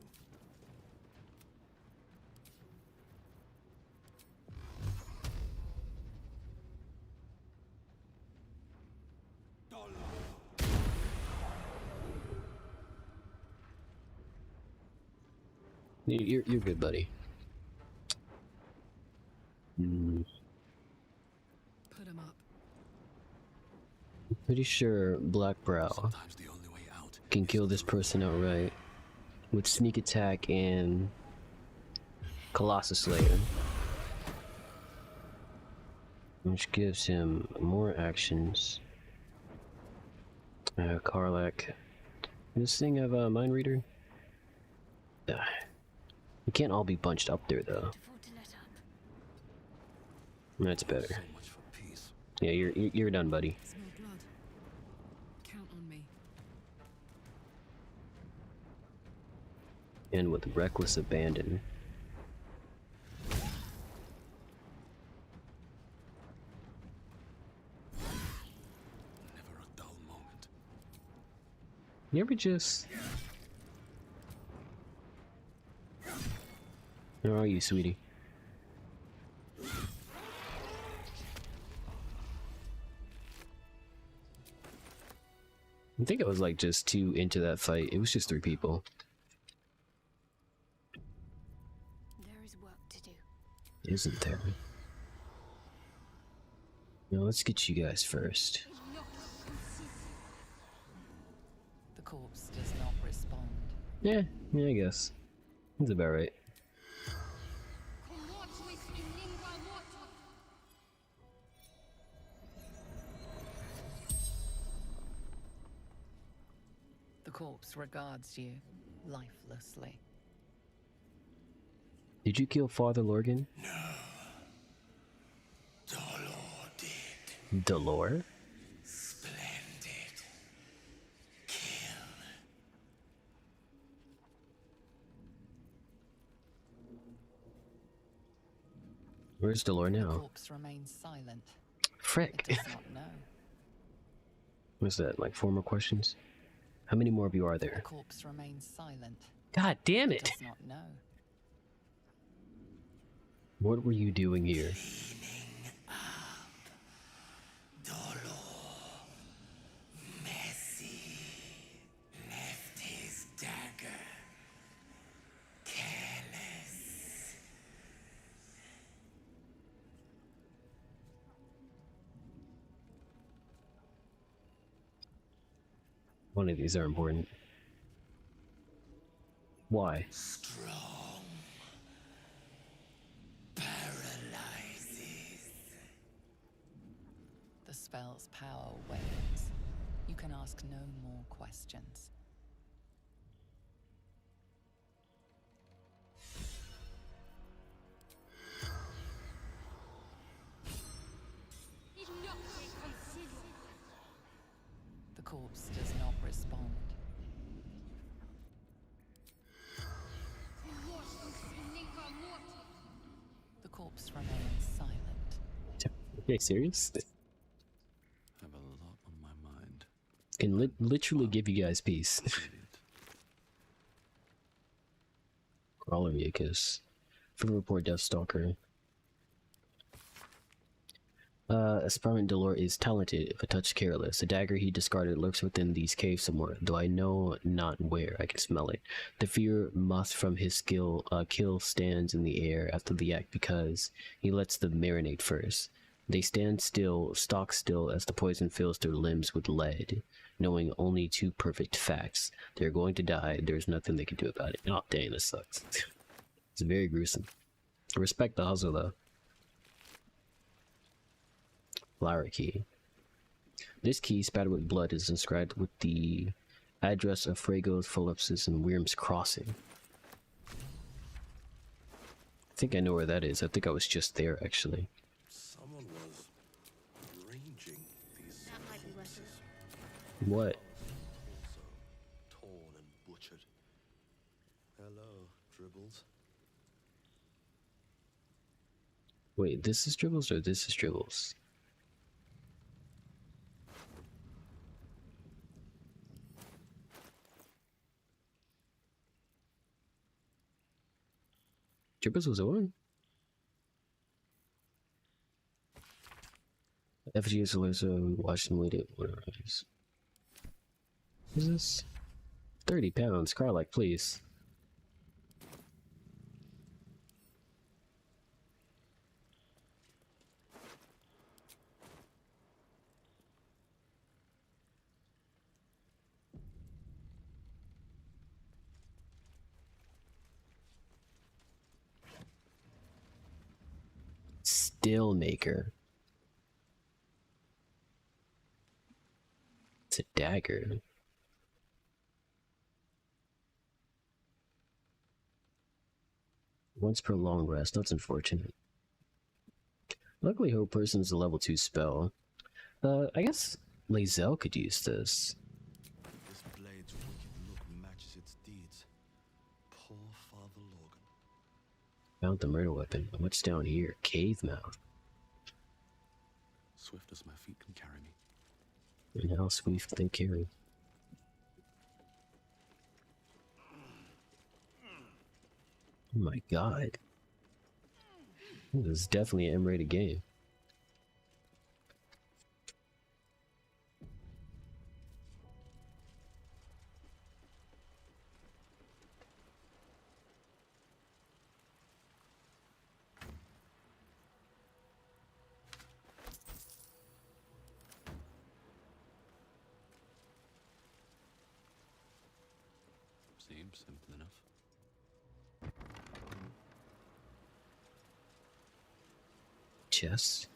You're good, buddy. Put him up. Pretty sure Black Brow can kill this person outright with sneak attack and Colossus Slayer, which gives him more actions. Karlak. This thing have a mind reader? You can't all be bunched up there though. That's better. Yeah, you're done, buddy. Smell blood. Count on me. And with reckless abandon. Never a dull moment. You ever just... Where are you, sweetie? I think I was like just too into that fight. It was just 3 people. There is work to do. Isn't there? Now let's get you guys first. The corpse does not respond. Yeah, I guess. That's about right. The corpse regards you lifelessly. Did you kill Father Lorgan? No. Dolor did. Dolor? Splendid. Kill. Where's Dolor The now? corpse remains silent. Frick. It does not know. What's that, like 4 more questions? How many more of you are The there? corpse remains silent. God damn it! Does not know. What were you doing here? Messy. Left his dagger. Careless. One of these are important. Why? Strong. Paralyzes. The spell's power wanes. You can ask no more questions. The corpse does not respond. The corpse remains silent. Okay, serious? Have a lot on my mind. Can literally give you guys peace. All of you, because for the report, Deathstalker. Aspirant Dolor is talented, if a touch careless. The dagger he discarded lurks within these caves somewhere, though I know not where. I can smell it. The fear moth from his kill stands in the air after the act because he lets them marinate first. They stand still, stock still, as the poison fills their limbs with lead, knowing only 2 perfect facts. They're going to die, there's nothing they can do about it. Oh dang, this sucks. It's very gruesome. Respect the hustle though. Flower key. This key, spattered with blood, is inscribed with the address of Fragos, Phillips's, and Wyrm's Crossing. I think I know where that is. I think I was just there, actually. Someone was arranging these. That might be worth What? Also torn and butchered. Hello, Dribbles. Wait, this is Dribbles or this is Dribbles? Troopers was on. FGS also watched and waited. Whatever it is. What is this? 30 pounds. Carlac, please. Steelmaker. It's a dagger. Once per long rest. That's unfortunate. Luckily, her person is a level 2 spell. I guess Lae'zel could use this. This blade's wicked look matches its deeds. Poor Father Logan. Found the murder weapon. What's down here? Cave mouth. Swift as my feet can carry me. And how swift they carry. Oh my god. This is definitely an M-rated game. Seems simple enough. Chest.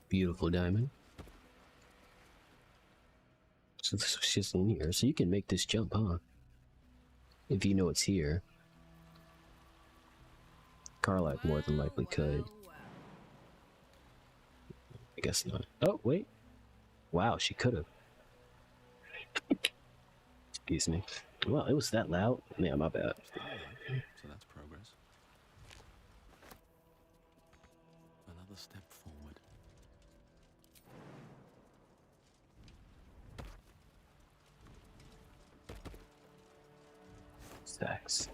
Beautiful diamond. So this was just in here. So you can make this jump, huh? If you know it's here. Carlac more than likely could. I guess not. Oh, wait. Wow, she could have. Excuse me. Well, it was that loud. Yeah, my bad. So that's progress. Another step forward. Stacks.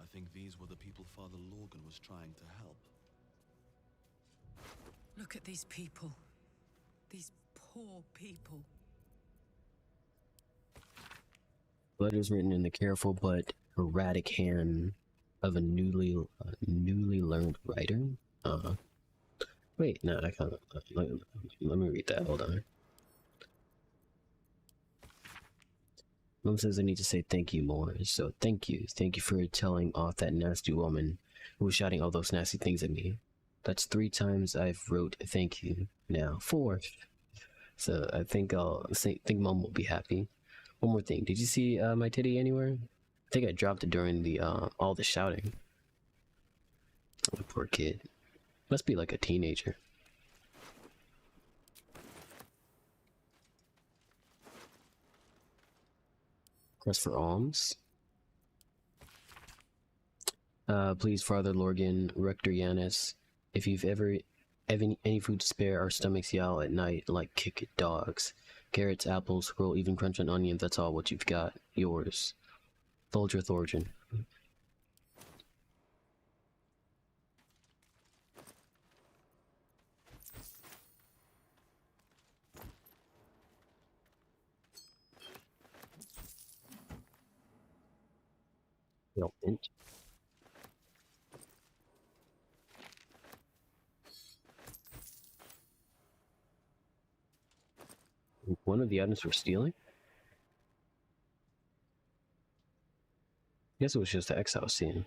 I think these were the people Father Logan was trying to help. Look at these people. These poor people. Letters written in the careful but erratic hand of a newly learned writer. Wait, no, I can't. Let me read that. Hold on. Mom says I need to say thank you more, so thank you. Thank you for telling off that nasty woman who was shouting all those nasty things at me. That's 3 times I've wrote thank you now. 4. So I think think Mom will be happy. One more thing. Did you see my titty anywhere? I think I dropped it during the all the shouting. Oh, poor kid. Must be like a teenager. Request for alms. Please, Father Lorgan, Rector Yanis, if you've ever any food to spare, our stomachs yowl at night like kick dogs. Carrots, apples, squirrel, even crunch an onion, that's all what you've got. Yours. Folger Thorgen. Mint. One of the items we're stealing? Guess it was just the exile scene.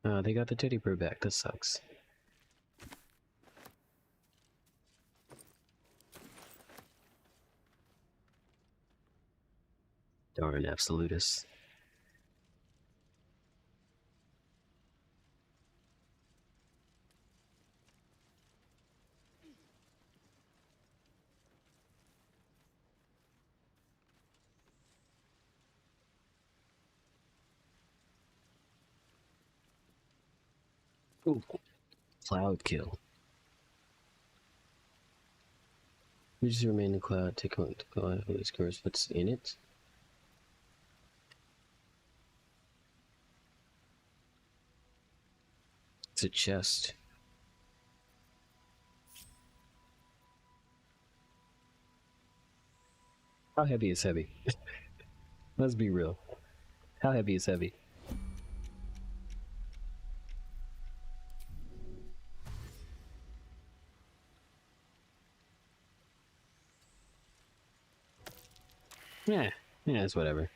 They got the teddy bear back. That sucks. Darn absolutists. Ooh, cloud kill. You just remain in the cloud, take on to go out of curse. What's in it? It's a chest. How heavy is heavy? Let's be real. How heavy is heavy? Yeah, it's whatever.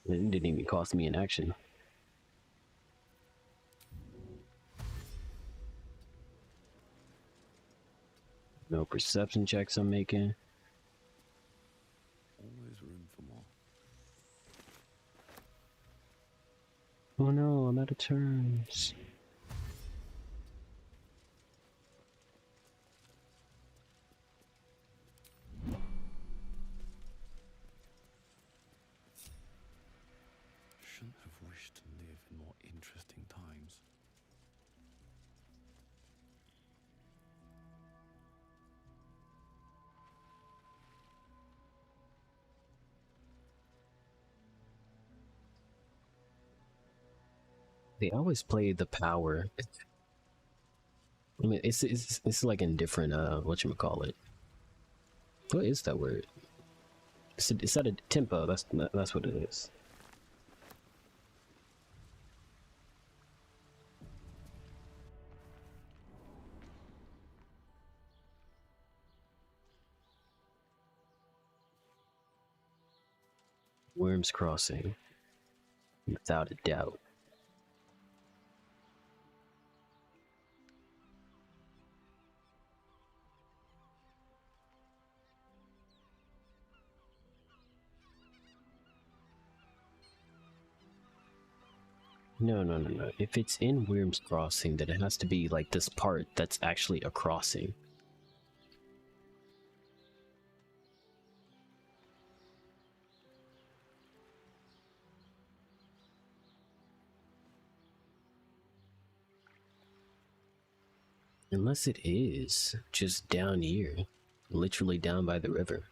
It didn't even cost me an action. No perception checks I'm making. Always room for more. Oh no, I'm out of turns. Shouldn't have wished to live in more interesting times. They always play the power. I mean, it's like in different whatchamacallit. What is that word? It's at a tempo. That's what it is. Worms Crossing, without a doubt. No. If it's in Worms Crossing, then it has to be like this part that's actually a crossing. Unless it is just down here, literally down by the river.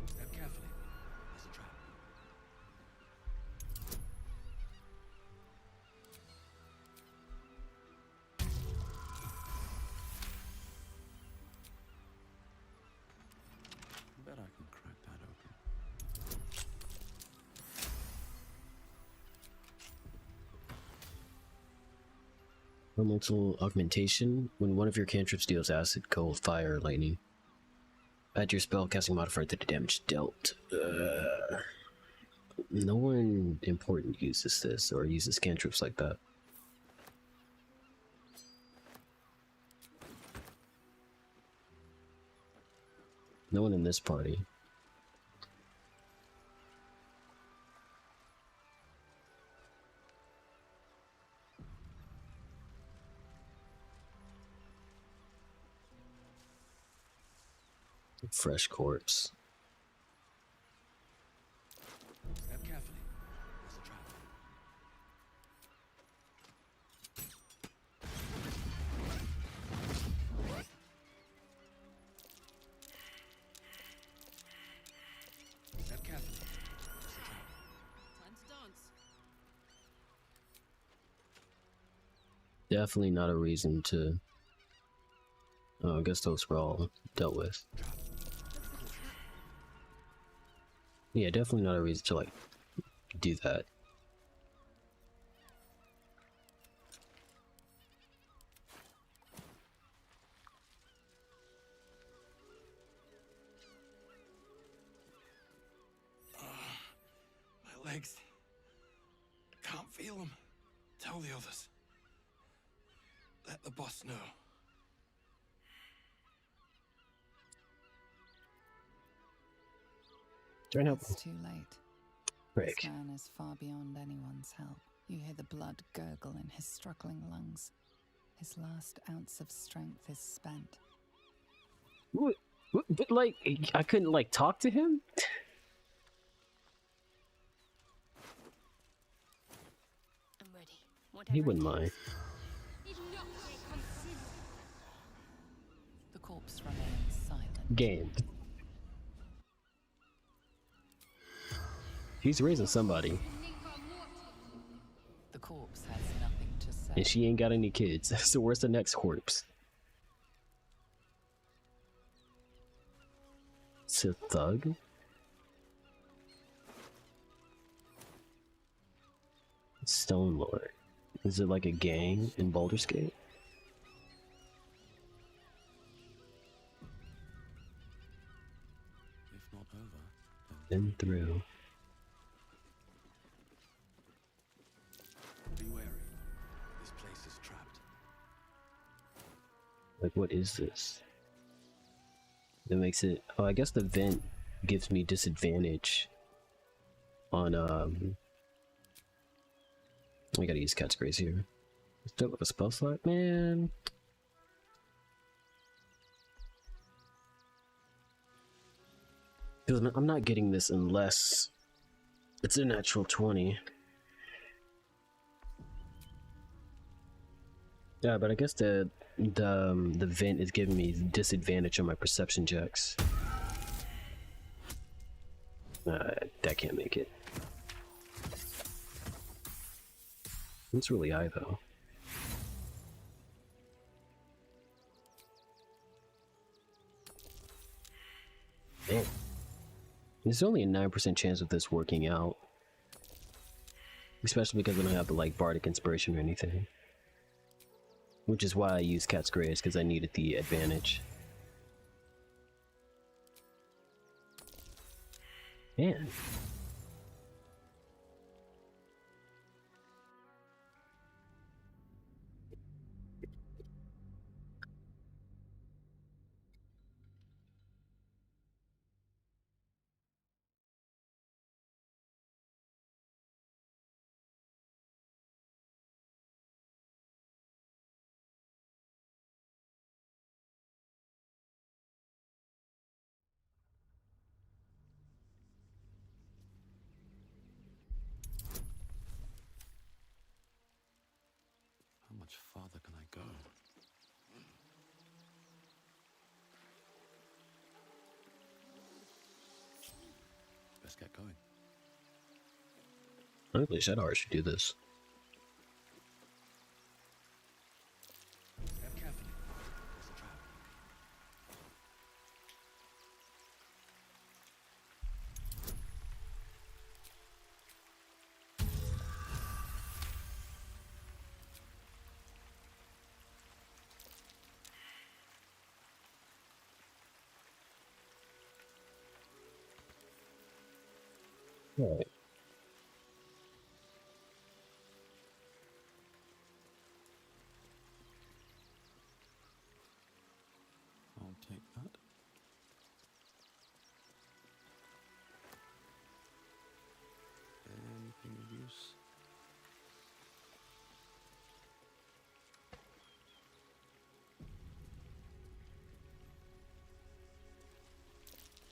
Step carefully. There's a trap. Bet I can crack that open. Elemental augmentation. When one of your cantrips deals acid, cold, fire, or lightning, add your spell casting modifier to the damage dealt. No one important uses this or uses cantrips like that. No one in this party. Fresh corpse. Step carefully. There's a trap. Step carefully. There's a trap. Time to dance. Definitely not a reason to... Oh, I guess those were all dealt with. Yeah, definitely not a reason to, like, do that. My legs. Can't feel them. Tell the others. Let the boss know. Try and help It's too late. Rick. This man is far beyond anyone's help. You hear the blood gurgle in his struggling lungs. His last ounce of strength is spent. What? But like, I couldn't like talk to him? I'm ready. Whatever He wouldn't mind. The corpse remains silent. Game. He's raising somebody. The corpse has nothing to say. And she ain't got any kids. So where's the next corpse? It's a thug? Stone Lord. Is it like a gang in Baldur's Gate? If not over, Been through. be wary. This place is trapped. Like, what is this? That makes it... Oh, I guess the vent gives me disadvantage on, I gotta use Cat's Grace here. Still with a spell slot? Man. Because I'm not getting this unless it's a natural 20. Yeah, but I guess the vent is giving me disadvantage on my perception checks. That can't make it. It's really high though. Man. There's only a 9% chance of this working out. Especially because I don't have the like bardic inspiration or anything. Which is why I used Cat's Grace, because I needed the advantage. Man. How much farther can I go? Let's get going. Honestly, Shadow should do this. Step carefully. There's a trap. Right. I'll take that. Anything of use?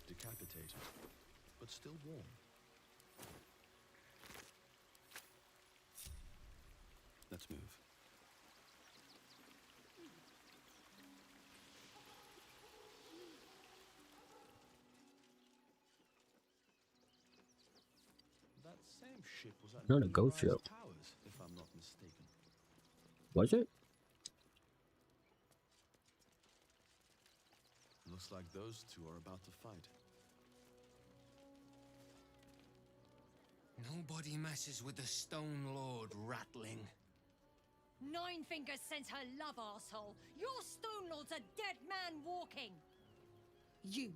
Decapitated, but still warm. Let's move. That same ship was at Not a ghost ship. Towers, if I'm not mistaken. Was it? Looks like those two are about to fight. Nobody messes with the Stone Lord, Ratling. Nine Fingers sent her love, arsehole. Your Stone Lord's a dead man walking. You,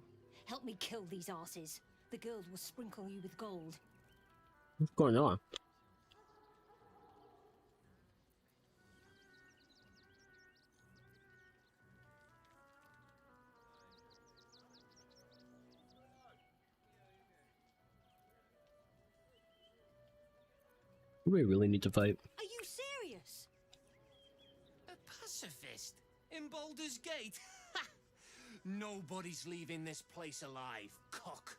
help me kill these asses. The girls will sprinkle you with gold. What's going on? Do we really need to fight? Are you serious? A pacifist in Baldur's Gate? Nobody's leaving this place alive, cock.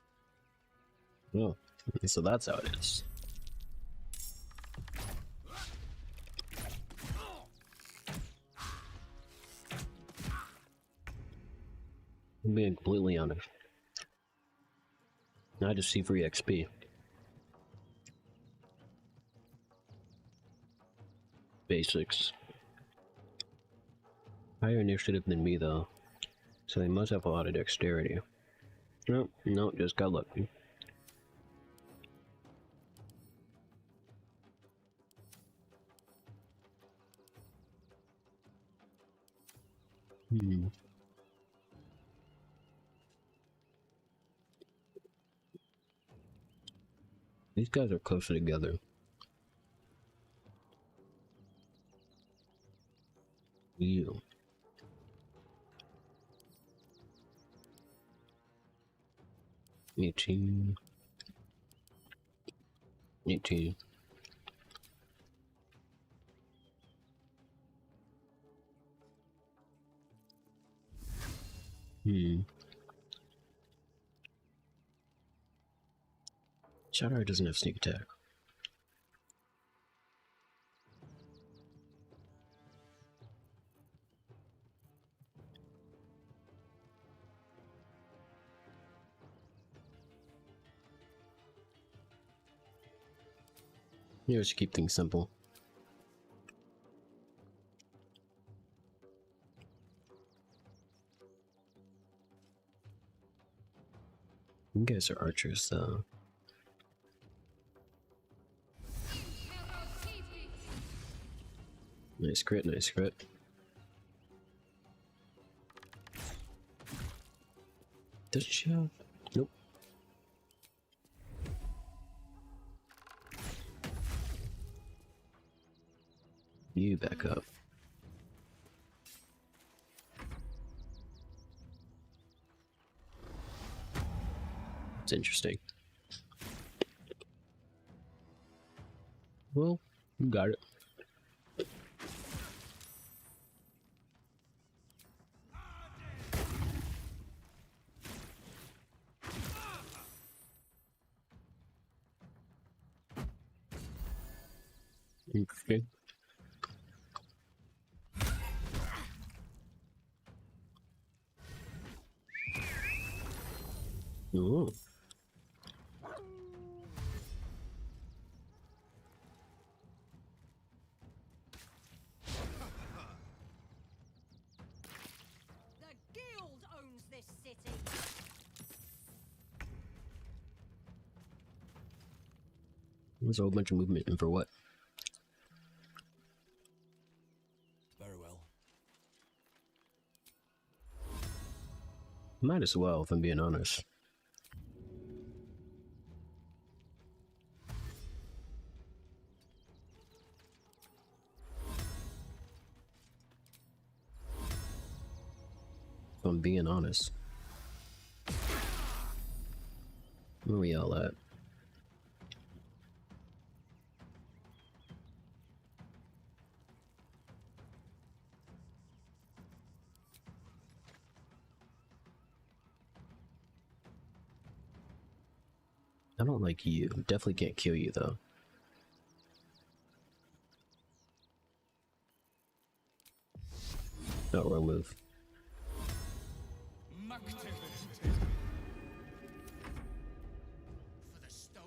Oh, so that's how it is. I'm being completely honest. I just see free XP. Basics. Higher initiative than me though, so they must have a lot of dexterity. No, no, just got lucky. These guys are closer together. You. Eighteen. Shadow doesn't have sneak attack. You just keep things simple. You guys are archers, though. Nice crit, nice crit. Does she have? Nope. You back up. It's interesting. Well, you got it. Interesting. Ooh. The guild owns this city. There's a whole bunch of movement, and for what? Very well. Might as well, if I'm being honest. If I'm being honest. Where are we all at? I don't like you. Definitely can't kill you though. No, wrong move. For the stone.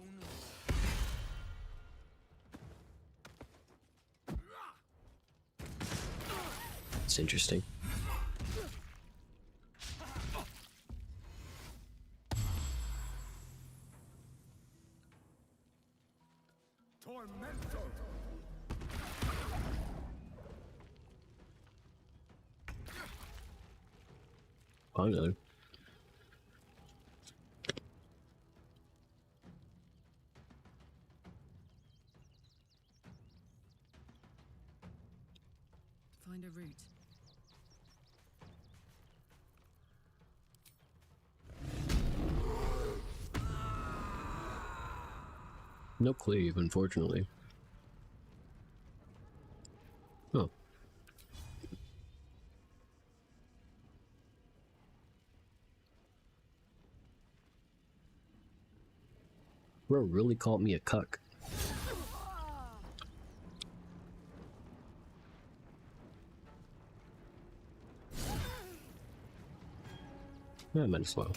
It's interesting. Tormento. Finally. Find a route. No cleave, unfortunately. Bro really called me a cuck. I might as well.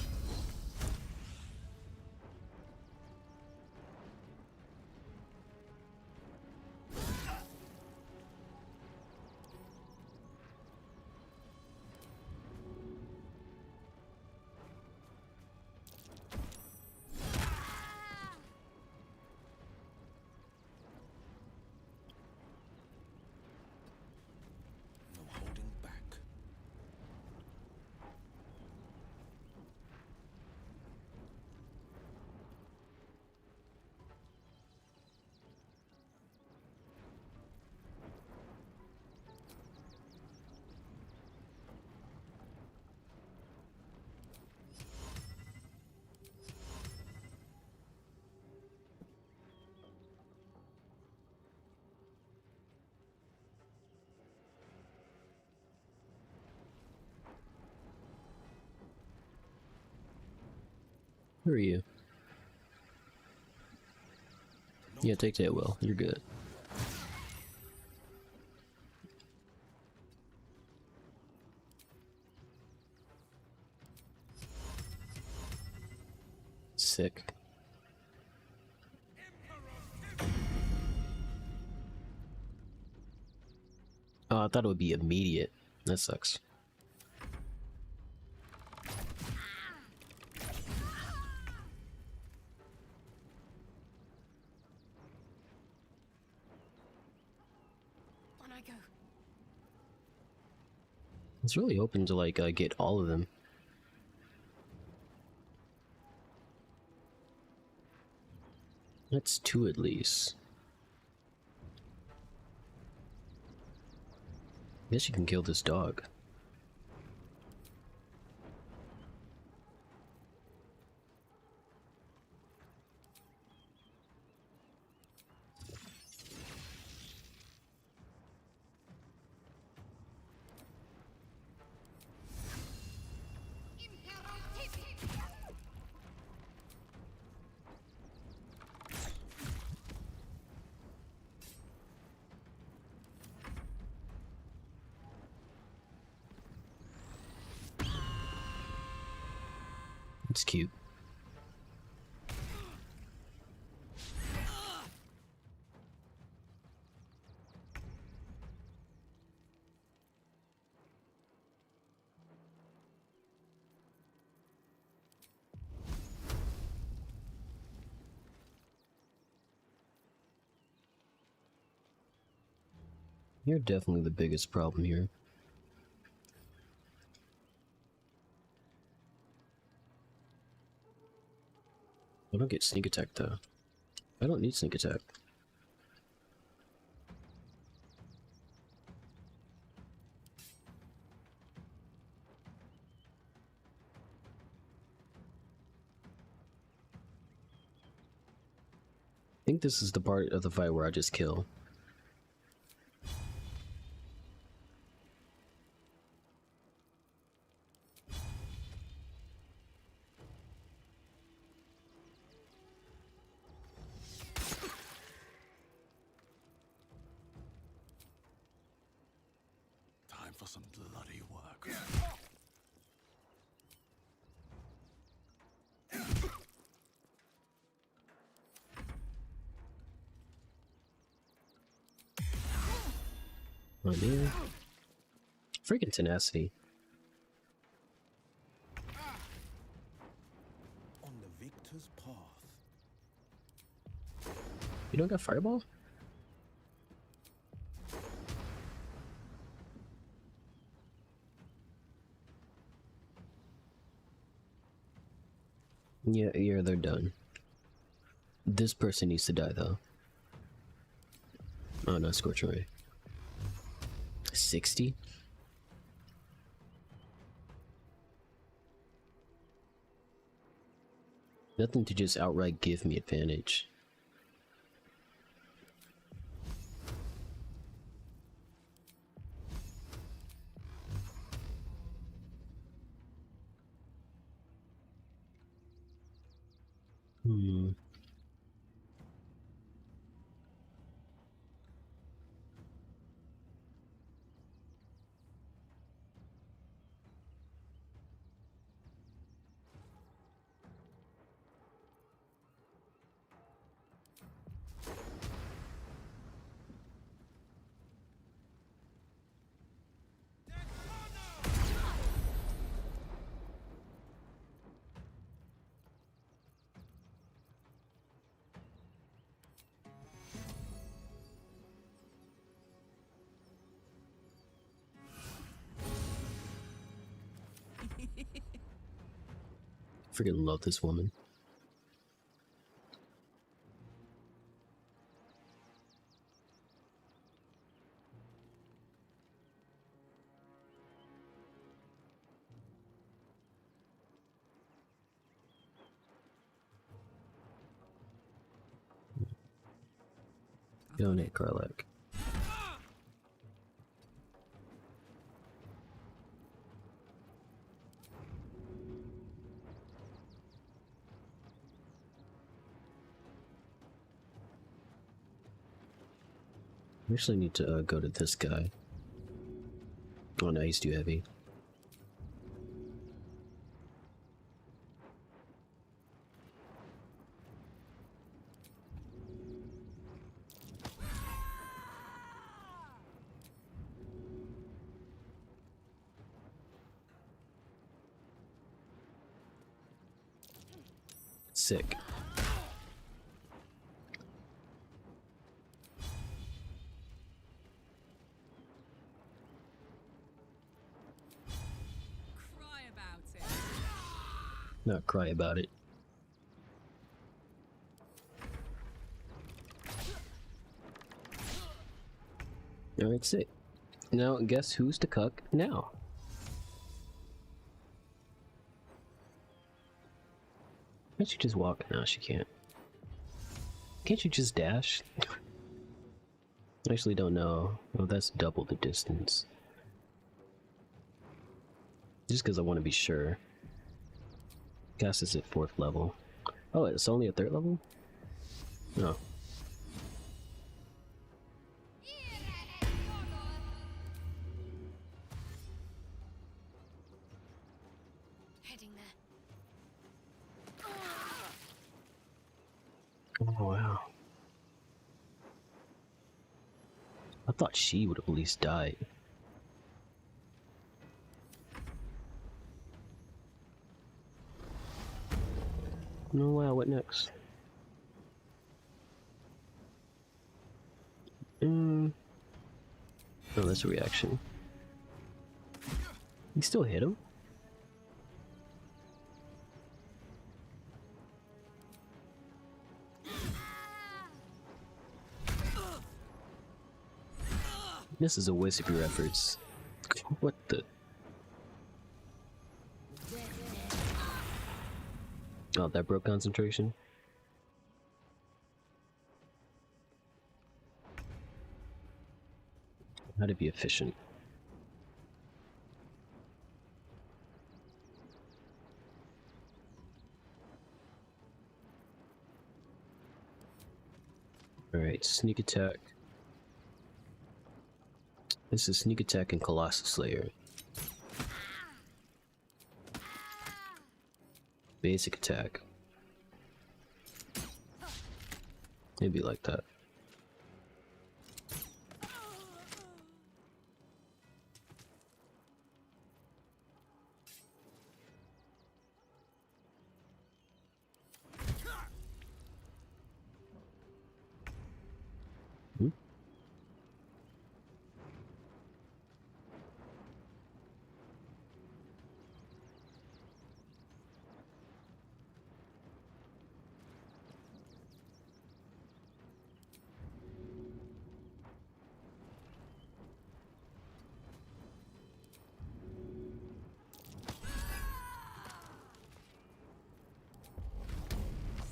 No holding back. Who are you? Yeah, take that, Will. You're good. Sick. Oh, I thought it would be immediate. That sucks. On I go. It's really open to like get all of them. That's 2 at least. Guess you can kill this dog. It's cute. You're definitely the biggest problem here. I don't get sneak attack though. I don't need sneak attack. I think this is the part of the fight where I just kill. Time for some bloody work. Oh man. Freaking tenacity. On the victor's path. You don't got fireball? Yeah, they're done. This person needs to die though. Oh no, Scorch Ray. 60? Nothing to just outright give me advantage. Freaking love this woman. Donate garlic. I actually need to go to this guy. Oh no, he's too heavy. Sick. Cry about it. Not cry about it. Alright, sick. Now, guess who's to cuck now? Can't you just walk? No, she can't. Can't you just dash? I actually don't know. Oh, that's double the distance. Just because I want to be sure. Gas is at 4th level. Oh, it's only at 3rd level? No. Heading there. Oh, wow. I thought she would have at least died. Oh wow, what next? Oh, that's a reaction. You still hit him? This is a waste of your efforts. What the? Oh, that broke concentration? How to be efficient. Alright, sneak attack. This is sneak attack and Colossus Slayer. Basic attack. Maybe like that.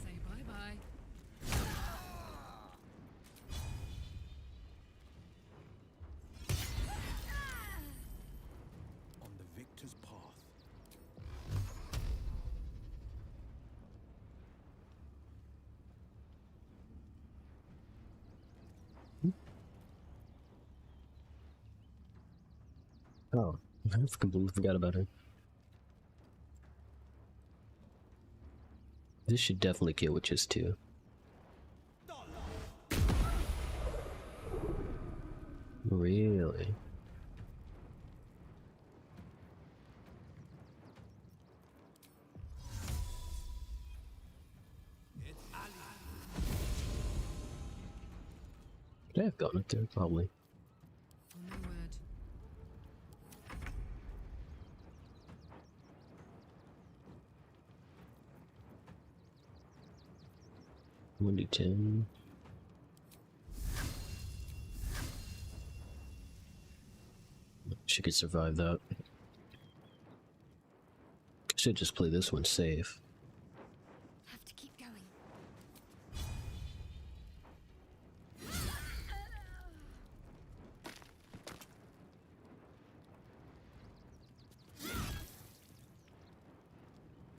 Say bye-bye. On the victor's path. Oh, I completely forgot about her. This should definitely kill witches too. Really? Could I have gotten it there? Probably. No word. 1d10. She could survive that. Should just play this one safe. Have to keep going.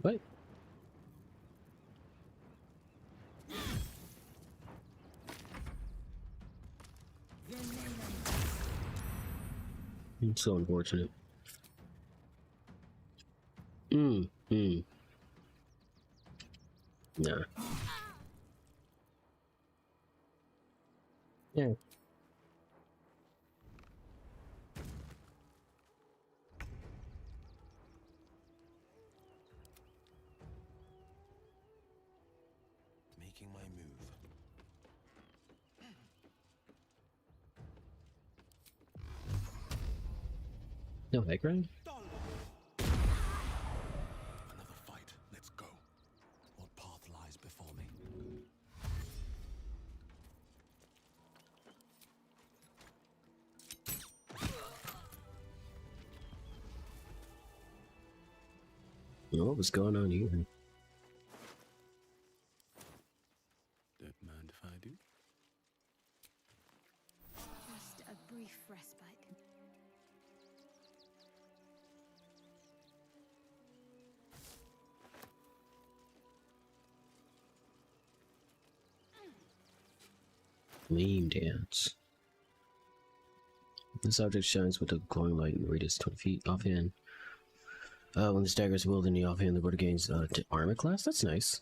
What? It's so unfortunate. Nah. Yeah. Making my move. No high ground? Another fight. Let's go. What path lies before me? What was going on here? Don't mind if I do. Just a brief respite. Flame dance. This object shines with a glowing light in the radius 20 feet offhand. When this dagger is wielded in the offhand, the border gains armor class. That's nice.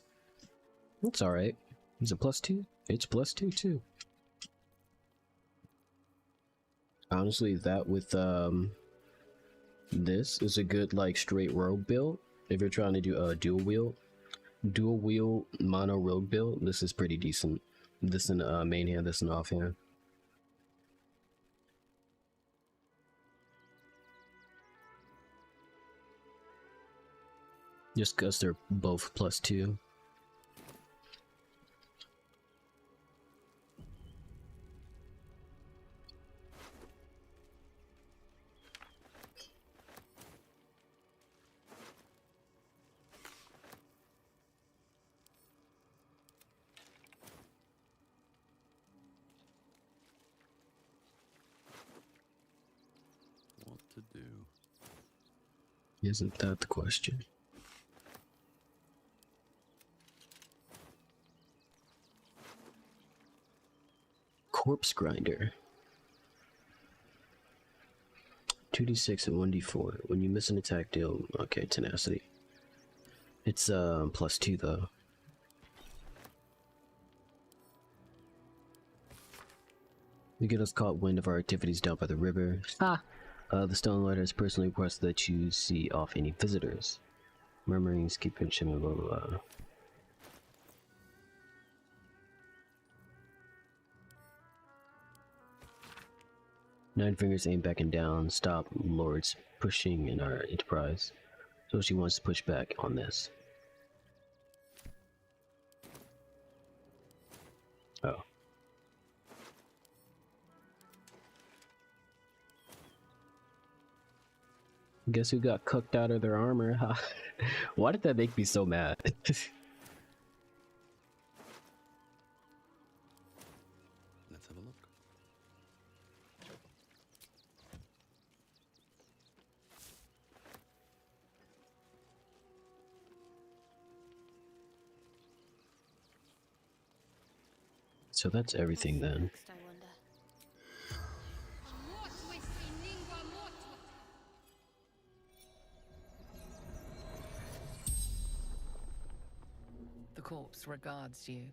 That's alright. Is it +2? It's +2 too. Honestly, that with this is a good like straight rogue build. If you're trying to do a dual wield mono rogue build, this is pretty decent. This in main hand, this in offhand. Just because they're both +2. What to do? Isn't that the question? Corpse grinder. 2d6 and 1d4. When you miss an attack, deal. Okay, tenacity. It's +2 though. You get us caught wind of our activities down by the river. The Stone Lord has personally requested that you see off any visitors. Murmurings keep pinching, blah blah blah. Nine Fingers ain't backing down. Stop Lords pushing in our enterprise. So she wants to push back on this. Oh. Guess who got cooked out of their armor? Why did that make me so mad? Let's have a look. So that's everything then. Next, I wonder. The corpse regards you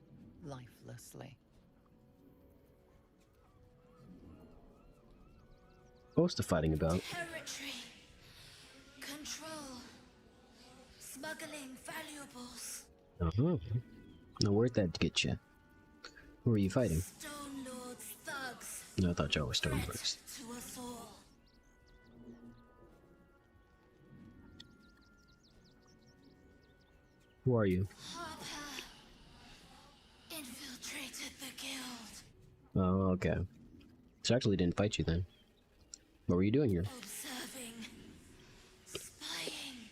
lifelessly. What was the fighting about? Territory. Control. Smuggling valuables. Now where'd that get you? Who were you fighting? Stone Lords, thugs. No, I thought y'all were Stone Lords. To us all. Who are you? Harper. Infiltrator. Oh, okay. So I actually didn't fight you then. What were you doing here? Observing. Spying.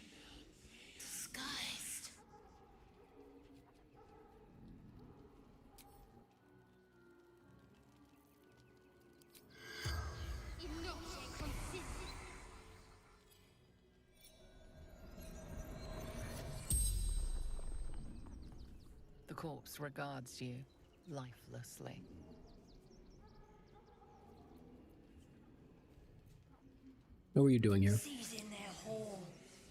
Disguised. The corpse regards you lifelessly. What were you doing here? Seizing their hall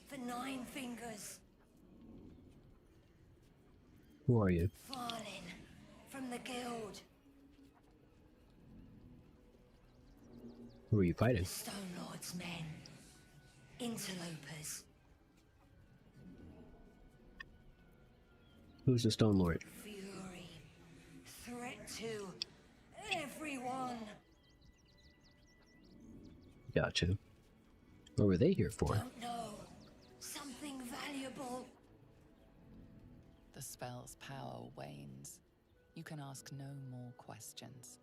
for 9 fingers. Who are you? Falling from the guild. Who are you fighting? Stone Lord's men. Interlopers. Who's the Stone Lord? Fury. Threat to everyone. Gotcha. What were they here for? Don't know. Something valuable. The spell's power wanes. You can ask no more questions.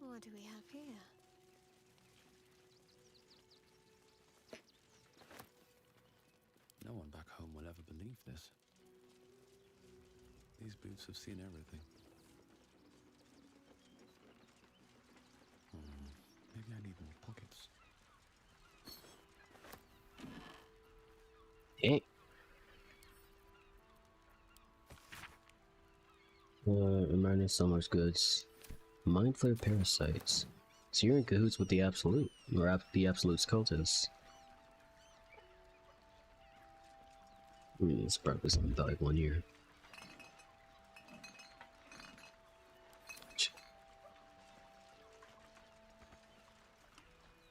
What do we have here? No one back home will ever believe this. These boots have seen everything. Maybe I need more pockets. Dang. Reminding someone's goods. Mind flare parasites. So you're in cahoots with the Absolute, or the Absolute's cultists. I mean, it's probably something valuable in here.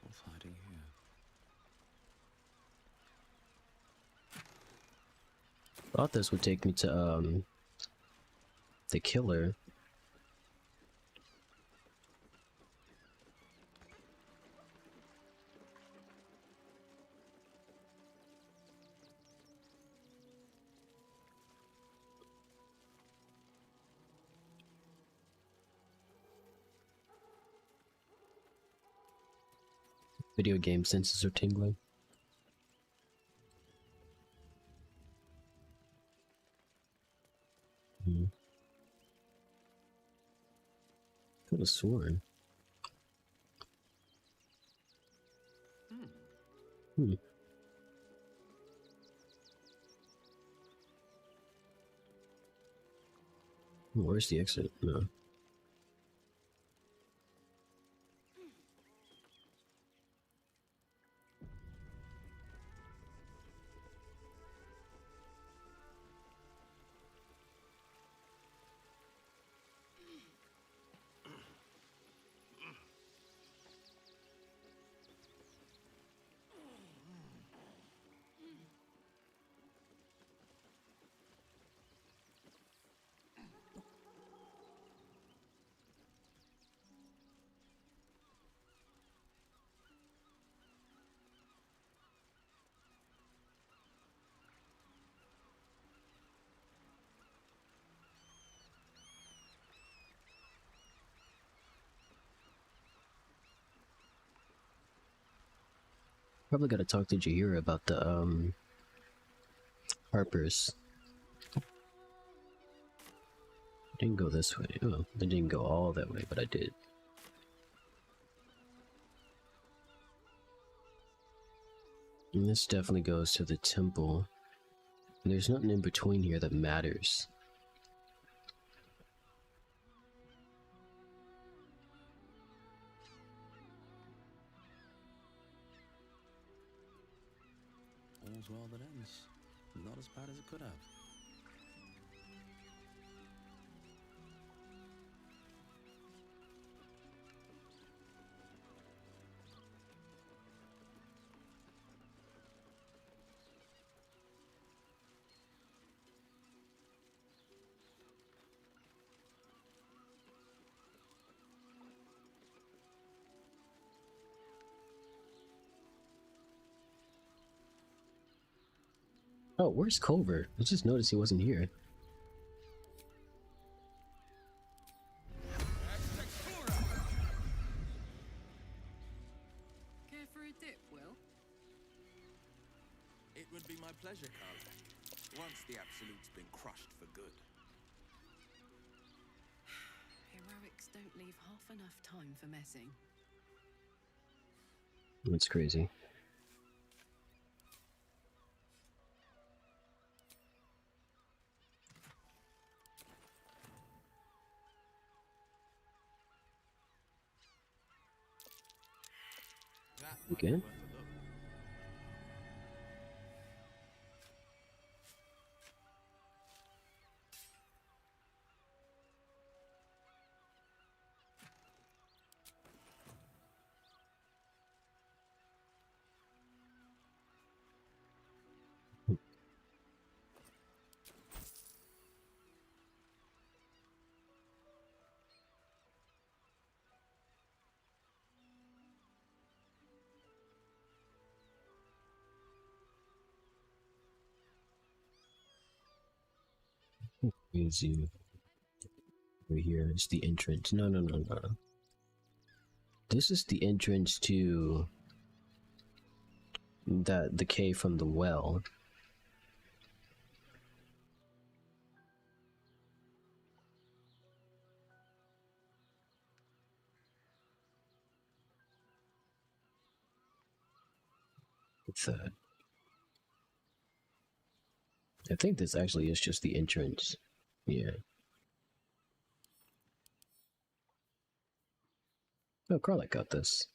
What's hiding here? Thought this would take me to, the killer. Video game senses are tingling. Could have sworn. Where's the exit? No. Probably gotta talk to Jahira about the, Harpers. Didn't go this way. Oh, I didn't go all that way, but I did. And this definitely goes to the temple. And there's nothing in between here that matters. All's well that ends. Not as bad as it could have. Oh, where's Culver? I just noticed he wasn't here. Care for a dip, Will? It would be my pleasure, Carl. Once the Absolute's been crushed for good. Heroics don't leave half enough time for messing. That's crazy. Again? Crazy. Right here is the entrance. No. This is the entrance to the cave from the well. What's that? I think this actually is just the entrance. Yeah. Oh, Carla got this.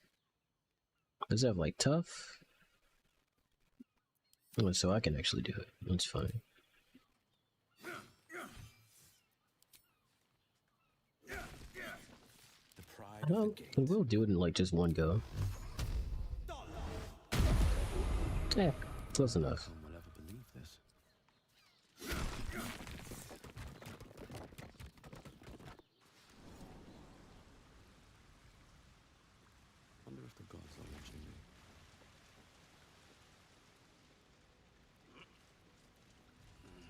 Does it have like tough? Oh, so I can actually do it. That's fine. Well, we'll do it in like just one go. Yeah, close enough. Will ever believe this? Wonder if the gods are watching me.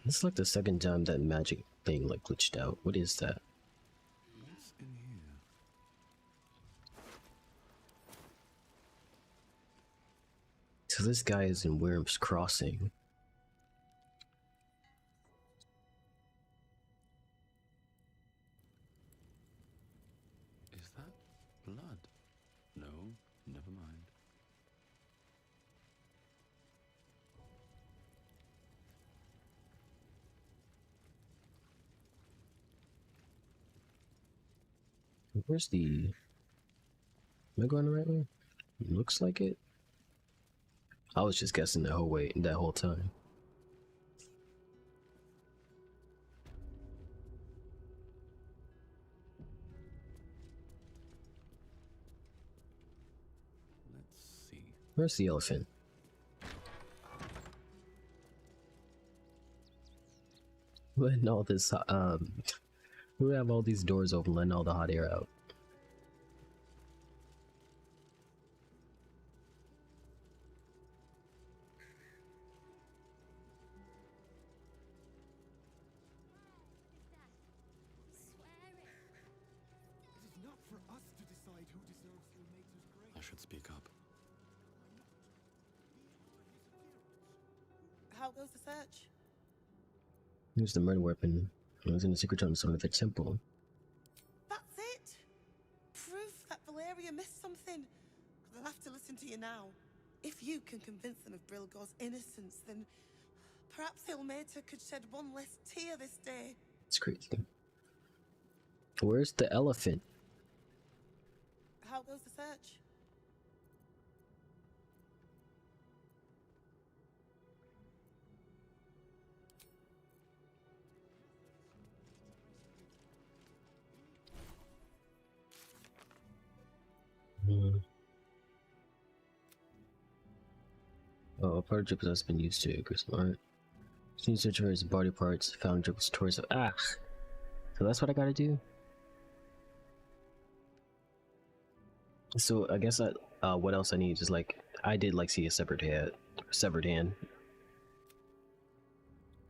It's like the second time that magic thing like glitched out. What is that? What's in here? So this guy is in Worm's Crossing. Is that blood? No, never mind. Where's the... Am I going the right way? Looks like it. I was just guessing that whole time. Let's see. Where's the elephant? Letting all this, we have all these doors open, letting all the hot air out. I should speak up. How goes the search? Here's the murder weapon. It was in the secret zone of the temple. That's it? Proof that Valeria missed something. They'll have to listen to you now. If you can convince them of Brilgor's innocence, then perhaps Ilmater could shed one less tear this day. It's crazy. Where's the elephant? How goes the search? Oh, a part of Dribble has been used to increase art. Seen search for his body parts, found Dribble's torso. Ah! So that's what I gotta do? So I guess what else I need is like, I did like see a severed hand.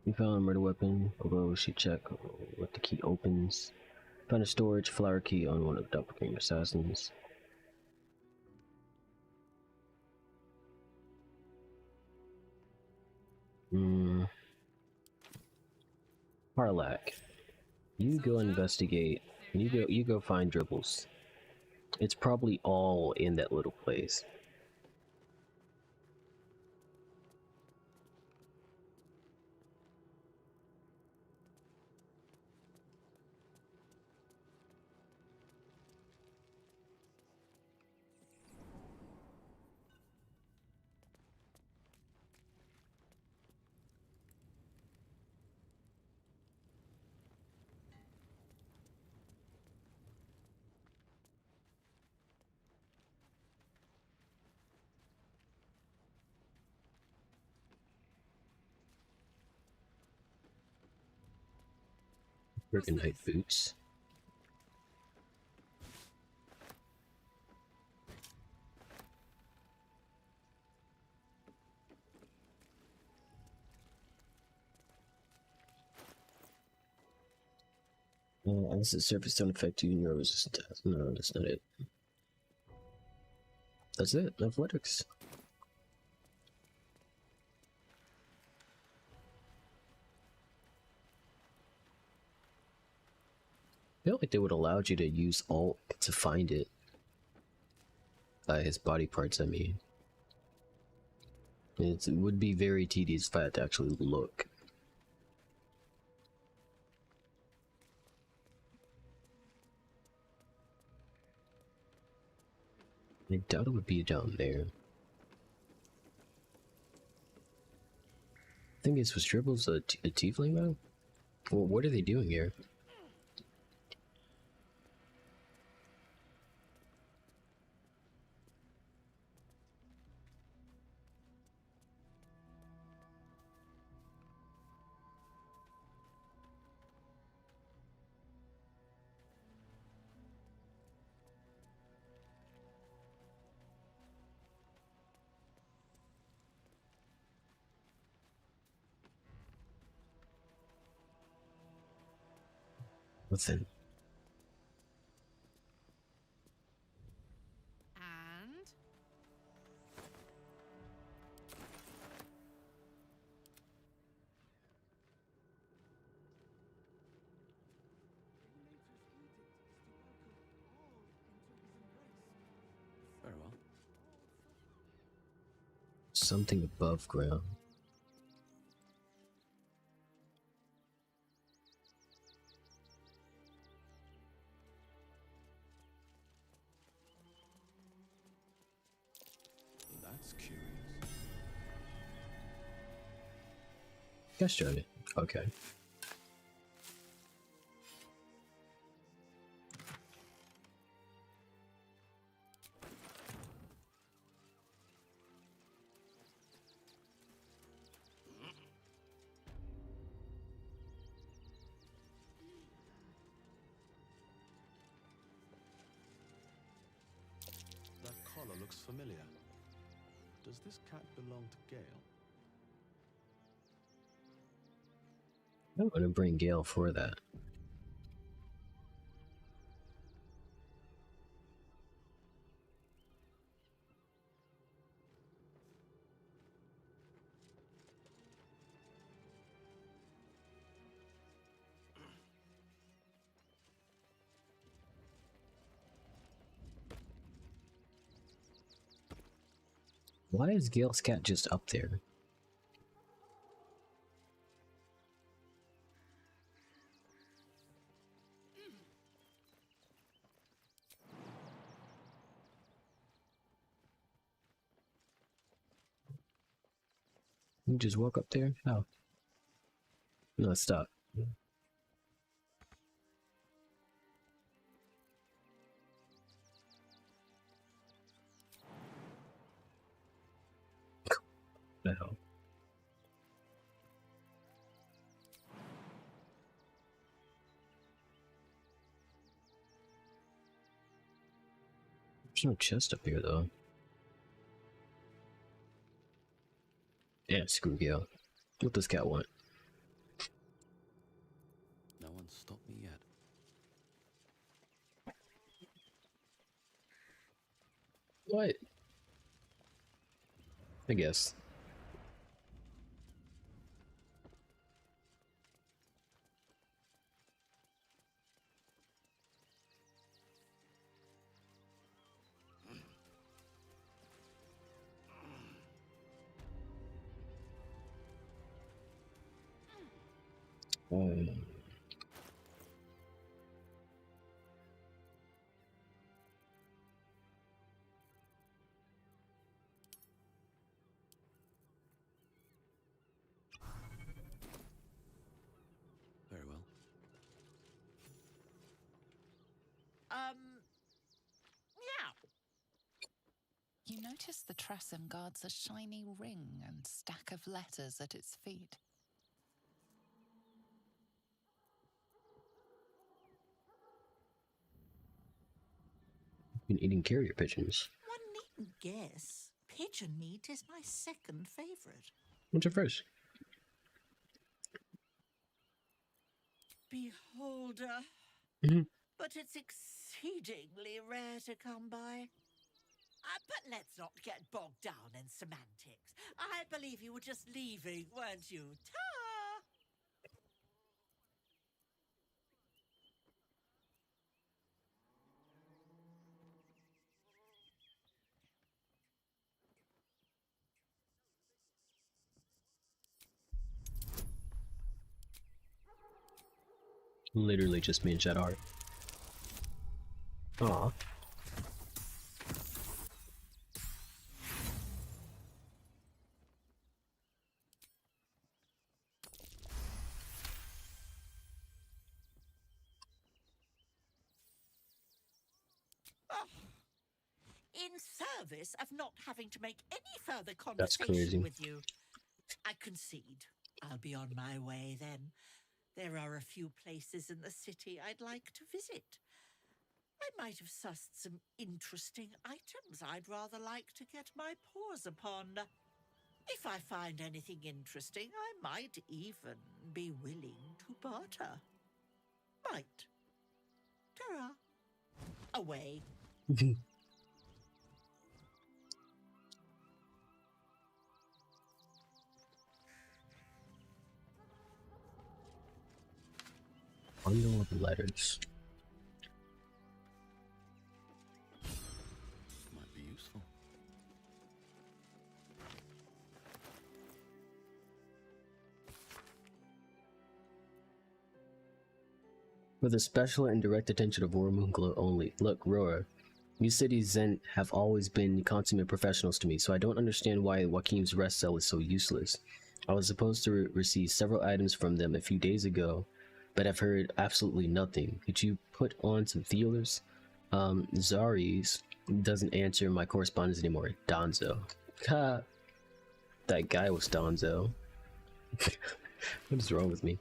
We found a murder weapon, although we should check what the key opens. Found a storage flower key on one of the doppelganger assassins. Harlack, you go investigate. You go find Dribbles. It's probably all in that little place. Bergenite boots. As the surface don't affect you and your resistance. No, that's not it. That's it. Athletics. I feel like they would allow you to use Alt to find it. His body parts, I mean. It would be very tedious if I had to actually look. I doubt it would be down there. Thing is, was Dribbles a tiefling though? Well, what are they doing here? Nothing. Very well. Something above ground. That's curious. Guess Johnny. Okay. That collar looks familiar. Does this cat belong to Gale? I'm gonna bring Gale for that. Why is Gale's cat just up there? You just walk up there? How? No, stop. The hell? There's no chest up here though. Yeah, screw Gale. What does cat want? can't stop me yet. What? I guess. Very well. Meow. You notice the Tressum guards a shiny ring and stack of letters at its feet. Been eating carrier pigeons. One needn't guess. Pigeon meat is my second favorite. What's your first? Beholder. But it's exceedingly rare to come by. But let's not get bogged down in semantics. I believe you were just leaving, weren't you? Ta! Literally just me and Jadar. Aw. In service of not having to make any further That's conversation crazy. with you, I concede. I'll be on my way then. There are a few places in the city I'd like to visit. I might have sussed some interesting items I'd rather like to get my paws upon. If I find anything interesting, I might even be willing to barter. Might. Ta-ra. Away. Bundle of letters. Might be useful. For the special and direct attention of Roar Moonglow only. Look, Roar, you city Zen have always been consummate professionals to me, so I don't understand why Joachim's rest cell is so useless. I was supposed to receive several items from them a few days ago, but I've heard absolutely nothing. Could you put on some feelers? Zari's doesn't answer my correspondence anymore. Donzo. Ha! That guy was Donzo. What is wrong with me?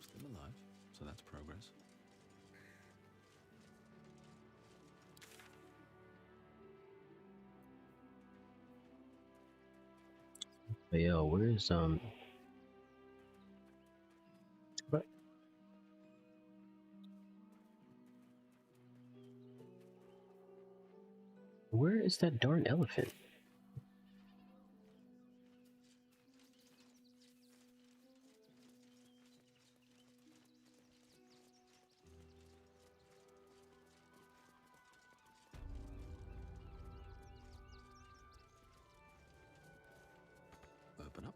Still alive, so that's progress. But yo, where's what? Where is that darn elephant? Open up.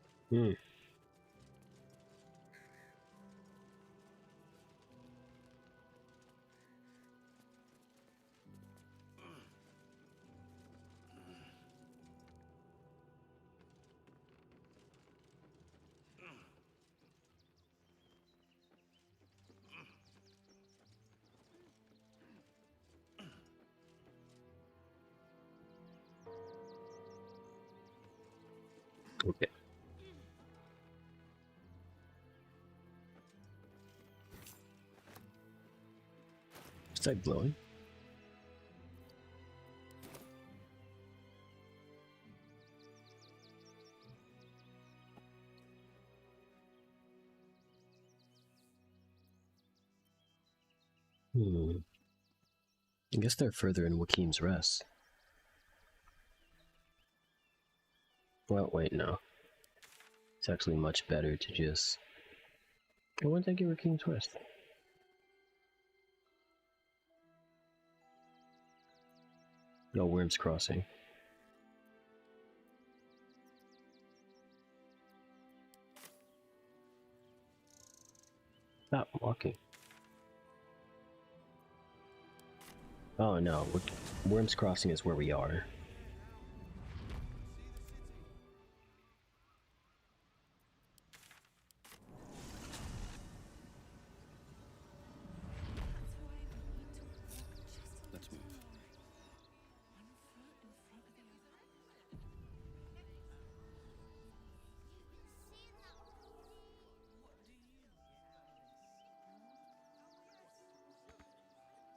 Okay. Is that glowing? I guess they're further in Joaquin's Rest. Well, wait, no. It's actually much better to just... I want to get Joaquin's Rest. No, Worm's Crossing. Stop walking. Oh no, Worm's Crossing is where we are. Let's move.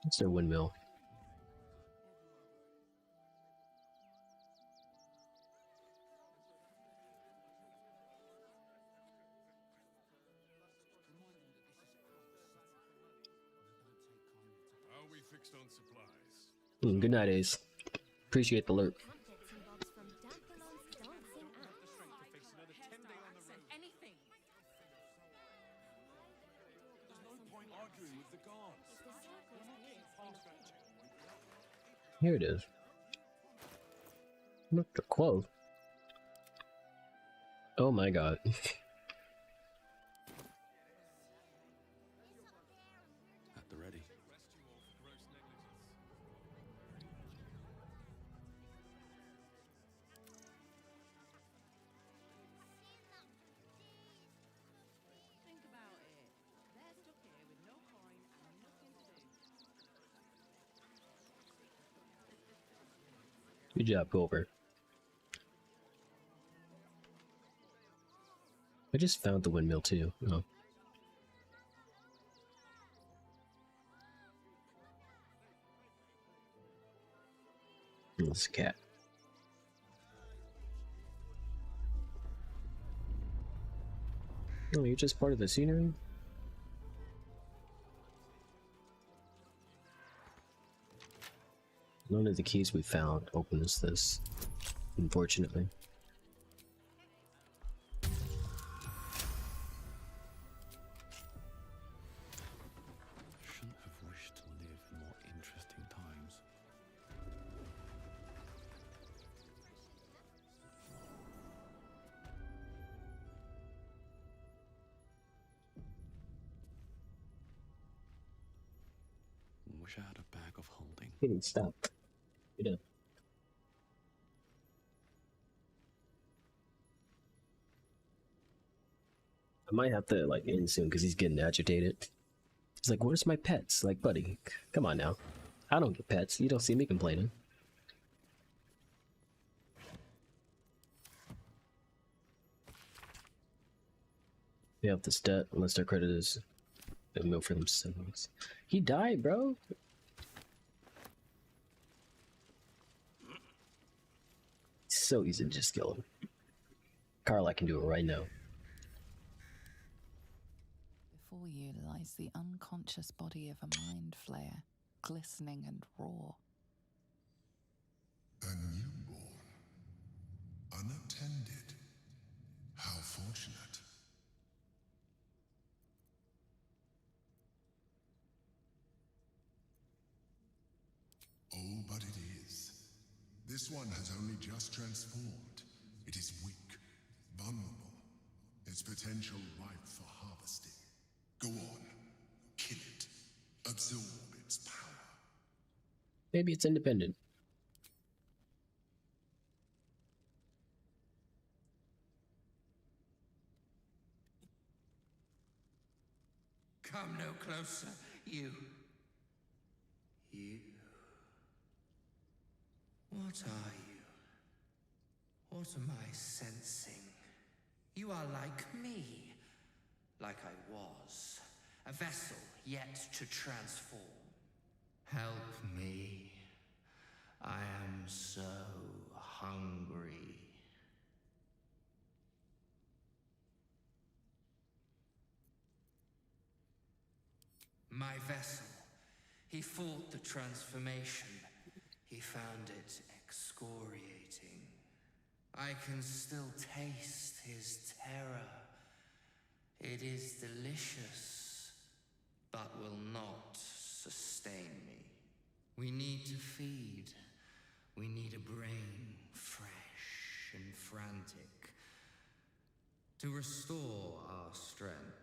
It's their windmill. How are we fixed on supplies? Good night, Ace. Appreciate the alert. Here it is. Look, the clothes. Oh my god. At the ready. Think about it. They're stuck here with no coin and nothing to do. Good job, Goldberg. I just found the windmill too. Oh. This cat. Oh, you're just part of the scenery? None of the keys we found opens this, unfortunately. Shouldn't have wished to live in more interesting times. Wish I had a bag of holding. He didn't stop. He did. I might have to like end soon because he's getting agitated. He's like, "Where's my pets?" Like, buddy, come on now. I don't get pets. You don't see me complaining. They have this debt unless their creditors mill for themselves. He died, bro. It's so easy to just kill him. Carl, I can do it right now. Before you lies the unconscious body of a mind flayer, glistening and raw. A newborn. Unattended. How fortunate. Oh, but it is. This one has only just transformed. It is weak, vulnerable. Its potential ripe for harvesting. Go on. Kill it. Absorb its power. Maybe it's independent. Come no closer, you. You. What are you? What am I sensing? You are like me. Like I was. A vessel yet to transform. Help me. I am so hungry. My vessel. He fought the transformation. He found it excoriating. I can still taste his terror. It is delicious, but will not sustain me. We need to feed. We need a brain, fresh and frantic, to restore our strength.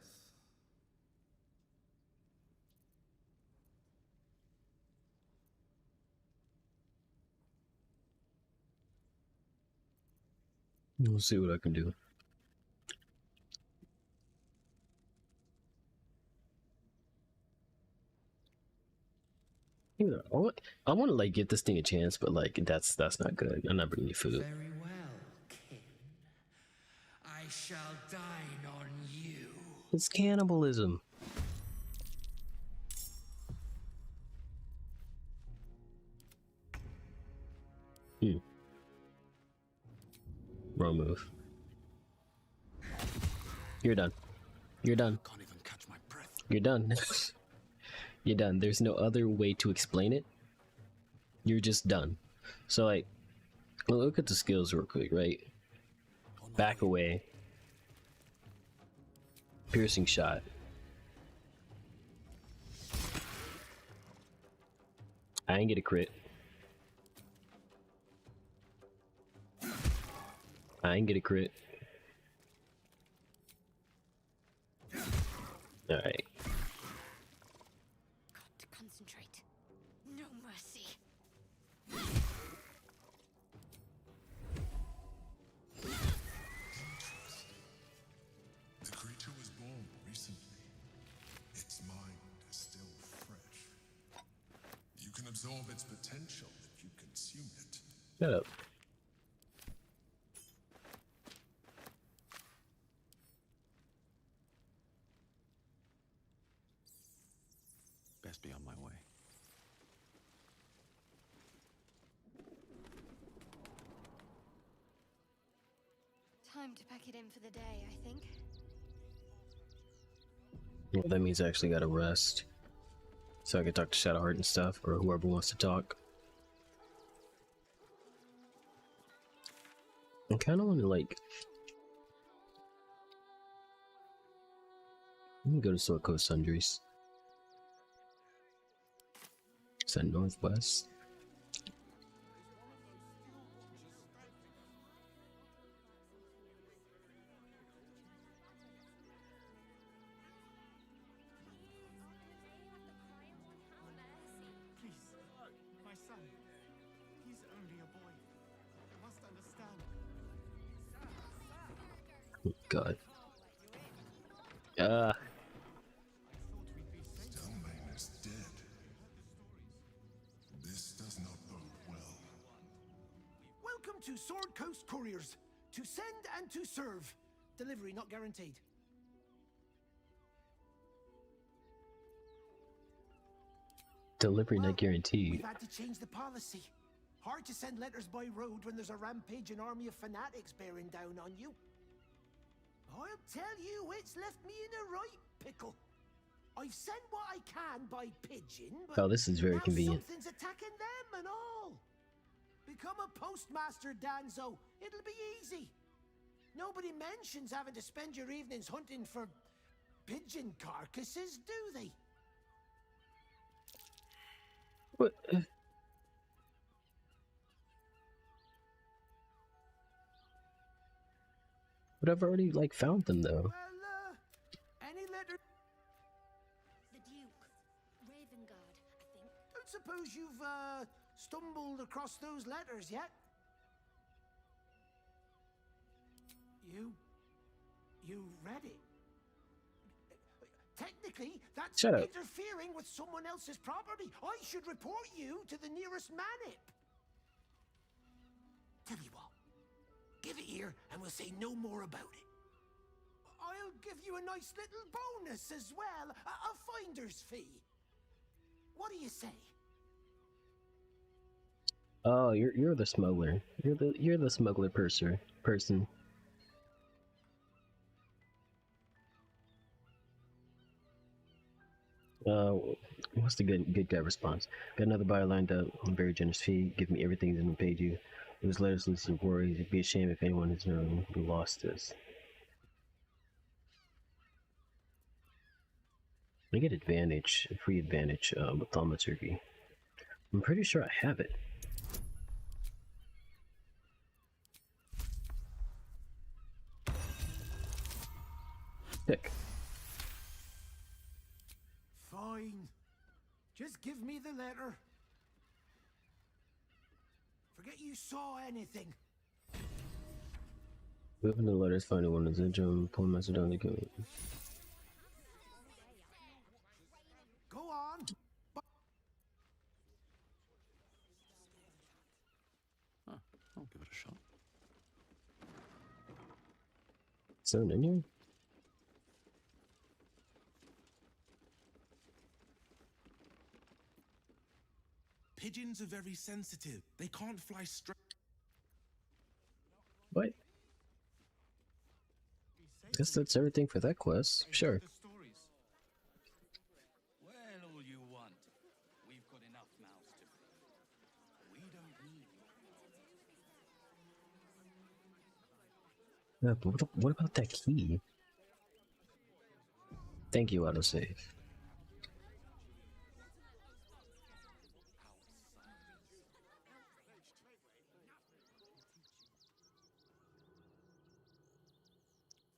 We'll see what I can do. You know, I want to like give this thing a chance, but like that's not good. I'm not bringing you food. Very well, kin. I shall dine on you. It's cannibalism. Wrong move. You're done. You're done. Can't even catch my breath. You're done. You're done. There's no other way to explain it. You're just done. So like, look at the skills real quick, right? Back away. Piercing shot. I ain't get a crit. I ain't get a crit. Alright. Got to concentrate. No mercy. The creature was born recently. Its mind is still fresh. You can absorb its potential if you consume it. Shut up. Best be on my way. Time to pack it in for the day, I think. Well, that means I actually gotta rest. So I can talk to Shadowheart and stuff, or whoever wants to talk. I kinda wanna like... Let me go to Sword Coast Sundries. Is that northwest? Please, my son. He's only a boy. You must understand. Oh, God. Stelmane is dead. This does not bode well. Welcome to Sword Coast Couriers. To send and to serve. Delivery not guaranteed. Delivery not guaranteed. We've had to change the policy. Hard to send letters by road when there's a rampaging army of fanatics bearing down on you. I'll tell you, it's left me in a right pickle. I've sent what I can by pigeon, but Oh, this is very now convenient. something's attacking them and all. Become a postmaster, Danzo. It'll be easy. Nobody mentions having to spend your evenings hunting for pigeon carcasses, do they? What? But I've already like found them though. Any letter? The Duke. Ravengard, I think. Don't suppose you've stumbled across those letters yet? You read it. Technically, that's Shut up. interfering with someone else's property. I should report you to the nearest manip. Tell you what, give it here and we'll say no more about it. I'll give you a nice little bonus as well, a finder's fee. What do you say? Oh, you're the smuggler. You're the smuggler person. What's the good guy response? Got another buyer lined up on very generous fee. Give me everything that we paid you. Those letters list of worries. It'd be a shame if anyone is known who lost this. I get advantage, free advantage with thaumaturgy. I'm pretty sure I have it. Sick. Fine. Just give me the letter. Forget you saw anything. Open the letters, finding one of the drum, pull master down the go. Go on. Huh, I'll give it a shot. Is there an in here? Pigeons are very sensitive. They can't fly straight. What? Guess that's everything for that quest. Sure. Well, all you want. We've got enough mouths to feed. We don't need. Yeah, but what about that key? Thank you, autosave.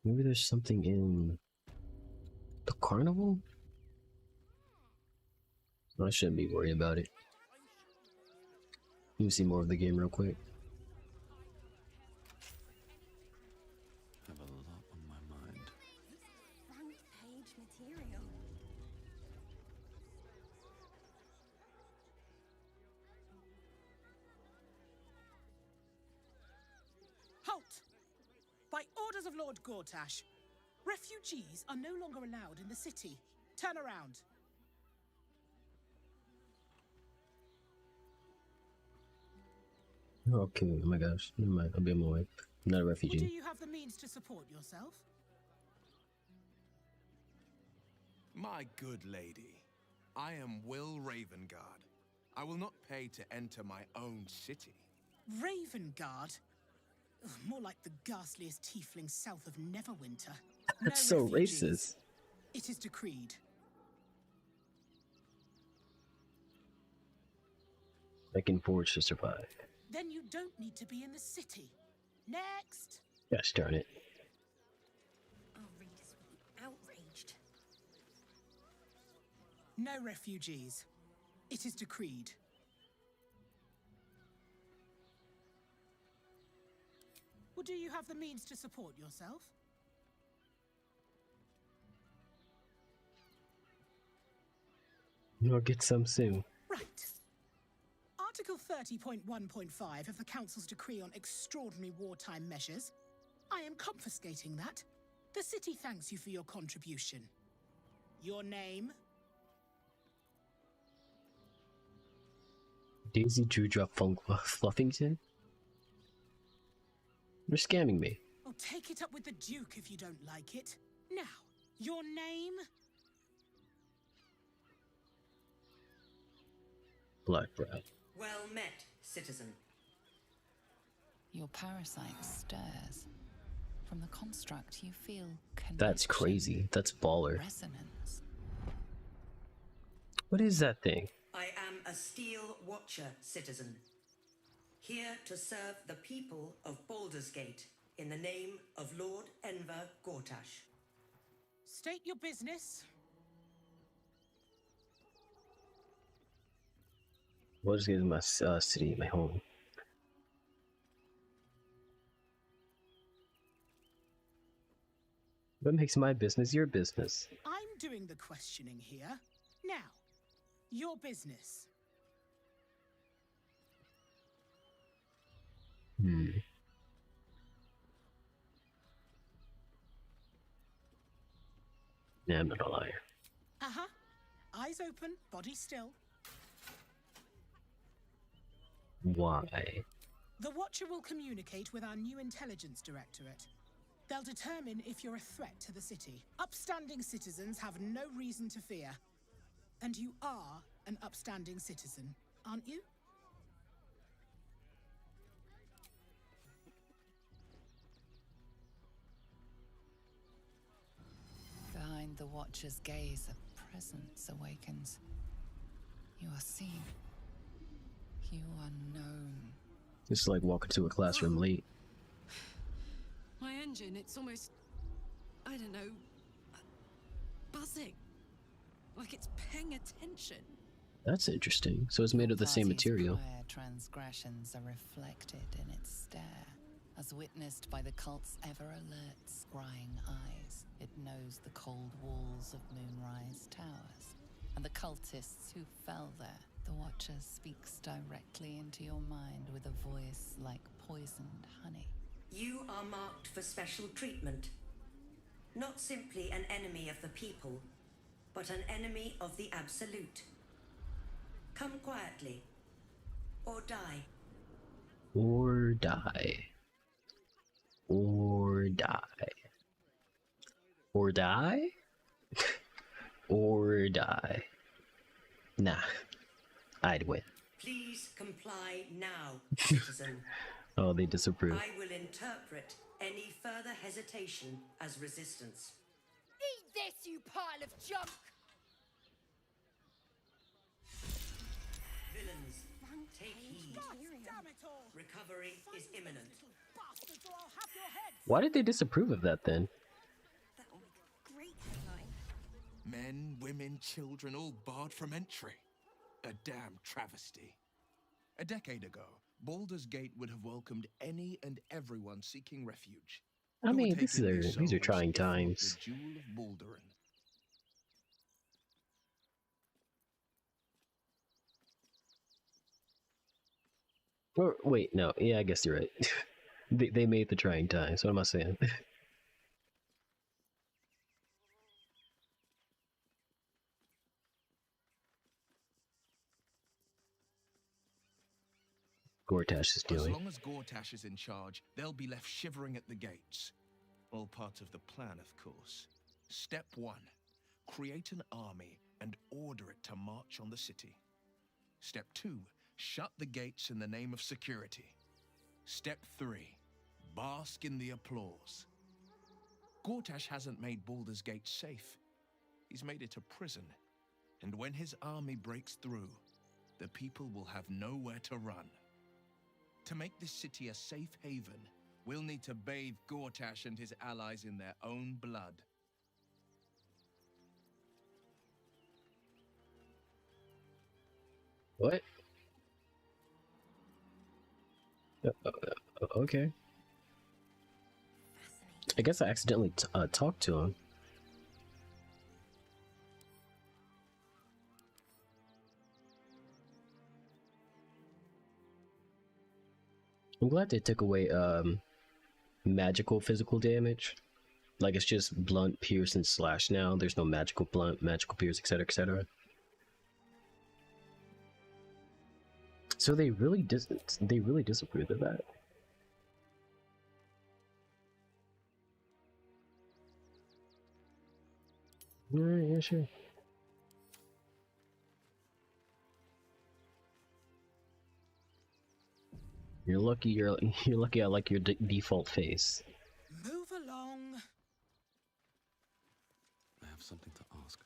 Maybe there's something in the carnival? I shouldn't be worried about it. Let me see more of the game real quick. I have a lot on my mind. Front page material. Halt! By orders of Lord Gortash, refugees are no longer allowed in the city. Turn around. Okay, oh my gosh. Never mind, I'll be on my way. I'm not a refugee. Do you have the means to support yourself? My good lady, I am Will Ravengard. I will not pay to enter my own city. Ravengard? Ugh, more like the ghastliest tiefling south of Neverwinter. That's No so refugees. racist. It is decreed. I can forge to survive. Then you don't need to be in the city. Next! Gosh darn it. Our readers will be outraged. No refugees. It is decreed. Well, do you have the means to support yourself? You'll get some soon. Right. Article 30.1.5 of the Council's Decree on Extraordinary Wartime Measures. I am confiscating that. The city thanks you for your contribution. Your name? Daisy Dewdrop Fluffington? You're scamming me. Well, take it up with the Duke if you don't like it. Now, your name? Blackbrat. Well met, citizen. Your parasite stirs. From the construct, you feel connection. That's crazy. That's baller. Resonance. What is that thing? I am a Steel Watcher, citizen. Here to serve the people of Baldur's Gate in the name of Lord Enver Gortash. State your business. What is my city, my home? What makes my business your business? I'm doing the questioning here. Now, your business. Yeah, I'm not a liar. Uh-huh. Eyes open, body still. Why? The Watcher will communicate with our new intelligence directorate. They'll determine if you're a threat to the city. Upstanding citizens have no reason to fear. And you are an upstanding citizen, aren't you? Behind the Watcher's gaze, a presence awakens. You are seen. You are known. It's like walking to a classroom late. My engine, it's almost, I don't know, buzzing. Like it's paying attention. That's interesting. So it's made of the same material. Prior transgressions are reflected in its stare, as witnessed by the cult's ever-alert, scrying eyes. It knows the cold walls of Moonrise Towers, and the cultists who fell there. The Watcher speaks directly into your mind with a voice like poisoned honey. You are marked for special treatment. Not simply an enemy of the people, but an enemy of the Absolute. Come quietly, or die. Or die. Or die. Or die? Or die. Nah, I'd win. Please comply now, citizen. Oh, they disapprove. I will interpret any further hesitation as resistance. Eat this, you pile of junk! Villains, take heed. Recovery is imminent. Why did they disapprove of that then? Great headline. Men, women, children, all barred from entry. A damn travesty. A decade ago, Baldur's Gate would have welcomed any and everyone seeking refuge. I mean, these are trying times. The Jewel of Balduran. Or, wait, no, yeah, I guess you're right. they made the trying times. What am I saying? Gortash is dealing. As long as Gortash is in charge, they'll be left shivering at the gates. All part of the plan, of course. Step 1. Create an army and order it to march on the city. Step 2. Shut the gates in the name of security. Step 3. Bask in the applause. Gortash hasn't made Baldur's Gate safe. He's made it a prison. And when his army breaks through, the people will have nowhere to run. To make this city a safe haven, we'll need to bathe Gortash and his allies in their own blood. What? Okay. I guess I accidentally talked to him. I'm glad they took away magical physical damage. Like it's just blunt, pierce, and slash now. There's no magical blunt, magical pierce, etc., etc. So they really disapproved of that. Alright, yeah, sure. You're lucky I like your default face. Move along. I have something to ask.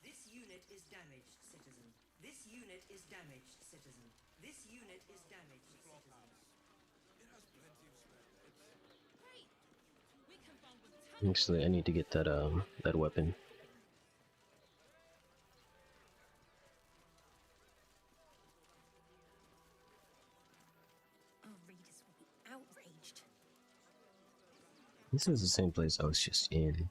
This unit is damaged, citizen. This unit is damaged, citizen. This unit is damaged, citizen. Actually, I need to get that that weapon. Our readers will be outraged. This is the same place I was just in.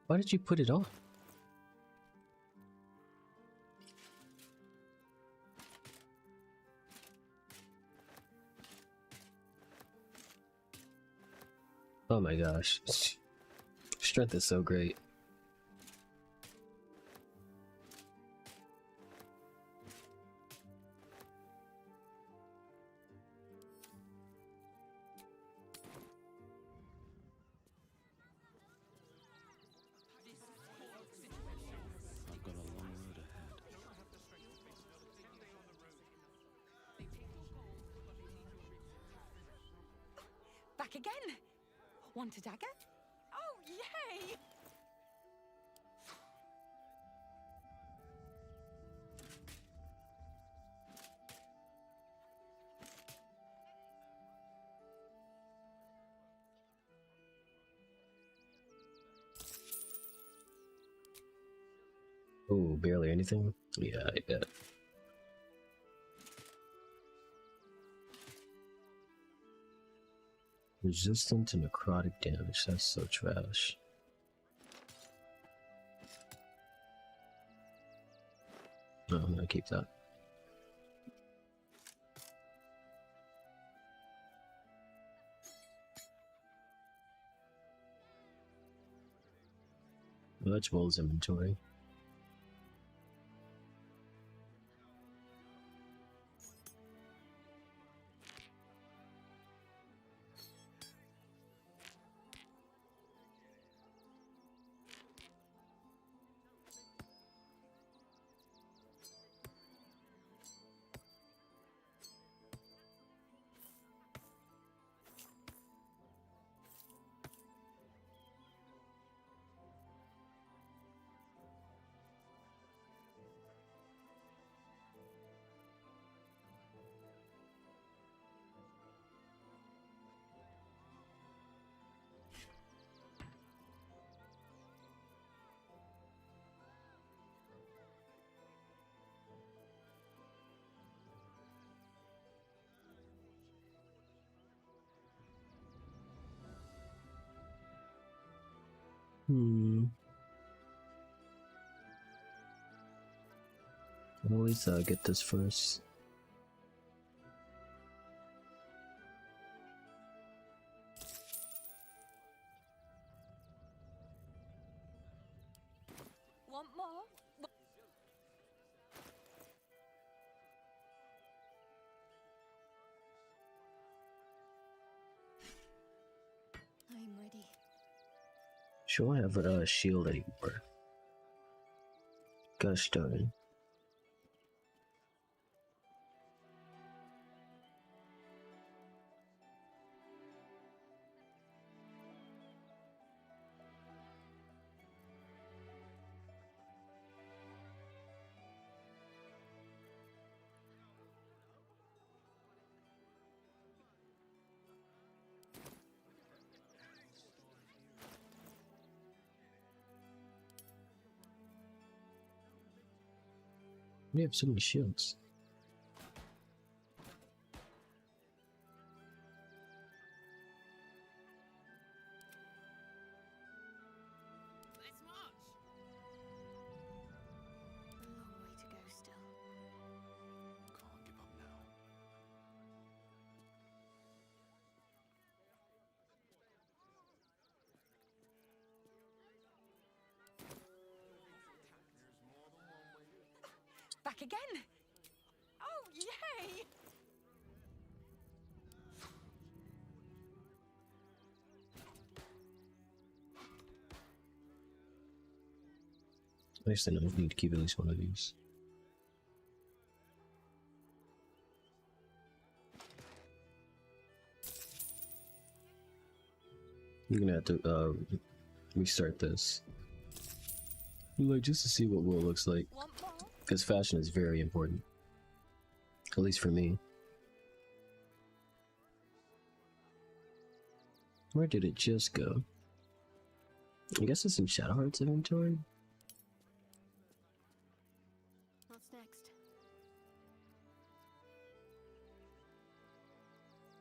Why did you put it on? Oh my gosh. Strength is so great. I've got a long road ahead. Back again! Want a dagger? Oh, yay! Oh, barely anything? Yeah, I bet. Resistant to necrotic damage, that's so trash. No, I'm gonna keep that. Vegetables inventory. I'll always get this first. Want more? I'm ready. Sure, I have a shield anymore. Got a stone. We have so many shields. Let's march. A long way to go still. Can't give up now. Back again! Oh, yay! Nice to know we need to keep at least one of these. You're gonna have to restart this. Like, just to see what wool looks like. Because fashion is very important. At least for me. Where did it just go? I guess it's in Shadowheart's inventory? What's next?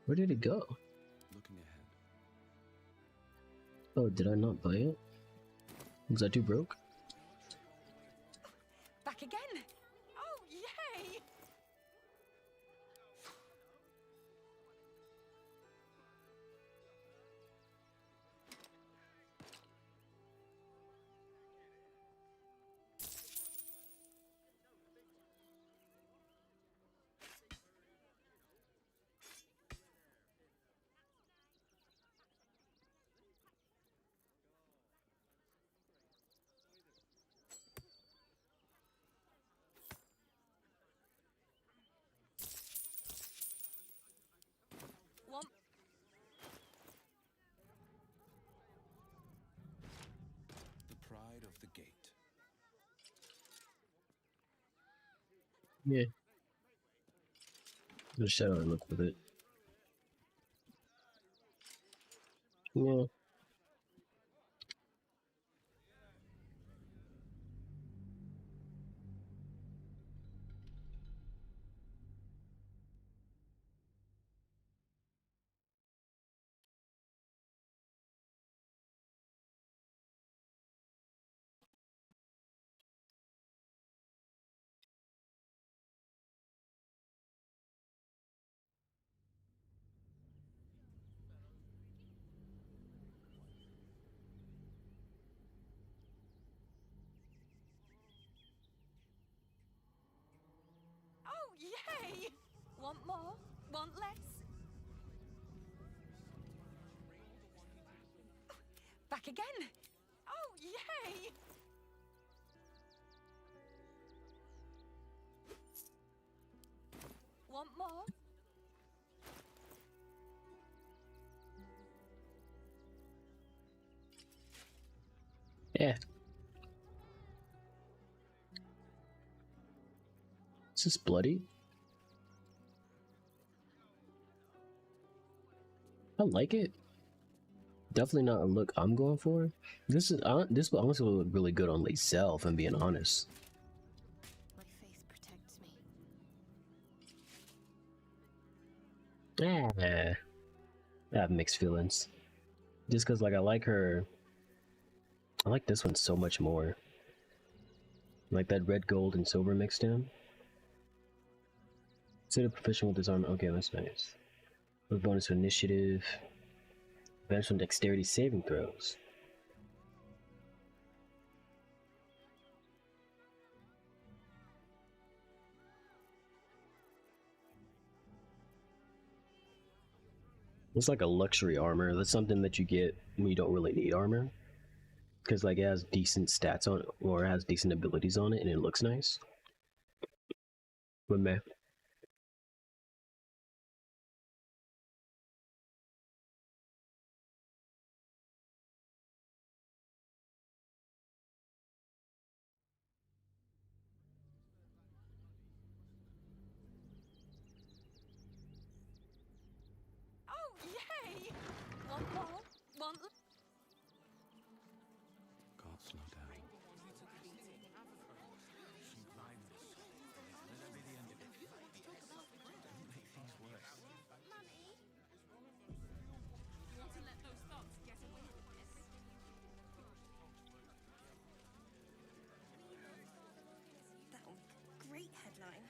Where did it go? Looking ahead. Oh, did I not buy it? Was I too broke? Back again? Oh, yay! One. The pride of the gate. Yeah. Just shadow and look with it. Yeah. Oh, yay! Want more? Want less? Back again? Oh, yay! Want more? Yeah. Is this bloody? I like it. Definitely not a look I'm going for. This will honestly look really good on Lacelle, if I'm being honest. My faith protects me. I have mixed feelings. Just because, like, I like her. I like this one so much more. Like that red, gold, and silver mixed in. Consider proficient with this armor. Okay, that's nice. With bonus to initiative. Advantage on dexterity saving throws. It's like a luxury armor. That's something that you get when you don't really need armor. Because like it has decent stats on it, or it has decent abilities on it, and it looks nice. But meh. Oh, yay! Want more? Want less? Can't slow down. That'll make a great headline.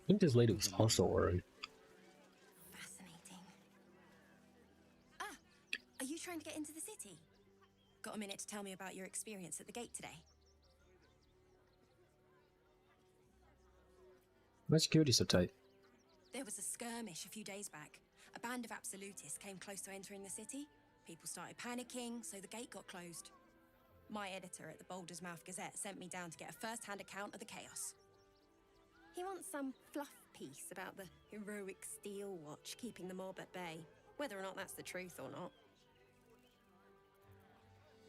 I think this lady was also wearing. Fascinating. Ah, are you trying to get into the city? Got a minute to tell me about your experience at the gate today? My security's so tight. There was a skirmish a few days back. A band of absolutists came close to entering the city. People started panicking, so the gate got closed. My editor at the Boulder's Mouth Gazette sent me down to get a first-hand account of the chaos. He wants some fluff piece about the heroic steel watch keeping the mob at bay, whether or not that's the truth or not.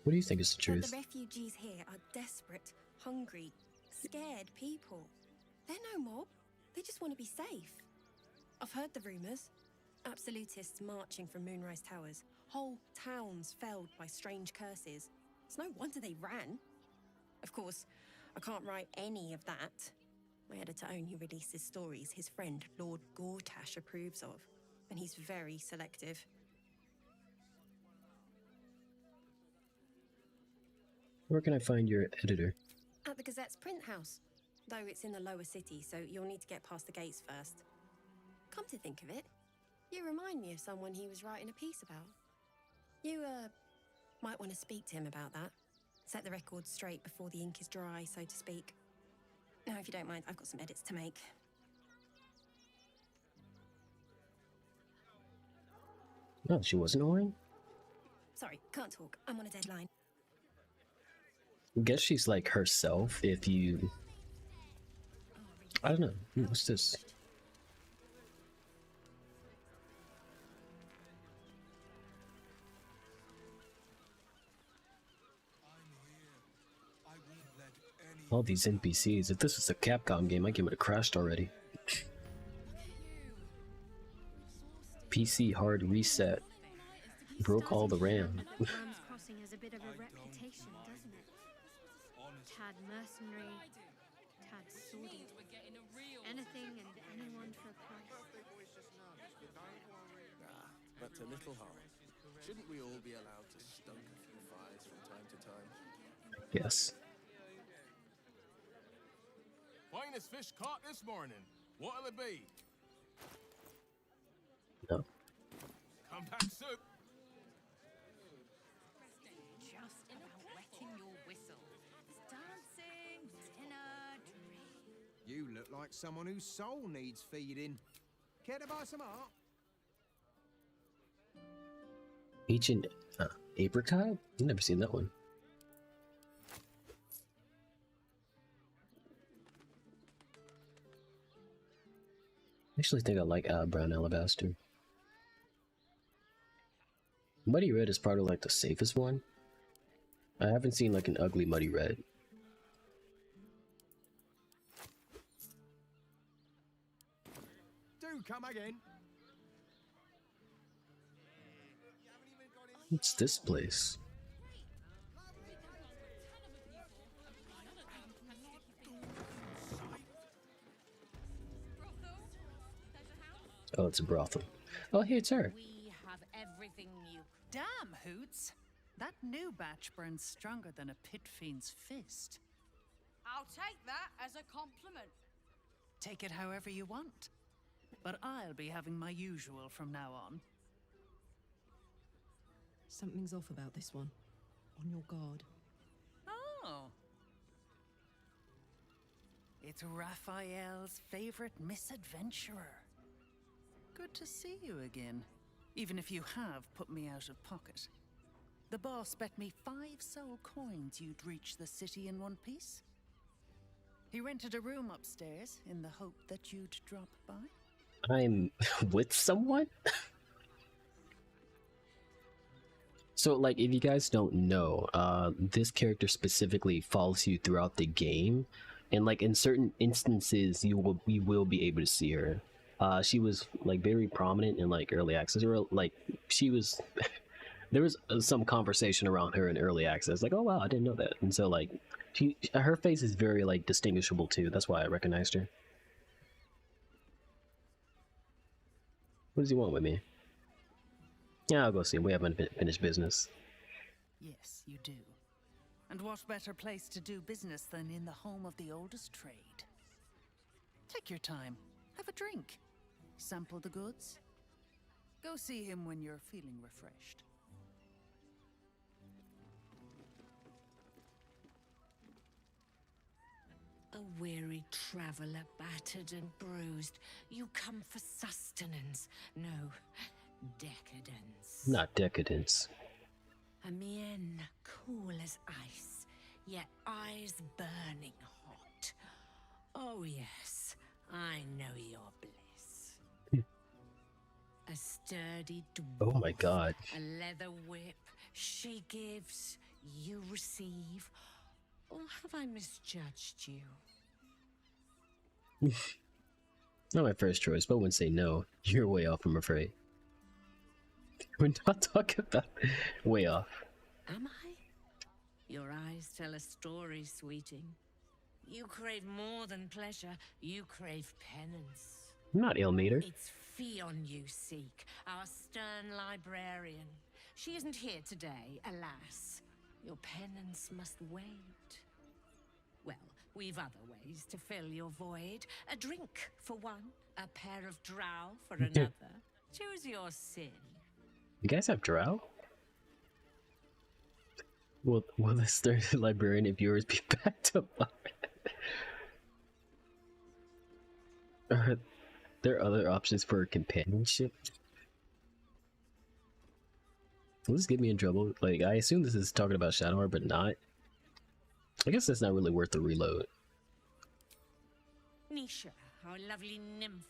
What do you think is the But truth? the refugees here are desperate, hungry, scared people. They're no mob. They just want to be safe. I've heard the rumours. Absolutists marching from Moonrise Towers. Whole towns felled by strange curses. It's no wonder they ran. Of course, I can't write any of that. My editor only releases stories his friend Lord Gortash approves of, and he's very selective. Where can I find your editor? At the Gazette's print house. Though it's in the lower city, so you'll need to get past the gates first. Come to think of it, you remind me of someone he was writing a piece about. You, might want to speak to him about that. Set the record straight before the ink is dry, so to speak. Now, if you don't mind, I've got some edits to make. Oh, she wasn't annoying? Sorry, can't talk. I'm on a deadline. I guess she's like herself if you... I don't know. What's this? All these NPCs. If this was a Capcom game, I'd give it a crashed already. PC hard reset. Broke all the RAM. Crossing has a bit of a reputation, doesn't it? Tad mercenary, tad sordid. Anything and anyone for a price. But to little harm. Shouldn't we all be allowed to stoke a few fires from time to time? Yes. Finest fish caught this morning. What'll it be? No. Come back soon. Just about wetting your whistle. There's dancing, dinner, dreams. You look like someone whose soul needs feeding. Care to buy some art? Ancient Apricot? I've never seen that one. I actually think I like brown alabaster. Muddy red is probably like the safest one. I haven't seen like an ugly muddy red. Do come again. What's this place? Oh, it's a brothel. Oh, hey, it's her. We have everything you... Damn, Hoots! That new batch burns stronger than a pit fiend's fist. I'll take that as a compliment. Take it however you want. But I'll be having my usual from now on. Something's off about this one. On your guard. Oh. It's Raphael's favorite misadventurer. Good to see you again. Even if you have put me out of pocket. The boss bet me 5 soul coins you'd reach the city in one piece. He rented a room upstairs in the hope that you'd drop by. I'm with someone? So, like, if you guys don't know, this character specifically follows you throughout the game, and like in certain instances, you will be able to see her. She was like very prominent in like early access, or like she was. There was some conversation around her in early access, like, oh wow, I didn't know that, and so like, her face is very like distinguishable too. That's why I recognized her. What does he want with me? Yeah, I'll go see him. We haven't finished business. Yes, you do. And what better place to do business than in the home of the oldest trade? Take your time. Have a drink. Sample the goods. Go see him when you're feeling refreshed. A weary traveler, battered and bruised. You come for sustenance. No, decadence. Not decadence. A mien cool as ice, yet eyes burning hot. Oh yes, I know your bliss. A sturdy dwarf. Oh my god. A leather whip. She gives, you receive. Or have I misjudged you? Not my first choice, but I wouldn't say no. You're way off, I'm afraid. We're not talking about way off. Am I? Your eyes tell a story, sweeting. You crave more than pleasure. You crave penance. I'm not Ilmater. It's Fion you seek, our stern librarian. She isn't here today, alas. Your penance must wait. Well, we've other ways to fill your void. A drink for one, a pair of drow for another. Choose your sin. You guys have drow? Will the stern librarian and viewers be backed up? Are there other options for companionship? Will this get me in trouble? Like, I assume this is talking about Shadowheart, but not. I guess that's not really worth the reload. Nisha, our lovely nymph.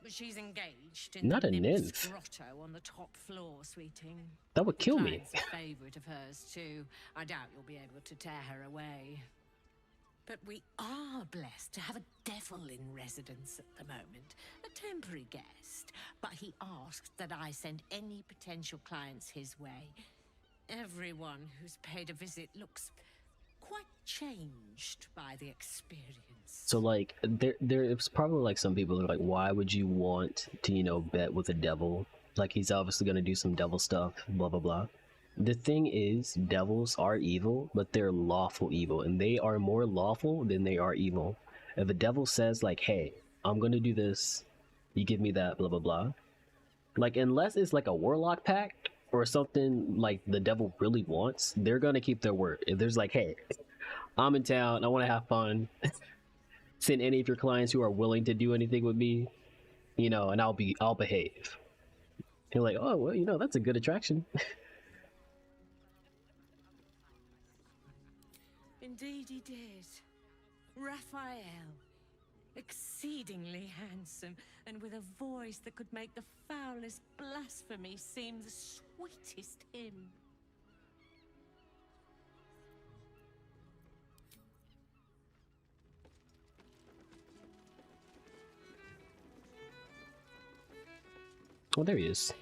But she's engaged in Not the a nymph's nymph. grotto on the top floor, sweeting. That would kill me. Client's a favorite of hers, too. I doubt you'll be able to tear her away. But we are blessed to have a devil in residence at the moment. A temporary guest. But he asked that I send any potential clients his way. Everyone who's paid a visit looks quite changed by the experience. So like, there's probably like some people that are like, why would you want to, you know, bet with a devil? Like, he's obviously gonna do some devil stuff, blah blah blah. The thing is, devils are evil, but they're lawful evil, and they are more lawful than they are evil. If a devil says like, hey, I'm gonna do this, you give me that, blah blah blah. Like, unless it's like a warlock pact or something like the devil really wants, they're gonna keep their word. If there's like, hey, I'm in town, I want to have fun, send any of your clients who are willing to do anything with me, you know, and I'll behave. You're like, oh well, you know, that's a good attraction. Indeed he did. Raphael. Exceedingly handsome, and with a voice that could make the foulest blasphemy seem the sweetest hymn. Oh, there he is.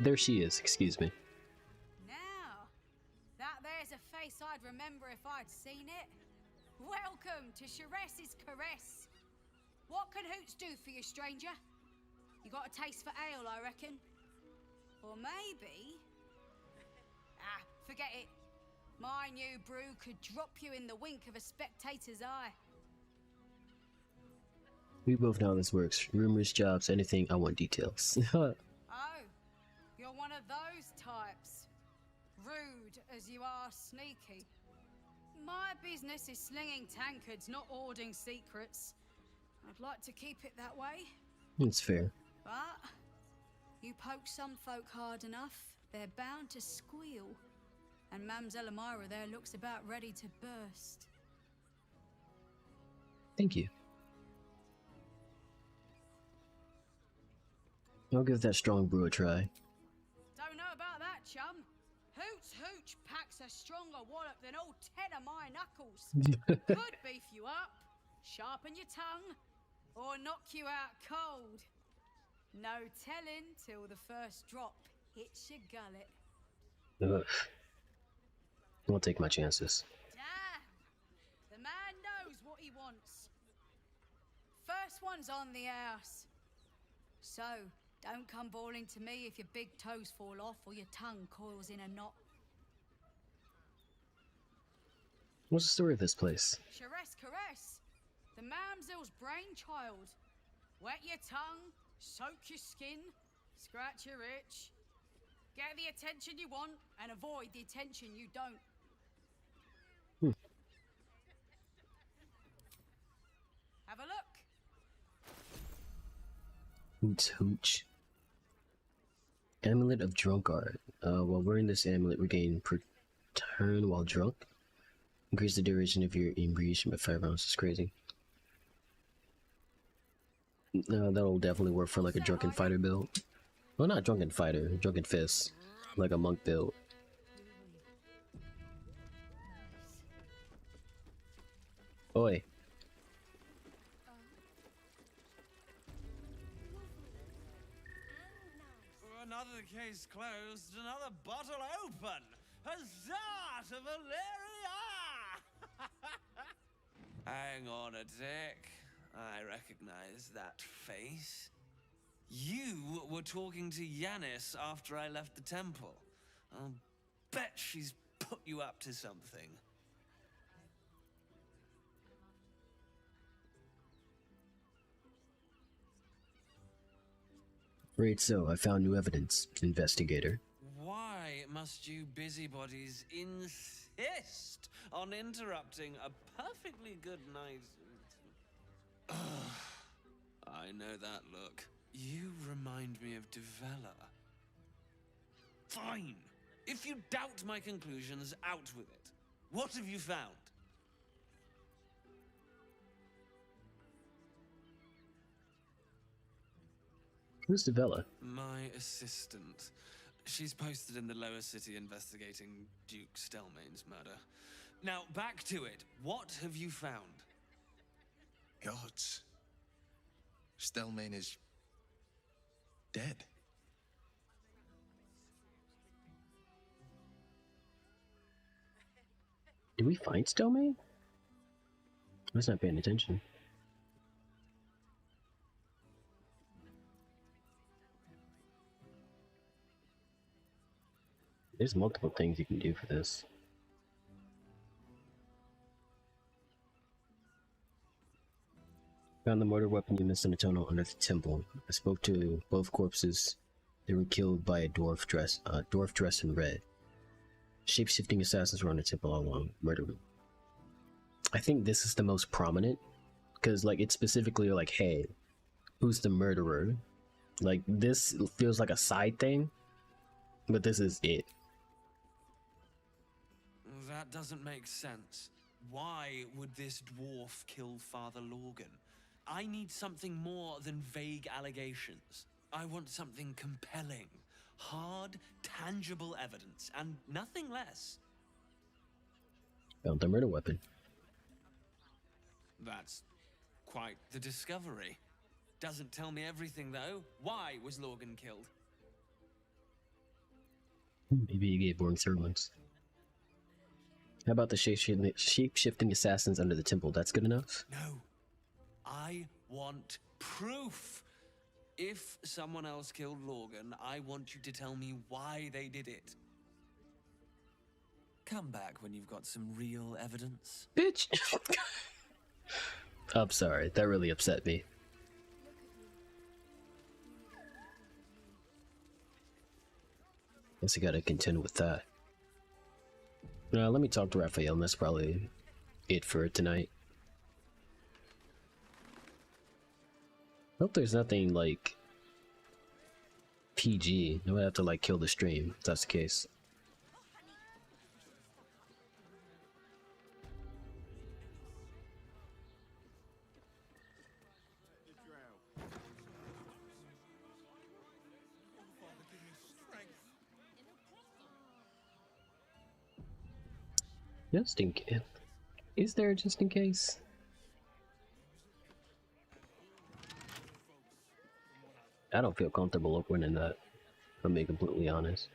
There she is, excuse me. Now, that there's a face I'd remember if I'd seen it. Welcome to Sharess's Caress. What can Hoots do for you, stranger? You got a taste for ale, I reckon? Or maybe... forget it. My new brew could drop you in the wink of a spectator's eye. We both know how this works. Rumors, jobs, anything, I want details. Oh, you're one of those types. Rude as you are sneaky. My business is slinging tankards, not hoarding secrets. I'd like to keep it that way. It's fair. But you poke some folk hard enough, they're bound to squeal. And Mamselle Elmira there looks about ready to burst. Thank you. I'll give that strong brew a try. Don't know about that, chum. Hoots Hooch packs a stronger wallop than all 10 of my knuckles. Could beef you up, sharpen your tongue, or knock you out cold. No telling till the first drop hits your gullet. Ugh. I'll take my chances. Damn! The man knows what he wants. First one's on the house. So, don't come bawling to me if your big toes fall off or your tongue coils in a knot. What's the story of this place? Sharess Caress, the mamselle's brainchild. Wet your tongue, soak your skin, scratch your itch. Get the attention you want and avoid the attention you don't. Have a look. Hoots Hooch. Amulet of Drunkard. While wearing this amulet, regain per turn while drunk. Increase the duration of your inebriation by 5 rounds. It's crazy. That'll definitely work for like a drunken fighter build. Well, not drunken fighter, drunken fist. Like a monk build. Oi. Another case closed, another bottle open. Huzzah to Valeria! Hang on a tick. I recognize that face. You were talking to Yanis after I left the temple. I'll bet she's put you up to something. Great, so I found new evidence, investigator. Why must you busybodies insist on interrupting a perfectly good night? I know that look. You remind me of Devella. Fine. If you doubt my conclusions, out with it. What have you found? Who's Devella? My assistant. She's posted in the lower city investigating Duke Stelmane's murder. Now, back to it. What have you found? Gods. Stelmane is dead. Did we find Stelmane? I was not paying attention. There's multiple things you can do for this. Found the mortar weapon you missed in a tunnel under the temple. I spoke to both corpses. They were killed by a dwarf dressed in red. Shape-shifting assassins were on the temple all along. Murder room. I think this is the most prominent, because like it's specifically like, hey, who's the murderer? Like this feels like a side thing, but this is it. That doesn't make sense. Why would this dwarf kill Father Lorgan? I need something more than vague allegations. I want something compelling, hard, tangible evidence, and nothing less. Found the murder weapon. That's quite the discovery. Doesn't tell me everything, though. Why was Lorgan killed? Maybe he gave boring sermons. How about the shape-shifting assassins under the temple? That's good enough? No. I want proof. If someone else killed Lorgan, I want you to tell me why they did it. Come back when you've got some real evidence. Bitch! I'm sorry, that really upset me. Guess I gotta contend with that. Now, let me talk to Raphael, and that's probably it for tonight. Hope there's nothing like PG. No, I have to like kill the stream if that's the case. Just in case. Is there a just in case? I don't feel comfortable opening that, if I'm being completely honest.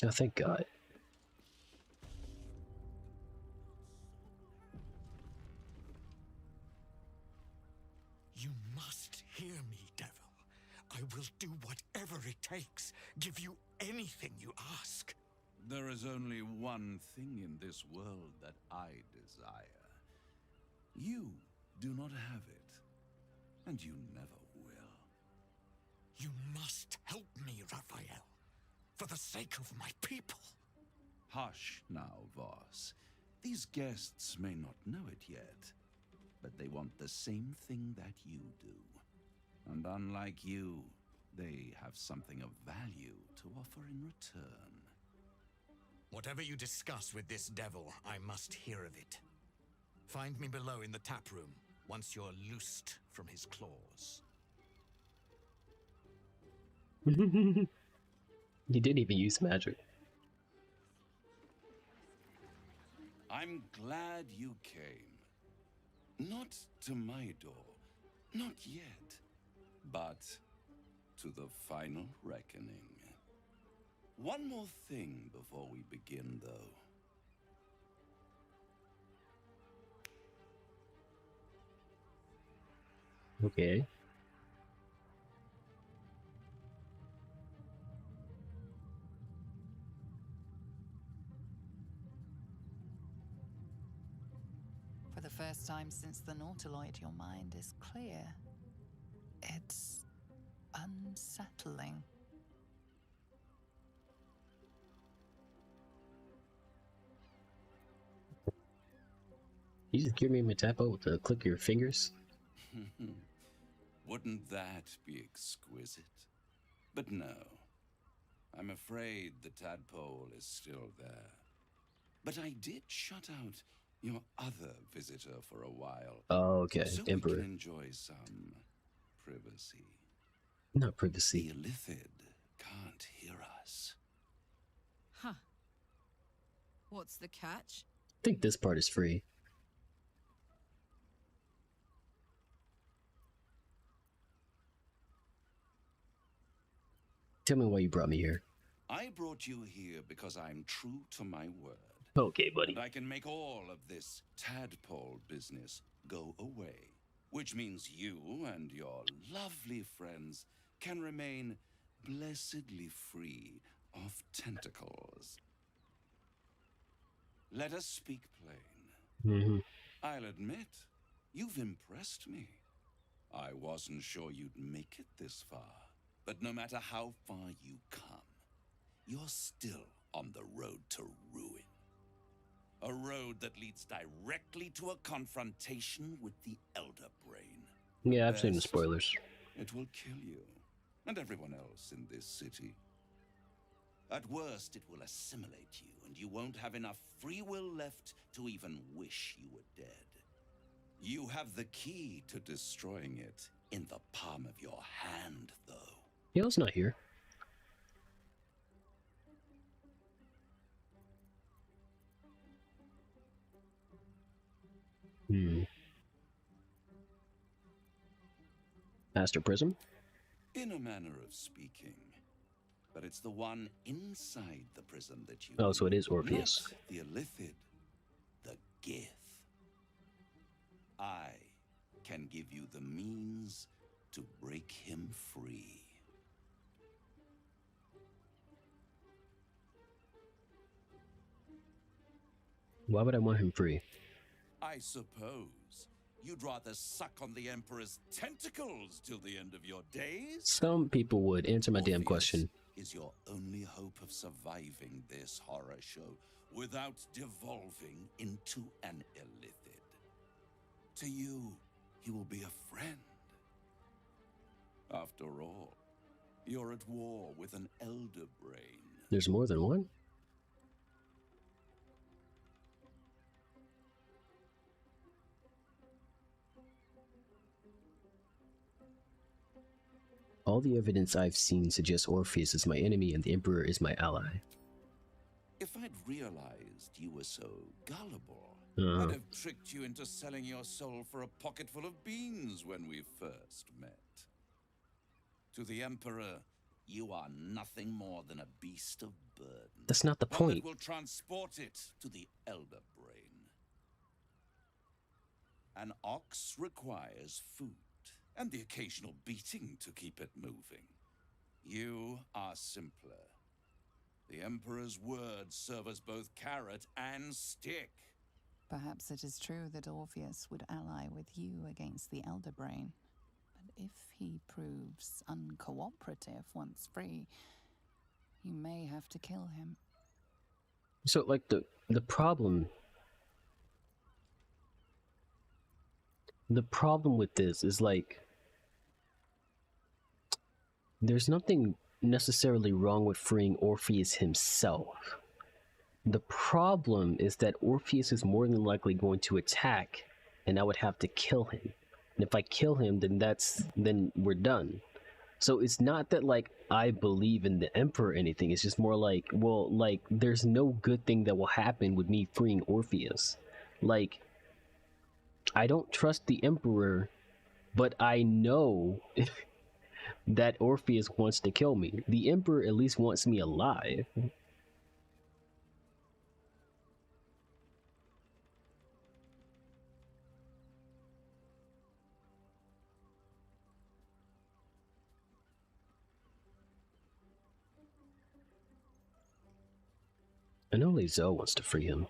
Oh, thank God. You must hear me, devil. I will do whatever it takes. Give you anything you ask. There is only one thing in this world that I desire. You do not have it, and you never will. You must help me, Raphael. For the sake of my people. Hush now, Voss. These guests may not know it yet, but they want the same thing that you do. And unlike you, they have something of value to offer in return. Whatever you discuss with this devil, I must hear of it. Find me below in the tap room, once you're loosed from his claws. You didn't even use magic. I'm glad you came. Not to my door, not yet, but to the final reckoning. One more thing before we begin, though. Okay. For the first time since the Nautiloid, your mind is clear. It's unsettling. You just give me a tapo to click your fingers? Wouldn't that be exquisite? But no. I'm afraid the tadpole is still there. But I did shut out your other visitor for a while. Oh, okay. So Emperor. we can enjoy some privacy. Not privacy. The Illithid can't hear us. Huh. What's the catch? I think this part is free. Tell me why you brought me here. I brought you here because I'm true to my word. Okay, buddy. And I can make all of this tadpole business go away. Which means you and your lovely friends can remain blessedly free of tentacles. Let us speak plain. I'll admit, you've impressed me. I wasn't sure you'd make it this far. But no matter how far you come, you're still on the road to ruin. A road that leads directly to a confrontation with the Elder Brain. Yeah, I've seen the spoilers. It will kill you, and everyone else in this city. At worst, it will assimilate you, and you won't have enough free will left to even wish you were dead. You have the key to destroying it in the palm of your hand, though. Yale's not here. Master Prism? In a manner of speaking. But it's the one inside the prism that you... Oh, so it is Orpheus. Not the Illithid. The Gith. I can give you the means to break him free. Why would I want him free? I suppose you'd rather suck on the Emperor's tentacles till the end of your days? Some people would. Answer my damn question. Is your only hope of surviving this horror show without devolving into an Illithid. To you, he will be a friend. After all, you're at war with an Elder Brain. There's more than one? All the evidence I've seen suggests Orpheus is my enemy and the Emperor is my ally. If I'd realized you were so gullible, I'd have tricked you into selling your soul for a pocketful of beans when we first met. To the Emperor, you are nothing more than a beast of burden. That's not the point. That will transport it to the Elder Brain. An ox requires food and the occasional beating to keep it moving. You are simpler. The Emperor's words serve as both carrot and stick. Perhaps it is true that Orpheus would ally with you against the Elder Brain. But if he proves uncooperative once free, you may have to kill him. So, like, the problem with this is, like, there's nothing necessarily wrong with freeing Orpheus himself. The problem is that Orpheus is more than likely going to attack, and I would have to kill him. And if I kill him, then we're done. So it's not that, like, I believe in the Emperor or anything. It's just more like, well, like, there's no good thing that will happen with me freeing Orpheus. Like, I don't trust the Emperor, but I know that Orpheus wants to kill me. The Emperor at least wants me alive. And only Zoe wants to free him.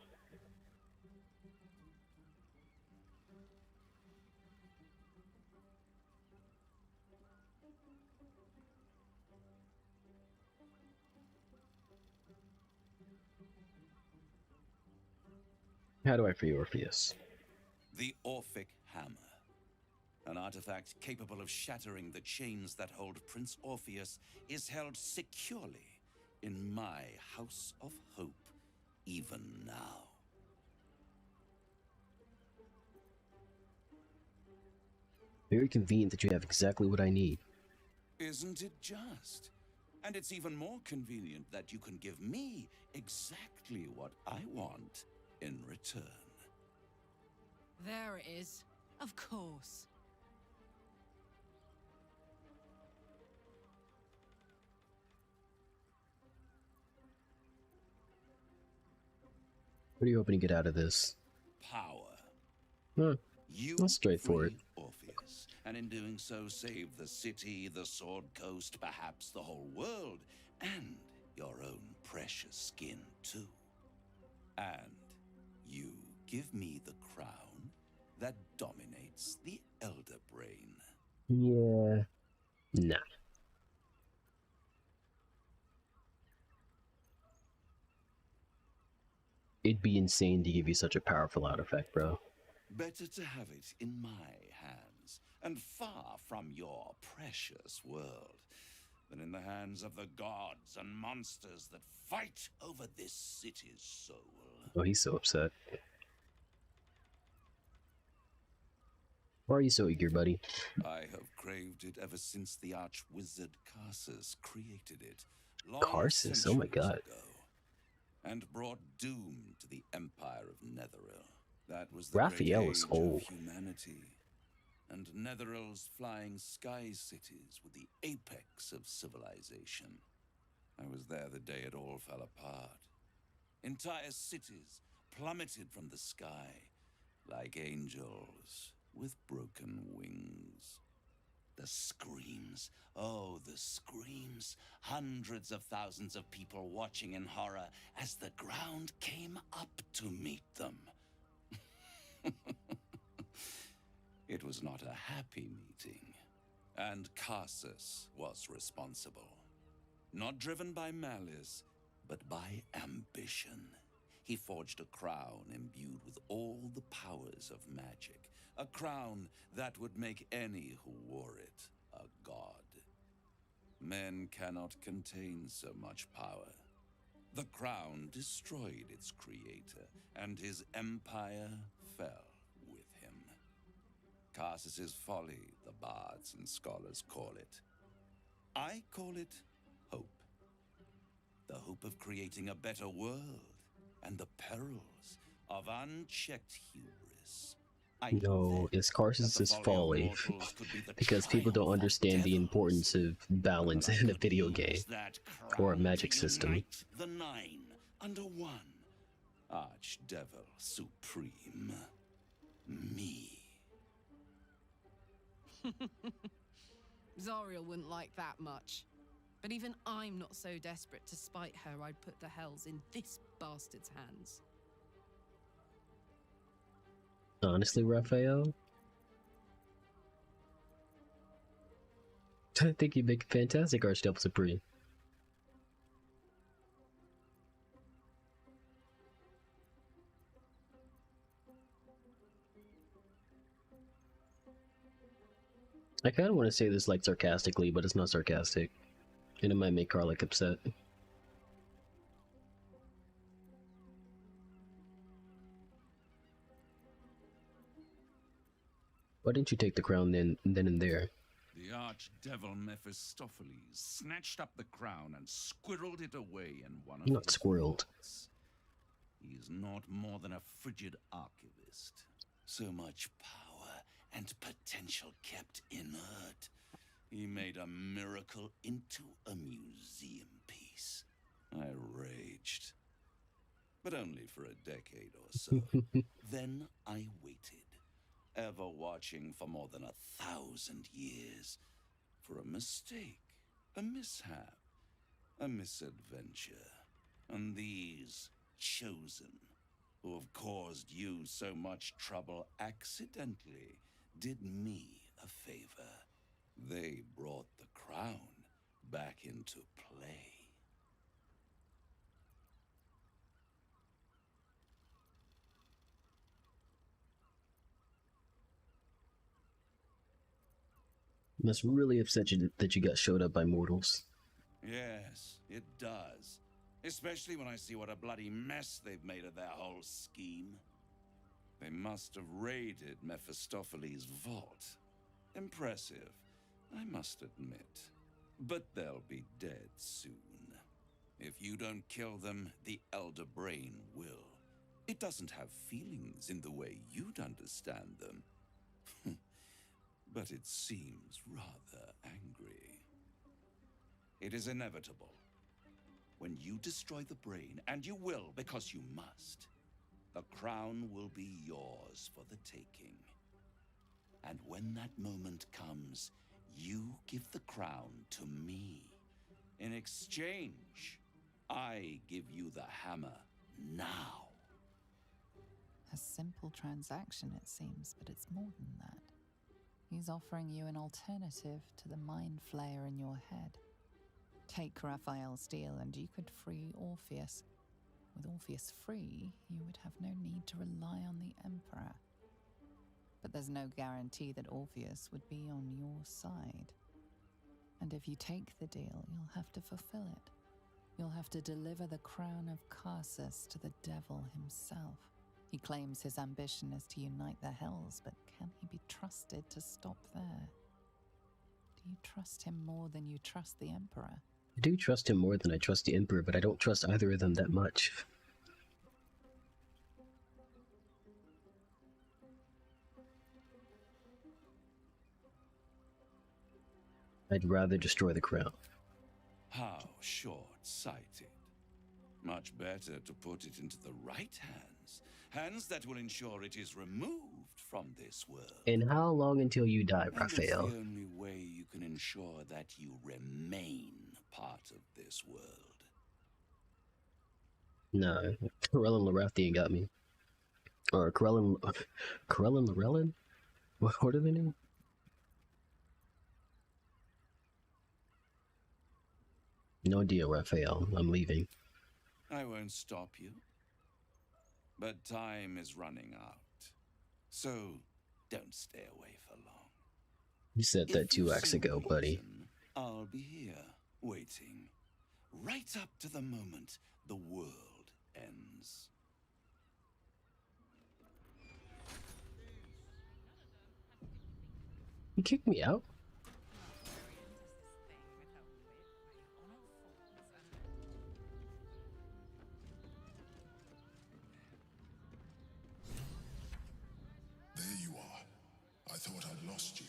How do I free Orpheus? The Orphic Hammer. An artifact capable of shattering the chains that hold Prince Orpheus is held securely in my House of Hope, even now. Very convenient that you have exactly what I need. Isn't it just? And it's even more convenient that you can give me exactly what I want in return. There it is. Of course. What are you hoping to get out of this? Power. Huh. You That's straightforward. free Orpheus, and in doing so save the city, the Sword Coast, perhaps the whole world, and your own precious skin too. And you give me the crown that dominates the Elder Brain. Yeah. Nah. It'd be insane to give you such a powerful artifact, bro. Better to have it in my hands, and far from your precious world, than in the hands of the gods and monsters that fight over this city's soul. Oh, he's so upset. Why are you so eager, buddy? I have craved it ever since the arch-wizard Carsus created it, long Carsus? Oh my god. ago, and brought doom to the Empire of Netheril. That was the Raphael great is age old. of humanity, and Netheril's flying sky cities were the apex of civilization. I was there the day it all fell apart. Entire cities plummeted from the sky like angels with broken wings. The screams, oh, the screams. Hundreds of thousands of people watching in horror as the ground came up to meet them. It was not a happy meeting, and Carsus was responsible. Not driven by malice, but by ambition. He forged a crown imbued with all the powers of magic. A crown that would make any who wore it a god. Men cannot contain so much power. The crown destroyed its creator, and his empire fell with him. Carsus's folly, the bards and scholars call it. I call it hope. The hope of creating a better world, and the perils of unchecked hubris. No, it's Carsus's folly. Because people don't understand the importance of balance in a video game or a magic system. The nine under one. Archdevil Supreme. Me. Zariel wouldn't like that much. But even I'm not so desperate to spite her I'd put the hells in this bastard's hands. Honestly, Raphael? I think you'd make a fantastic Archdevil Supreme. I kind of want to say this like sarcastically, but it's not sarcastic. And it might make Karlik upset. Why didn't you take the crown then and there? The archdevil Mephistopheles snatched up the crown and squirreled it away in one of Not his squirreled. vaults. He is not more than a frigid archivist. So much power and potential kept inert. He made a miracle into a museum piece. I raged. But only for a decade or so. Then I waited, ever watching for more than 1,000 years, for a mistake, a mishap, a misadventure. And these chosen, who have caused you so much trouble accidentally, did me a favor. They brought the crown back into play. Must really upset you that you got showed up by mortals. Yes, it does. Especially when I see what a bloody mess they've made of their whole scheme. They must have raided Mephistopheles' vault. Impressive, I must admit. But they'll be dead soon. If you don't kill them, the Elder Brain will. It doesn't have feelings in the way you'd understand them. But it seems rather angry. It is inevitable. When you destroy the brain, and you will because you must, the crown will be yours for the taking. And when that moment comes, you give the crown to me. In exchange, I give you the hammer now. A simple transaction, it seems, but it's more than that. He's offering you an alternative to the mind flayer in your head. Take Raphael's deal and you could free Orpheus. With Orpheus free, you would have no need to rely on the Emperor. But there's no guarantee that Orpheus would be on your side. And if you take the deal, you'll have to fulfill it. You'll have to deliver the crown of Carsus to the devil himself. He claims his ambition is to unite the Hells, but can he be trusted to stop there? Do you trust him more than you trust the Emperor? I do trust him more than I trust the Emperor, but I don't trust either of them that much. I'd rather destroy the crown. How short-sighted. Much better to put it into the right hands. Hands that will ensure it is removed from this world. And how long until you die, Raphael? It's the only way you can ensure that you remain part of this world. No, Corellin Larathian got me. Or Corellin Lorellin? What are their names? No deal, Raphael. I'm leaving. I won't stop you. But time is running out. So, don't stay away for long. You said that 2 acts ago, buddy. I'll be here, waiting. Right up to the moment the world ends. You kicked me out? There you are. I thought I'd lost you.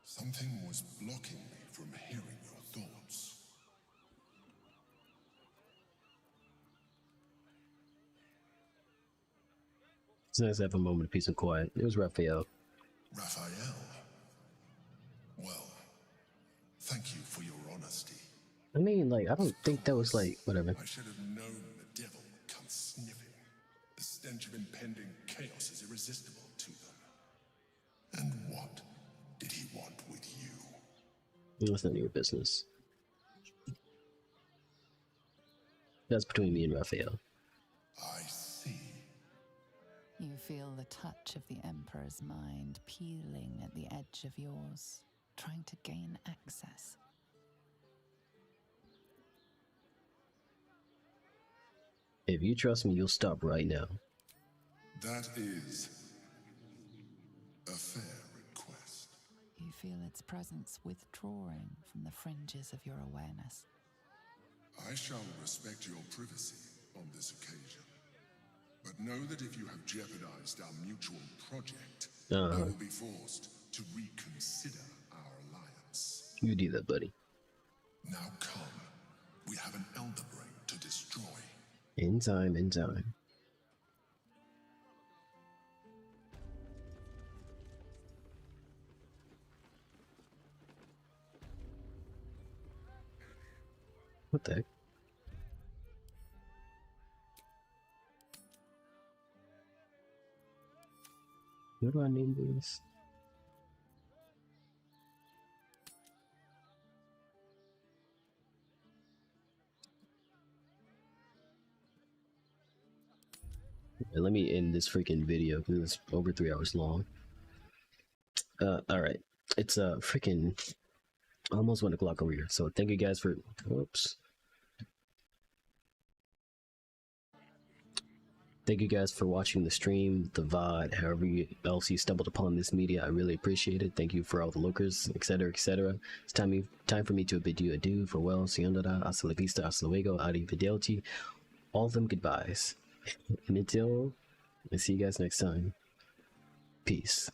Something was blocking me from hearing your thoughts. It's nice to have a moment of peace and quiet. It was Raphael. Raphael? Well, thank you for your honesty. I mean, like, I don't think that was like, whatever. I should have known the devil would come sniffing. The stench of impending chaos is irresistible to them. And what did he want with you? That's none of your business. That's between me and Raphael. I see. You feel the touch of the Emperor's mind peeling at the edge of yours, trying to gain access. If you trust me, you'll stop right now. That is a fair request. You feel its presence withdrawing from the fringes of your awareness. I shall respect your privacy on this occasion. But know that if you have jeopardized our mutual project, I will be forced to reconsider our alliance. You do that, buddy. Now come. We have an elder brain to destroy. In time, in time. What the heck? What do I name this? And let me end this freaking video because it's over 3 hours long. Alright. It's freaking almost 1 o'clock over here. So thank you guys for Thank you guys for watching the stream, the VOD, however else you stumbled upon this media. I really appreciate it. Thank you for all the lurkers, etc., etc. It's time for me to bid you adieu, farewell, sayonara, hasta la vista, hasta luego, arrivederci, all of them goodbyes. And until I see you guys next time, peace.